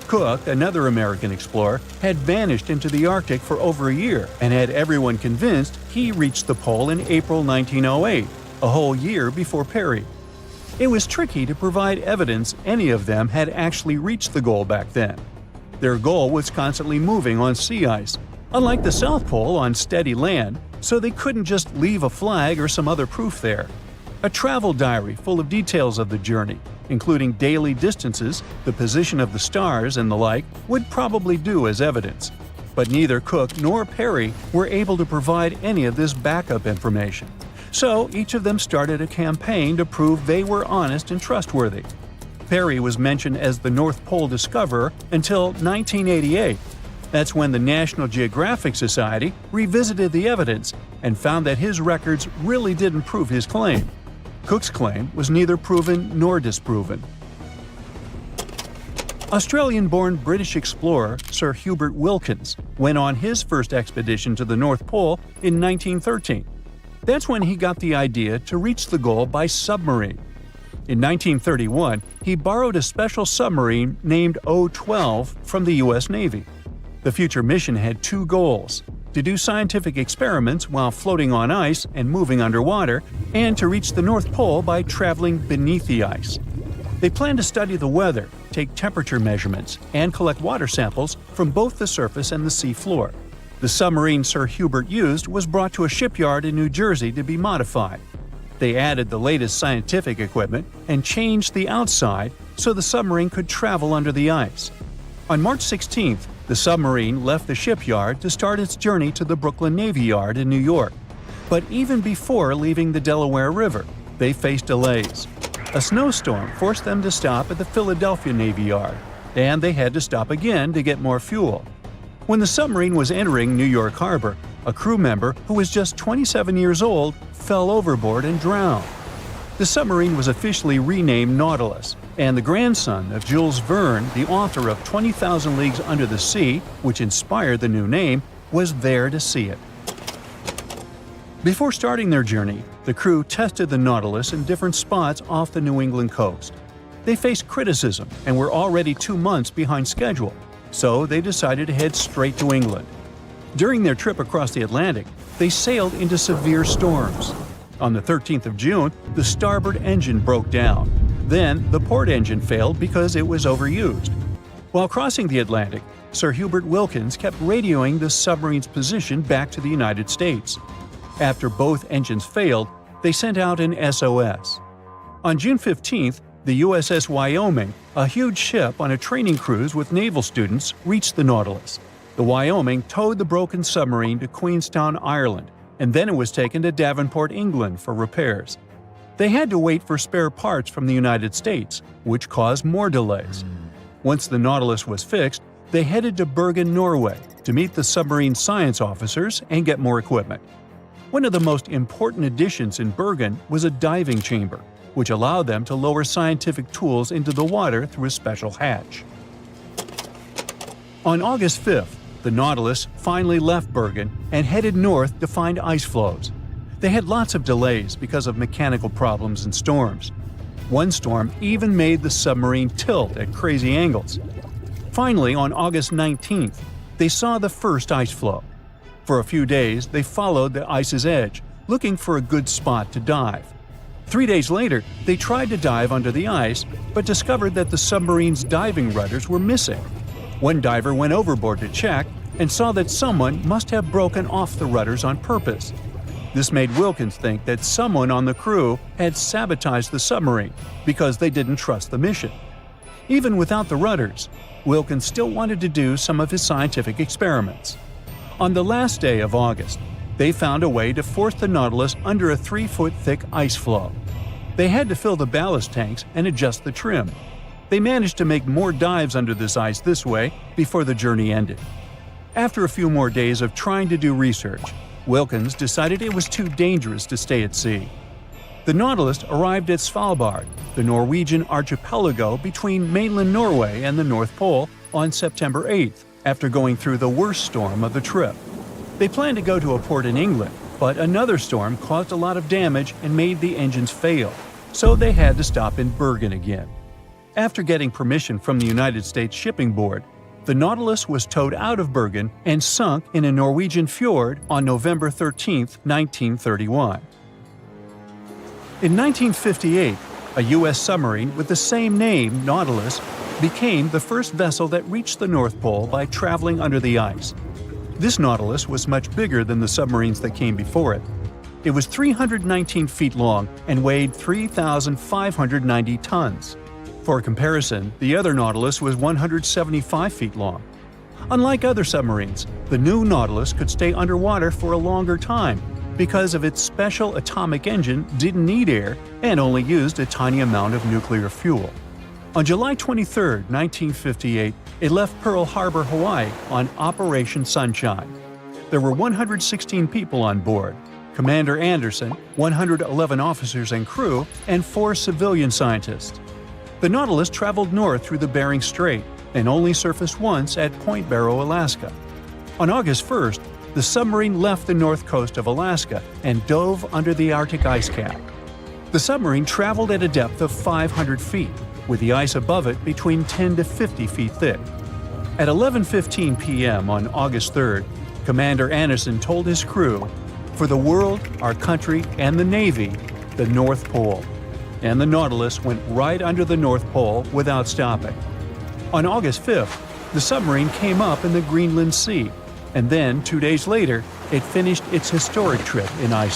S4: Cook, another American explorer, had vanished into the Arctic for over a year and had everyone convinced he reached the pole in April 1908, a whole year before Perry. It was tricky to provide evidence any of them had actually reached the goal back then. Their goal was constantly moving on sea ice, unlike the South Pole on steady land, so they couldn't just leave a flag or some other proof there. A travel diary full of details of the journey, including daily distances, the position of the stars, and the like, would probably do as evidence. But neither Cook nor Perry were able to provide any of this backup information. So each of them started a campaign to prove they were honest and trustworthy. Perry was mentioned as the North Pole discoverer until 1988. That's when the National Geographic Society revisited the evidence and found that his records really didn't prove his claim. Cook's claim was neither proven nor disproven. Australian-born British explorer Sir Hubert Wilkins went on his first expedition to the North Pole in 1913. That's when he got the idea to reach the goal by submarine. In 1931, he borrowed a special submarine named O-12 from the U.S. Navy. The future mission had 2 goals: to do scientific experiments while floating on ice and moving underwater, and to reach the North Pole by traveling beneath the ice. They planned to study the weather, take temperature measurements, and collect water samples from both the surface and the sea floor. The submarine Sir Hubert used was brought to a shipyard in New Jersey to be modified. They added the latest scientific equipment and changed the outside so the submarine could travel under the ice. On March 16th, the submarine left the shipyard to start its journey to the Brooklyn Navy Yard in New York. But even before leaving the Delaware River, they faced delays. A snowstorm forced them to stop at the Philadelphia Navy Yard, and they had to stop again to get more fuel. When the submarine was entering New York Harbor, a crew member who was just 27 years old fell overboard and drowned. The submarine was officially renamed Nautilus, and the grandson of Jules Verne, the author of 20,000 Leagues Under the Sea, which inspired the new name, was there to see it. Before starting their journey, the crew tested the Nautilus in different spots off the New England coast. They faced criticism and were already 2 months behind schedule, so they decided to head straight to England. During their trip across the Atlantic, they sailed into severe storms. On the 13th of June, the starboard engine broke down. Then, the port engine failed because it was overused. While crossing the Atlantic, Sir Hubert Wilkins kept radioing the submarine's position back to the United States. After both engines failed, they sent out an SOS. On June 15th, the USS Wyoming, a huge ship on a training cruise with naval students, reached the Nautilus. The Wyoming towed the broken submarine to Queenstown, Ireland, and then it was taken to Davenport, England for repairs. They had to wait for spare parts from the United States, which caused more delays. Once the Nautilus was fixed, they headed to Bergen, Norway, to meet the submarine science officers and get more equipment. One of the most important additions in Bergen was a diving chamber, which allowed them to lower scientific tools into the water through a special hatch. On August 5th, the Nautilus finally left Bergen and headed north to find ice floes. They had lots of delays because of mechanical problems and storms. One storm even made the submarine tilt at crazy angles. Finally, on August 19th, they saw the first ice floe. For a few days, they followed the ice's edge, looking for a good spot to dive. 3 days later, they tried to dive under the ice, but discovered that the submarine's diving rudders were missing. One diver went overboard to check and saw that someone must have broken off the rudders on purpose. This made Wilkins think that someone on the crew had sabotaged the submarine because they didn't trust the mission. Even without the rudders, Wilkins still wanted to do some of his scientific experiments. On the last day of August, they found a way to force the Nautilus under a 3-foot thick ice floe. They had to fill the ballast tanks and adjust the trim. They managed to make more dives under this ice this way before the journey ended. After a few more days of trying to do research, Wilkins decided it was too dangerous to stay at sea. The Nautilus arrived at Svalbard, the Norwegian archipelago between mainland Norway and the North Pole, on September 8th, after going through the worst storm of the trip. They planned to go to a port in England, but another storm caused a lot of damage and made the engines fail, so they had to stop in Bergen again. After getting permission from the United States Shipping Board, the Nautilus was towed out of Bergen and sunk in a Norwegian fjord on November 13, 1931. In 1958, a U.S. submarine with the same name, Nautilus, became the first vessel that reached the North Pole by traveling under the ice. This Nautilus was much bigger than the submarines that came before it. It was 319 feet long and weighed 3,590 tons. For comparison, the other Nautilus was 175 feet long. Unlike other submarines, the new Nautilus could stay underwater for a longer time because of its special atomic engine didn't need air and only used a tiny amount of nuclear fuel. On July 23, 1958, it left Pearl Harbor, Hawaii on Operation Sunshine. There were 116 people on board: Commander Anderson, 111 officers and crew, and 4 civilian scientists. The Nautilus traveled north through the Bering Strait and only surfaced once at Point Barrow, Alaska. On August 1st, the submarine left the north coast of Alaska and dove under the Arctic ice cap. The submarine traveled at a depth of 500 feet, with the ice above it between 10 to 50 feet thick. At 11:15 p.m. on August 3rd, Commander Anderson told his crew, "For the world, our country, and the Navy, the North Pole." And the Nautilus went right under the North Pole without stopping. On August 5th, the submarine came up in the Greenland Sea, and then 2 days later, it finished its historic trip in Iceland.